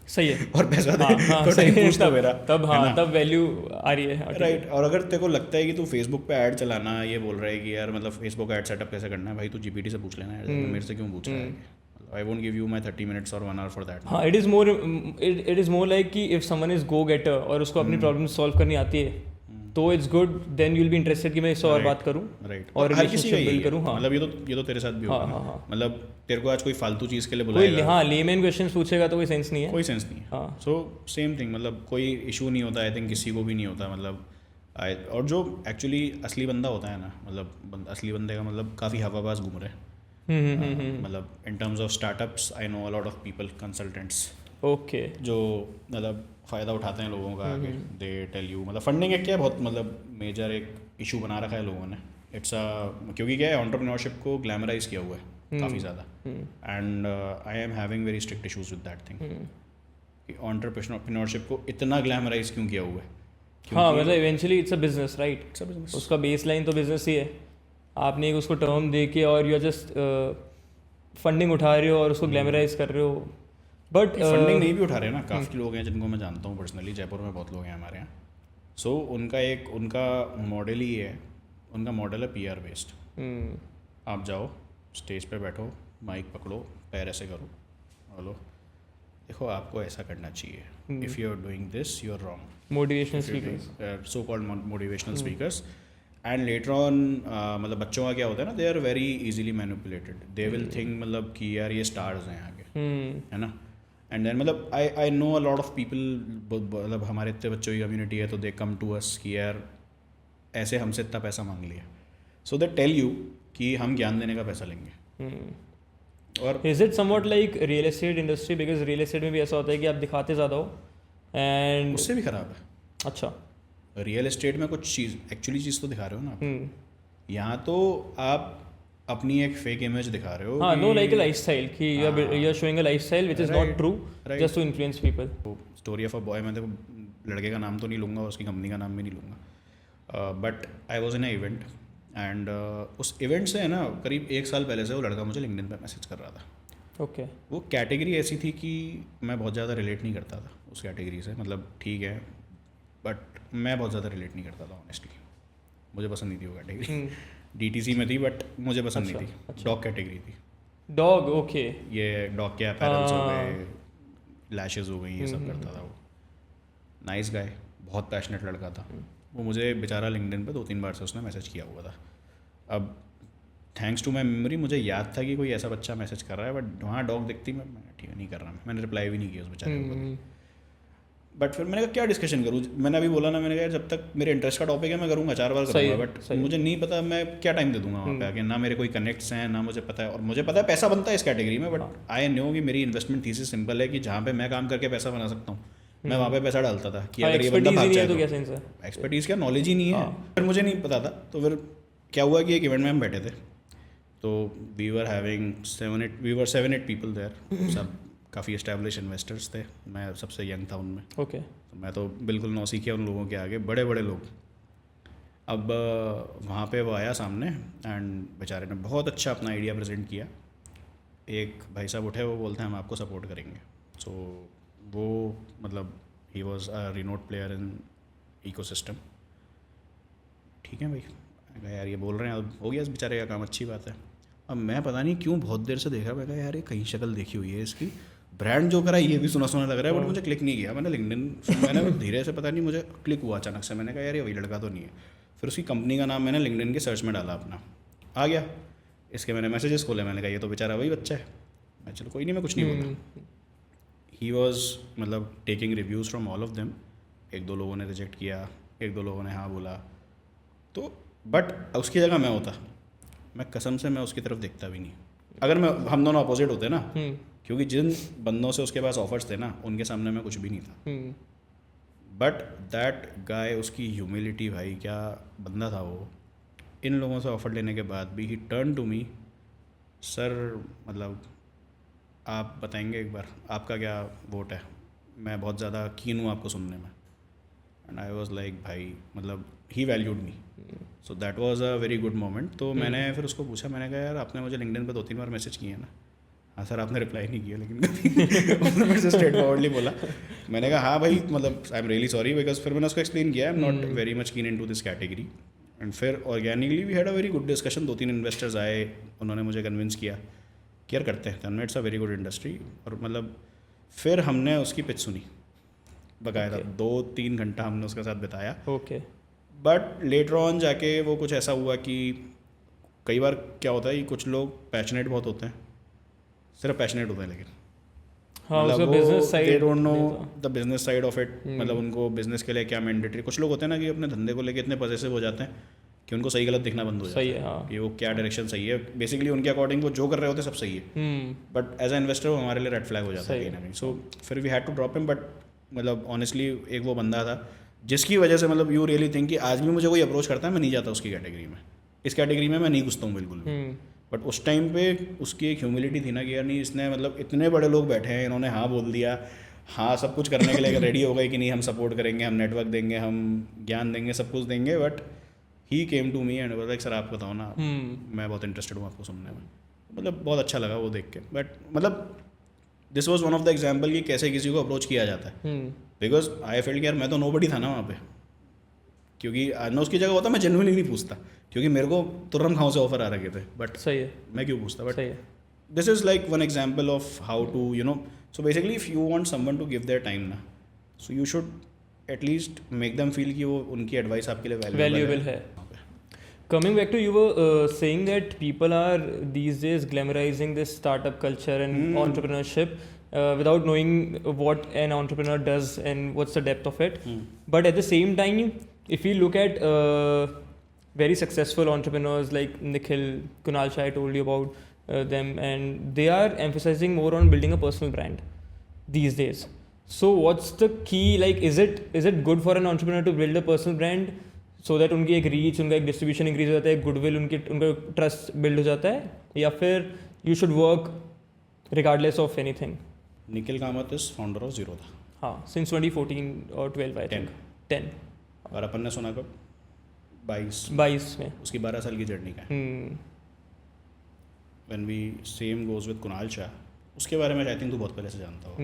सही है.
और पैसा दे तो टाइम पूछ लो मेरा,
तब हाँ तब वैल्यू आ रही है.
राइट. और अगर तेरे को लगता है कि तू फेसबुक पे ऐड चलाना ये बोल रहा है कि यार मतलब फेसबुक ऐड सेटअप कैसे करना है, भाई तू जीपीटी से पूछ लेना है, मेरे से क्यों पूछ रहा है. I won't give you my 30 minutes or 1 hour for that.
हाँ, it is more like कि if someone is go getter और उसको अपनी प्रॉब्लम सॉल्व करनी आती है, तो it's good, then you will be interested कि मैं इससे और बात करूँ,
राइट,
और रिलेशनशिप बिल्ड करूँ. हाँ,
मतलब ये तो तेरे साथ भी होगा ना. मतलब तेरे को आज कोई फालतू चीज़ के लिए बुलाएगा,
हाँ लेमैन क्वेश्चंस पूछेगा तो कोई सेंस नहीं है.
कोई सेंस नहीं है. सो सेम थिंग, मतलब कोई इशू नहीं होता. आई थिंक किसी को भी नहीं होता. मतलब और जो एक्चुअली असली बंदा होता है ना, मतलब असली बंदे का मतलब काफ़ी हवाबाज घूम रहे हैं. मतलब इन terms of startups I know a lot of people, consultants,
okay,
जो मतलब फ़ायदा उठाते हैं लोगों का आगे. दे टेल यू मतलब फंडिंग एक क्या बहुत मतलब मेजर एक इशू बना रखा है लोगों ने. इट्स क्योंकि क्या है, एंटरप्रेन्योरशिप को ग्लैमराइज किया हुआ है काफ़ी ज़्यादा. And I am having very strict issues with that thing कि एंटरप्रेन्योरशिप को इतना ग्लैमराइज क्यों किया हुआ है.
हाँ, मतलब eventually it's a business, right. उसका बेस लाइन तो बिजनेस ही है. आपने एक उसको टर्म दे के और यू आर जस्ट फंडिंग उठा रहे हो और उसको ग्लैमराइज कर रहे हो. बट
फंडिंग नहीं भी उठा रहे हैं ना. काफ़ी लोग हैं जिनको मैं जानता हूँ पर्सनली, जयपुर में बहुत लोग हैं हमारे यहाँ. सो उनका मॉडल ही है, उनका मॉडल है PR बेस्ड. आप जाओ स्टेज पे बैठो, माइक पकड़ो, पैर ऐसे करो, बोलो देखो आपको ऐसा करना चाहिए, if you are doing this you are wrong.
Motivational speakers,
so called motivational speakers. And later on मतलब बच्चों का क्या होता है ना, they are very easily manipulated. They will think मतलब कि यार ये स्टार्स हैं आगे, है ना. एंड देन मतलब आई know a lot of people, मतलब हमारे इतने बच्चों की कम्युनिटी है, तो दे कम टू अस कि यार ऐसे हमसे इतना पैसा मांग लिया. सो दे टेल यू कि हम ज्ञान देने का पैसा लेंगे. और
is it somewhat like real estate industry, because real estate में भी ऐसा होता है कि आप दिखाते ज़्यादा हो एंड
उससे भी ख़राब है.
अच्छा,
रियल एस्टेट में कुछ चीज़ तो दिखा रहे हो ना आप. यहाँ तो आप अपनी एक फेक इमेज दिखा रहे हो.
हाँ, नो लाइक अ लाइफस्टाइल कि you are showing a lifestyle which is not true, just to influence people.
Story of a boy, मैं देखो लड़के का नाम तो नहीं लूँगा, उसकी कंपनी का नाम भी नहीं लूँगा. But I was in a event and उस इवेंट से है ना करीब 1 साल पहले से वो लड़का मुझे लिंक्डइन पे मैसेज कर रहा था.
ओके,
वो कैटेगरी ऐसी थी कि मैं बहुत ज़्यादा रिलेट नहीं करता था उस कैटेगरी से. मतलब ठीक है, बट मैं बहुत ज़्यादा रिलेट नहीं करता था ऑनेस्टली, मुझे पसंद नहीं थी वो कैटेगरी। DTC में थी बट मुझे पसंद नहीं थी, डॉग कैटेगरी थी।
Dog, okay.
ये डॉग के अपैरल्स हो गए, लैशेज़ हो गई, ये सब करता था वो। नाइस गाय, बहुत पैशनेट लड़का था वो। मुझे बेचारा लिंक्डइन पे 2-3 बार से उसने मैसेज किया हुआ था। अब थैंक्स टू माई मेमोरी मुझे याद था कि कोई ऐसा बच्चा मैसेज कर रहा है, बट वहाँ डॉग दिखती मैं ठीक है नहीं कर रहा, मैंने रिप्लाई भी नहीं किया उस बेचारे को। बट फिर मैंने कहा क्या डिस्कशन करूँ, मैंने अभी बोला ना, मैंने कहा जब तक मेरे इंटरेस्ट का टॉपिक है मैं करूँगा, 4 बार करूँगा, बट मुझे नहीं पता मैं क्या टाइम दे दूंगा वहाँ पे आके, ना मेरे कोई कनेक्ट्स हैं, ना मुझे पता है। और मुझे पता है पैसा बनता है इस कैटेगरी में, बट आई नो कि मेरी इन्वेस्टमेंट थीसिस सिंपल है कि जहाँ पे मैं काम करके पैसा बना सकता हूँ मैं वहाँ पे पैसा डालता था कि अगर ये बंदा भाग जाए तो।
क्या सेंस है?
एक्सपर्टीज़ क्या, नॉलेज ही नहीं है। फिर मुझे नहीं पता था, तो फिर क्या हुआ कि एक इवेंट में हम बैठे थे, तो वी वर 7-8 पीपल देयर, सब काफ़ी एस्टैब्लिश इन्वेस्टर्स थे, मैं सबसे यंग था उनमें।
ओके।
तो मैं तो बिल्कुल नौसीखिया उन लोगों के आगे, बड़े बड़े लोग। अब वहाँ पे वो आया सामने एंड बेचारे ने बहुत अच्छा अपना आइडिया प्रेजेंट किया। एक भाई साहब उठे, वो बोलते हैं हम आपको सपोर्ट करेंगे। सो वो मतलब he was a रिनोट player in ecosystem. ठीक है भाई, मैं कहा यार ये बोल रहे हैं, अब हो गया इस बेचारे का काम, अच्छी बात है। अब मैं पता नहीं क्यों बहुत देर से देख रहा, मैं कहा यार ये कहीं शक्ल देखी हुई है इसकी, ब्रांड जो करा है ये भी सुना सुना लग रहा है, बट मुझे क्लिक नहीं किया। मैंने लिंक्डइन मैंने धीरे से, पता नहीं मुझे क्लिक हुआ अचानक से, मैंने कहा यार ये वही लड़का तो नहीं है। फिर उसकी कंपनी का नाम मैंने लिंक्डइन के सर्च में डाला अपना, आ गया। इसके मैंने मैसेजेस खोले, मैंने कहा ये तो बेचारा वही बच्चा है। मैं चलो कोई नहीं, मैं कुछ नहीं बोला। ही वॉज मतलब taking reviews from all of them. 1-2 लोगों ने रिजेक्ट किया, 1-2 लोगों ने हाँ बोला, तो बट उसकी जगह मैं होता, मैं कसम से मैं उसकी तरफ देखता भी नहीं। अगर हम दोनों अपोजिट होते ना, क्योंकि जिन बंदों से उसके पास ऑफर्स थे ना, उनके सामने मैं कुछ भी नहीं था। बट दैट गाय, उसकी ह्यूमिलिटी, भाई क्या बंदा था वो। इन लोगों से ऑफर लेने के बाद भी he turn to me, sir मतलब आप बताएंगे एक बार आपका क्या वोट है, मैं बहुत ज़्यादा कीन हूँ आपको सुनने में। एंड आई वॉज लाइक भाई मतलब he valued me, so that was a very good moment. तो मैंने फिर उसको पूछा, मैंने कहा यार आपने मुझे लिंक्डइन पे 2-3 बार मैसेज किए हैं ना। हाँ सर, आपने रिप्लाई नहीं किया, लेकिन उसने मेरे से स्ट्रेट फॉरवर्डली बोला। मैंने कहा हाँ भाई मतलब I am really sorry, because फिर मैंने उसको एक्सप्लेन किया I am not very much keen in to this category. And फिर organically we had a very good discussion. 2-3 investors आए, उन्होंने मुझे कन्विंस किया कि यार करते हैं, it's a very good industry. और मतलब फिर हमने उसकी पिच सुनी बकायदा, 2-3 घंटा हमने उसके साथ बिताया।
ओके।
बट लेटर ऑन जाके वो कुछ ऐसा हुआ कि कई बार क्या होता है कि कुछ लोग पैशनेट बहुत होते हैं, सिर्फ पैशनेट होते हैं, लेकिन मतलब दे don't know the business side of it. मतलब उनको बिजनेस के लिए क्या मैंडेटरी, कुछ लोग होते हैं ना कि अपने धंधे को लेके इतने पॉजिटिव हो जाते हैं कि उनको सही गलत दिखना बंद हो जाता है।
हाँ।
कि वो क्या डायरेक्शन सही है, बेसिकली उनके अकॉर्डिंग वो जो कर रहे होते हैं सब सही है, बट एज अ इन्वेस्टर वो हमारे लिए रेड फ्लैग हो जाता है कहीं ना कहीं। सो फिर we had to drop him. But मतलब ऑनेस्टली एक वो बंदा था जिसकी वजह से मतलब यू रियली थिंक कि आज भी मुझे कोई अप्रोच करता है मैं नहीं जाता उसकी कैटेगरी में, इस कैटेगरी में मैं नहीं घुसता हूँ बिल्कुल भी। बट उस टाइम पे उसकी एक ह्यूमिलिटी थी ना कि यार नहीं, इसने मतलब इतने बड़े लोग बैठे हैं, इन्होंने हाँ बोल दिया, हाँ सब कुछ करने के लिए रेडी हो गए कि नहीं हम सपोर्ट करेंगे, हम नेटवर्क देंगे, हम ज्ञान देंगे, सब कुछ देंगे। But he came to me and बोला सर आप बताओ ना, मैं बहुत इंटरेस्टेड हूँ आपको सुनने में। मतलब बहुत अच्छा लगा वो देख के। बट मतलब this was one of the example कि कैसे किसी को अप्रोच किया जाता है। बिकॉज आई फेल्ट यार मैं तो नोबडी था ना वहाँ पे, क्योंकि आज मैं उसकी जगह होता मैं जेन्युइनली नहीं पूछता, क्योंकि मेरे को तुर्रम खाओं से ऑफर आ रखे थे। बट
सही है,
मैं क्यों पूछता। But this is like one example of how to you know, so basically if you want someone to give their time ना, so you should at least make them feel कि वो उनकी एडवाइस आपके लिए
वैल्यूएबल है। Coming back to, you were saying that people are these days glamorizing this startup culture and entrepreneurship without knowing what an entrepreneur does and what's the depth of it. But at the same time, if you look at very successful entrepreneurs like Nikhil, Kunal Shah, I told you about them, and they are emphasizing more on building a personal brand these days. So what's the key? Like, is it good for an entrepreneur to build a personal brand so that उनकी एक reach, उनका एक distribution increase हो जाता है, goodwill, उनका trust build हो जाता है, या फिर you should work regardless of anything?
Nikhil Kamat is founder of zero था,
हाँ, सिंस 2014 और 12 आई थिंक 10।
और अपन ने सुना कब
22 में,
उसकी 12 साल की जर्नी का है। When we same goes with Kunal Shah, उसके बारे में आई थिंक तू बहुत पहले से जानता हो।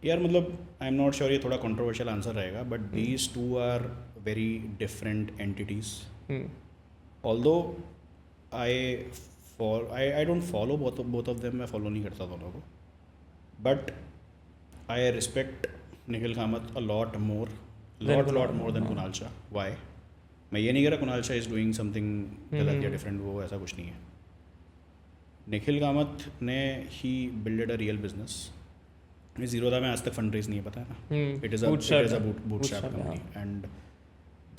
यार मतलब आई एम नॉट श्योर, ये थोड़ा कंट्रोवर्शियल आंसर रहेगा, but these two are very different entities. Although I don't follow both of them, मैं फॉलो नहीं करता दोनों को, but I respect Nikhil Kamath a lot more than Kunal Shah. Why? मैं ये नहीं कह रहा Kunal Shah is doing something गलत या डिफरेंट, वो ऐसा कुछ नहीं है. निखिल कामत ने he builded a real business. Zerodha में आज तक फंड रेज नहीं है, पता है ना. It is a bootstrap company and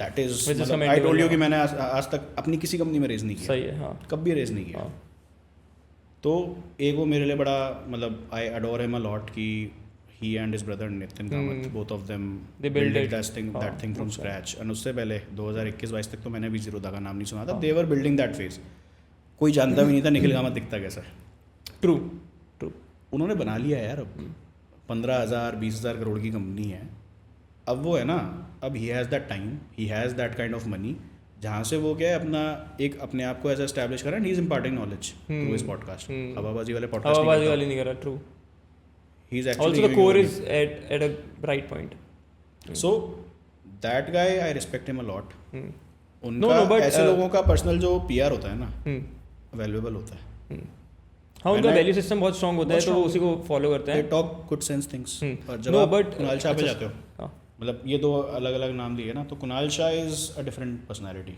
that is, I told you कि मैंने आज तक अपनी किसी कंपनी में रेज नहीं किया.
सही है, हाँ.
कभी रेज नहीं किया. तो एक वो मेरे लिए बड़ा मतलब I adore him a lot कि he and his brother Nitin Kamath, both of them
they built
that thing from scratch. And उससे पहले 2021-22 तक तो मैंने भी जीरोधा का नाम नहीं सुना था. they were building that phase. कोई जानता भी नहीं था निखिल कामत दिखता कैसा है.
ट्रू.
उन्होंने बना लिया यार. अब 15,000-20,000 करोड़ की कंपनी है. अब वो है ना, अब he has that time, he has that kind of money, जहाँ से वो क्या है अपना एक अपने आप को ऐसा एस्टैब्लिश करा. he is imparting knowledge through his podcast. हवाबाजी वाले पॉडकास्ट
नहीं कर रहा. True.
He's actually
also the core is at a right point.
So that guy I respect him a lot.
No, but
ऐसे लोगों का पर्सनल जो PR होता है ना, वैल्यूएबल होता है.
हाँ, उनका वैल्यू सिस्टम बहुत स्ट्रांग होता है, तो वो उसी को फॉलो करते हैं.
They talk good sense things. और जब आप कुणाल शाह पे जाते हो, मतलब ये दो अलग अलग नाम लिए ना, तो Kunal Shah is a different personality.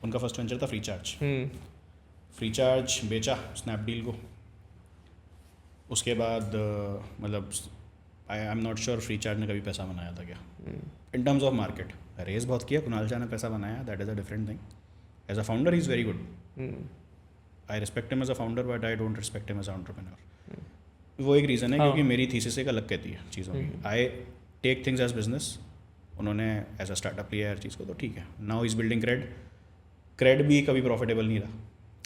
उनका फर्स्ट वेंचर था फ्रीचार्ज बेचा स्नैपडील को. उसके बाद मतलब I am not sure Freecharge ने कभी पैसा बनाया था क्या in terms of market. Raise बहुत किया, कुणाल शाह ने पैसा बनाया, that is a different thing. As a founder he is very good. I respect him as a founder, but I don't respect him as a entrepreneur. वो एक reason है क्योंकि मेरी थीसिस एक अलग कहती है चीज़ों की. I take things as business. उन्होंने एज अ स्टार्टअप लिया हर चीज़ को, तो ठीक है. नाउ इज़ बिल्डिंग क्रेड भी कभी प्रॉफिटेबल नहीं रहा.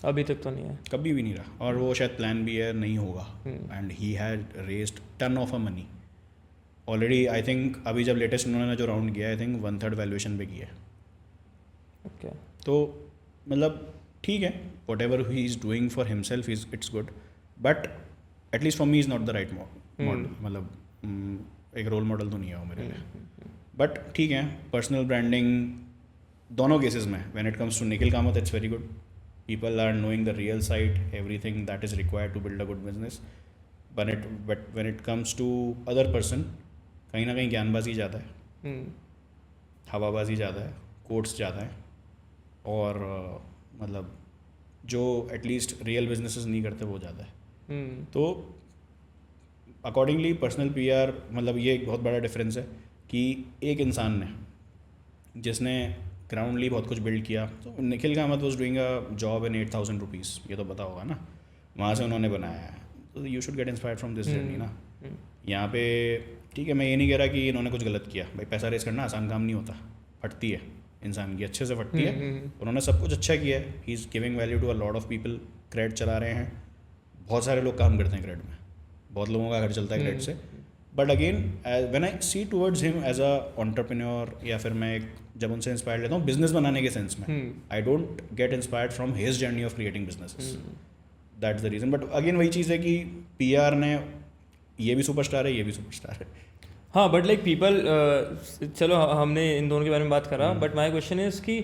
अभी तक तो नहीं है,
कभी भी नहीं रहा, और वो शायद प्लान भी है नहीं होगा. And he had raised ton of a money already. I think अभी जब लेटेस्ट उन्होंने जो राउंड किया, आई थिंक 1/3 वैल्यूएशन पे किया है.
ओके.
तो मतलब ठीक है, what ever he is doing for himself is it's good, but at least for me is not the right model. मतलब एक रोल मॉडल तो नहीं है वो मेरे लिए. बट ठीक है, पर्सनल ब्रांडिंग दोनों केसेस में when it comes to Nikhil Kamath it's very good. People are knowing the real side, everything that is required to build a good business. But when it comes to other person, कहीं ना कहीं ज्ञानबाजी ज़्यादा है, हवाबाजी ज़्यादा है, quotes ज़्यादा है, और मतलब जो एटलीस्ट रियल बिजनेसेस नहीं करते वो ज़्यादा है. तो अकॉर्डिंगली पर्सनल PR मतलब ये एक बहुत बड़ा डिफरेंस है कि एक इंसान ने जिसने ग्राउंडली बहुत कुछ बिल्ड किया. तो Nikhil Kamat was doing a job in 8,000 rupees, ये तो पता होगा ना, वहाँ से उन्होंने बनाया है. तो you should get inspired from this journey ना. यहाँ पे ठीक है, मैं ये नहीं कह रहा कि इन्होंने कुछ गलत किया. भाई पैसा रेस करना आसान काम नहीं होता, फटती है इंसान की, अच्छे से फटती है. उन्होंने सब कुछ अच्छा किया है. He is giving value to a lot of people. CRED चला रहे हैं, बहुत सारे लोग काम करते हैं क्रेड में, बहुत लोगों का घर चलता है क्रेड से. But again when I see towards him as a entrepreneur, या फिर मैं जब उनसे इंस्पायर्ड लेता हूँ बिजनेस बनाने के सेंस में, I don't get inspired from his journey of creating businesses. That's the reason. But again वही चीज़ है कि PR ने, ये भी सुपरस्टार है, ये भी सुपरस्टार है.
हाँ, बट लाइक पीपल, चलो हमने इन दोनों के बारे में बात करा, बट माई क्वेश्चन इज कि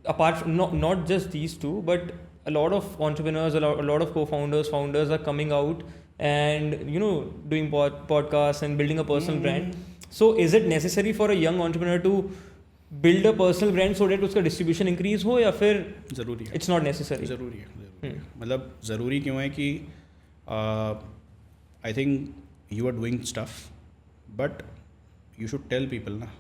apart not just these two, but a lot of entrepreneurs, a lot of founders are coming out and doing podcasts and building a personal brand. So is it necessary for a young entrepreneur to build a personal brand so that उसका distribution increase हो, या फिर
ज़रूरी है?
It's not necessary.
ज़रूरी है. मतलब ज़रूरी क्यों है कि I think you are doing stuff, but you should tell people ना.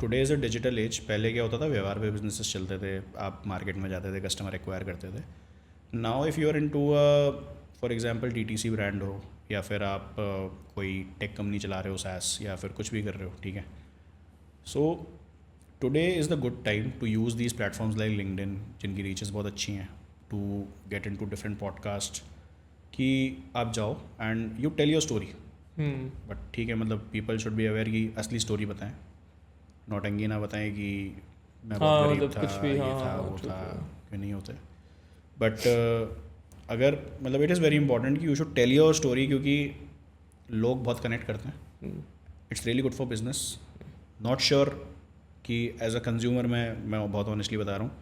Today is a digital age. पहले क्या होता था, व्यवहार पे बिजनेसेस चलते थे, आप मार्केट में जाते थे, कस्टमर एक्वायर करते थे. Now if you are into for example DTC brand हो, या फिर आप कोई टेक कंपनी चला रहे हो, SaaS, या फिर कुछ भी कर रहे हो, ठीक है. So today is the good time to use these platforms like LinkedIn, जिनकी रीचेस बहुत अच्छी हैं, to get into different podcast, कि आप जाओ and you tell your story. But ठीक है, मतलब पीपल शुड बी अवेयर कि असली स्टोरी बताएं, नौटंकी ना बताएं कि मैं बहुत गरीब था, ये था, वो था, क्यों नहीं होते. बट अगर मतलब इट इज़ वेरी इंपॉर्टेंट कि you should tell your story, क्योंकि लोग बहुत कनेक्ट करते हैं, it's really good for business. Not sure कि एज अ कंज्यूमर मैं बहुत ऑनेस्टली बता रहा हूँ,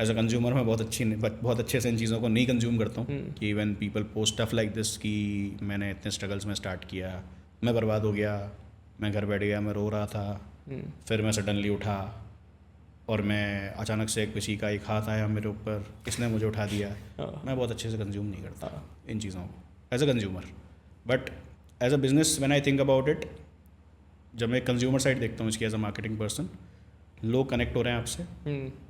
एज अ कंज्यूमर मैं बहुत अच्छे से इन चीज़ों को नहीं कंज्यूम करता हूँ कि when people post stuff like this कि मैंने इतने स्ट्रगल्स में स्टार्ट किया, मैं बर्बाद हो गया, मैं घर बैठ गया, मैं रो रहा था, फिर मैं सडनली उठा और मैं अचानक से किसी का एक हाथ आया मेरे ऊपर, किसने मुझे उठा दिया। मैं बहुत अच्छे से कंज्यूम नहीं करता इन चीज़ों को as a consumer, but as a business when I think about it, जब मैं कंज्यूमर साइड देखता हूँ इसकी एज अ मार्केटिंग पर्सन, लोग कनेक्ट हो रहे हैं आपसे,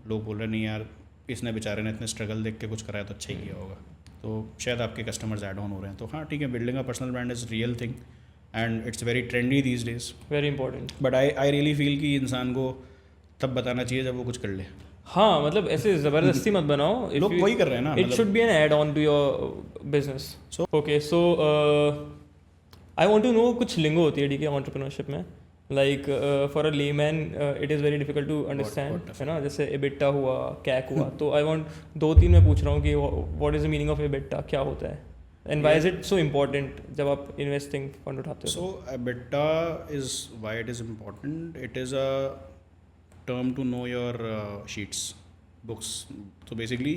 लोग बोल रहे हैं नहीं यार इसने बेचारे ने इतने स्ट्रगल देख के कुछ कराया तो अच्छा ही किया होगा, तो शायद आपके कस्टमर्स ऐड ऑन हो रहे हैं। तो हाँ ठीक है, building a personal brand is real thing and it's very trendy these days,
very important.
But I really feel कि इंसान को तब बताना चाहिए जब वो कुछ कर ले।
हाँ मतलब ऐसे ज़बरदस्ती मत बनाओ,
लोग वही कर रहे हैं ना,
it should be an add on to your business.
So-
okay, so I want to know, कुछ लिंगो होती है ठीक है एंटरप्रेन्योरशिप में, like for a layman it is very difficult to understand, है ना, जैसे एबिटा हुआ, कैक हुआ, तो आई वांट 2-3 मैं पूछ रहा हूँ कि what is the meaning of EBITDA, क्या होता है, and why is it so important जब आप इन्वेस्टिंग फंड उठाते हो?
So EBITDA is why it is important. It is a term to know your sheets, books. So basically,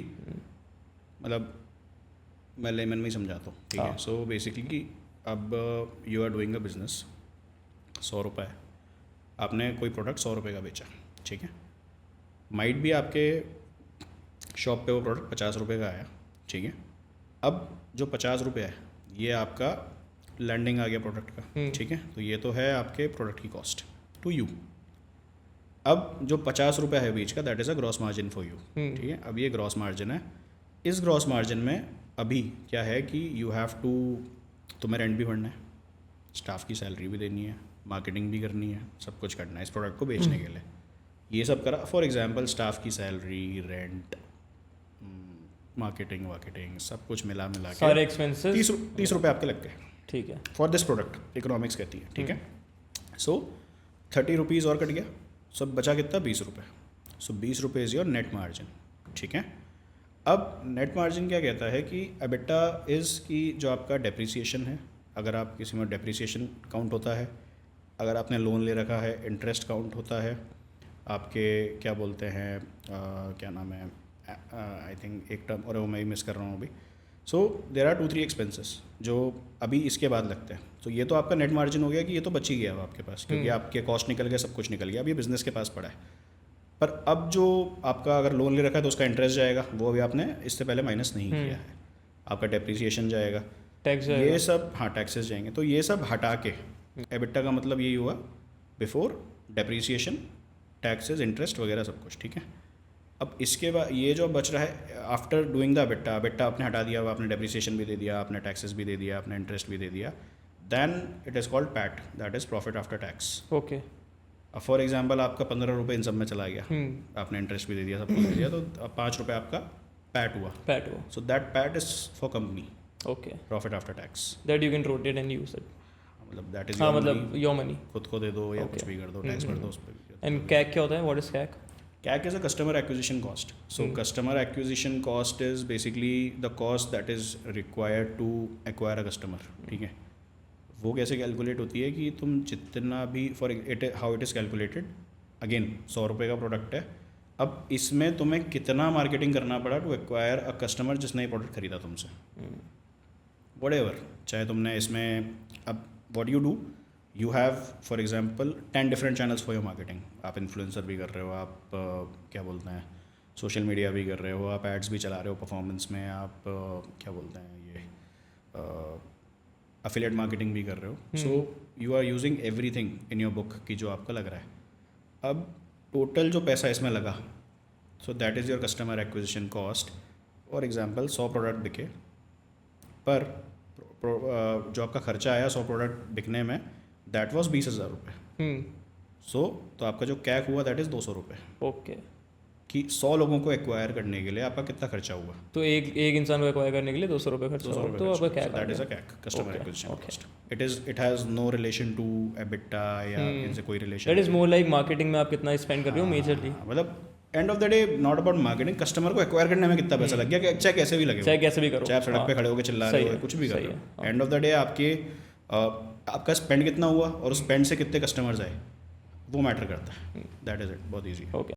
मतलब मैं lemon में ही समझाता हूँ, ठीक है। सो बेसिकली अब you are doing a business, 100 रुपये आपने कोई प्रोडक्ट 100 रुपये का बेचा, ठीक है। माइट भी आपके शॉप पे वो प्रोडक्ट 50 रुपये का आया, ठीक है। अब जो 50 रुपये है ये आपका लैंडिंग आ गया प्रोडक्ट का, ठीक है, तो ये तो है आपके प्रोडक्ट की कॉस्ट टू यू। अब जो 50 रुपये है बीच का, that is a gross margin for you, ठीक है। अब ये ग्रॉस मार्जिन है, इस ग्रॉस मार्जिन में अभी क्या है कि यू हैव टू, तुम्हें रेंट भी भरना है, स्टाफ की सैलरी भी देनी है, मार्केटिंग भी करनी है, सब कुछ करना है इस प्रोडक्ट को बेचने के लिए। ये सब करा, फॉर एग्जांपल स्टाफ की सैलरी, रेंट, मार्केटिंग सब कुछ मिला के
सारे एक्सपेंसेस
30 रुपये आपके लग गए,
ठीक है,
फॉर दिस प्रोडक्ट, इकोनॉमिक्स कहती है, ठीक है। सो 30 रुपीज़ और कट गया, सब बचा कितना, 20 रुपये। सो 20 रुपये इज़ योर नेट मार्जिन, ठीक है। अब नेट मार्जिन क्या कहता है कि एबिटा इज़ की जो आपका डेप्रिसिएशन है, अगर आप किसी में डेप्रिसिएशन काउंट होता है, अगर आपने लोन ले रखा है इंटरेस्ट काउंट होता है, आपके क्या बोलते हैं क्या नाम है, आई थिंक एक टर्म और वो मैं ही मिस कर रहा हूँ अभी। सो देर आर 2-3 एक्सपेंसेस जो अभी इसके बाद लगते हैं। तो ये तो आपका नेट मार्जिन हो गया कि ये तो बच ही गया अब आपके पास, क्योंकि आपके कॉस्ट निकल गया, सब कुछ निकल गया, अब ये बिज़नेस के पास पड़ा है। पर अब जो आपका अगर लोन ले रखा है तो उसका इंटरेस्ट जाएगा, वो अभी आपने इससे पहले माइनस नहीं किया है, आपका डेप्रिसिएशन जाएगा,
टैक्स,
ये सब, हाँ टैक्सेस जाएंगे। तो ये सब हटा के एबिटा का मतलब यही हुआ, बिफोर डेप्रिसिएशन, टैक्सेस, इंटरेस्ट वगैरह सब कुछ, ठीक है। अब इसके बाद ये जो बच रहा है after doing the EBITDA, EBITDA आपने हटा दिया, आपने डेप्रिसिएशन भी दे दिया, आपने टैक्सेस भी दे दिया, आपने इंटरेस्ट भी दे दिया, then it is called PAT, that is profit after tax.
Okay,
अब फॉर एग्जांपल आपका 15 रुपये इन सब में चला गया, आपने इंटरेस्ट भी दे दिया, सब कुछ दे दिया, तो अब 5 रुपये आपका पैट हुआ। So that PAT is for company,
okay,
profit after tax,
that you can rotate and use it,
मतलब दैट इज,
हाँ मतलब योर मनी,
खुद को दे दो या कुछ भी कर दो, टैक्स भर दो उस पर।
एंड कैक क्या होता है, what is CAC?
CAC is a customer acquisition cost. So customer acquisition cost is basically the cost that is required to acquire a customer. ठीक है, वो कैसे कैलकुलेट होती है कि तुम जितना भी for it, how it is calculated, again 100 रुपये का प्रोडक्ट है, अब इसमें तुम्हें कितना मार्केटिंग करना पड़ा टू एक्वायर अ कस्टमर जिसने ये प्रोडक्ट खरीदा तुमसे, व्हाटएवर, चाहे तुमने इसमें, अब what you do, you have for example 10 different channels for your marketing. आप इन्फ्लुएंसर भी कर रहे हो, आप क्या बोलते हैं सोशल मीडिया भी कर रहे हो, आप एड्स भी चला रहे हो परफॉर्मेंस में, आप क्या बोलते हैं ये अफिलिएट मार्केटिंग भी कर रहे हो। So you are using everything in your book की जो आपका लग रहा है। अब टोटल जो पैसा इसमें लगा, सो that is your customer acquisition cost. For example 100 product बिके, पर जो आपका खर्चा आया 100 प्रोडक्ट बिकने में, दैट वॉज 20,000 रुपये। सो तो आपका जो कैक हुआ दैट इज़ 200 रुपये।
ओके,
कि 100 लोगों को एक्वायर करने के लिए आपका कितना खर्चा हुआ,
तो एक इंसान को एक्वायर करने के लिए 200 रुपये खर्चा हुआ, तो आपका CAC,
that is a CAC, customer acquisition cost. It has no relation to EBITDA या इनसे कोई relation,
that is more like marketing में आप कितना स्पेंड कर रहे हो मेजरली,
मतलब end of the day not about marketing, customer को एक्वायर करने में कितना पैसा लग गया, चाहे कैसे भी लगे,
चाहे कैसे भी करो,
चाहे आप सड़क पे खड़े होकर चिल्ला रहे हो, कुछ भी कर रहे हो, एंड ऑफ द डे आपके आपका स्पेंड कितना हुआ और उस स्पेंड से कितने कस्टमर्स आए, वो मैटर करता है। दैट इज़ इट, बहुत ईजी है।
ओके।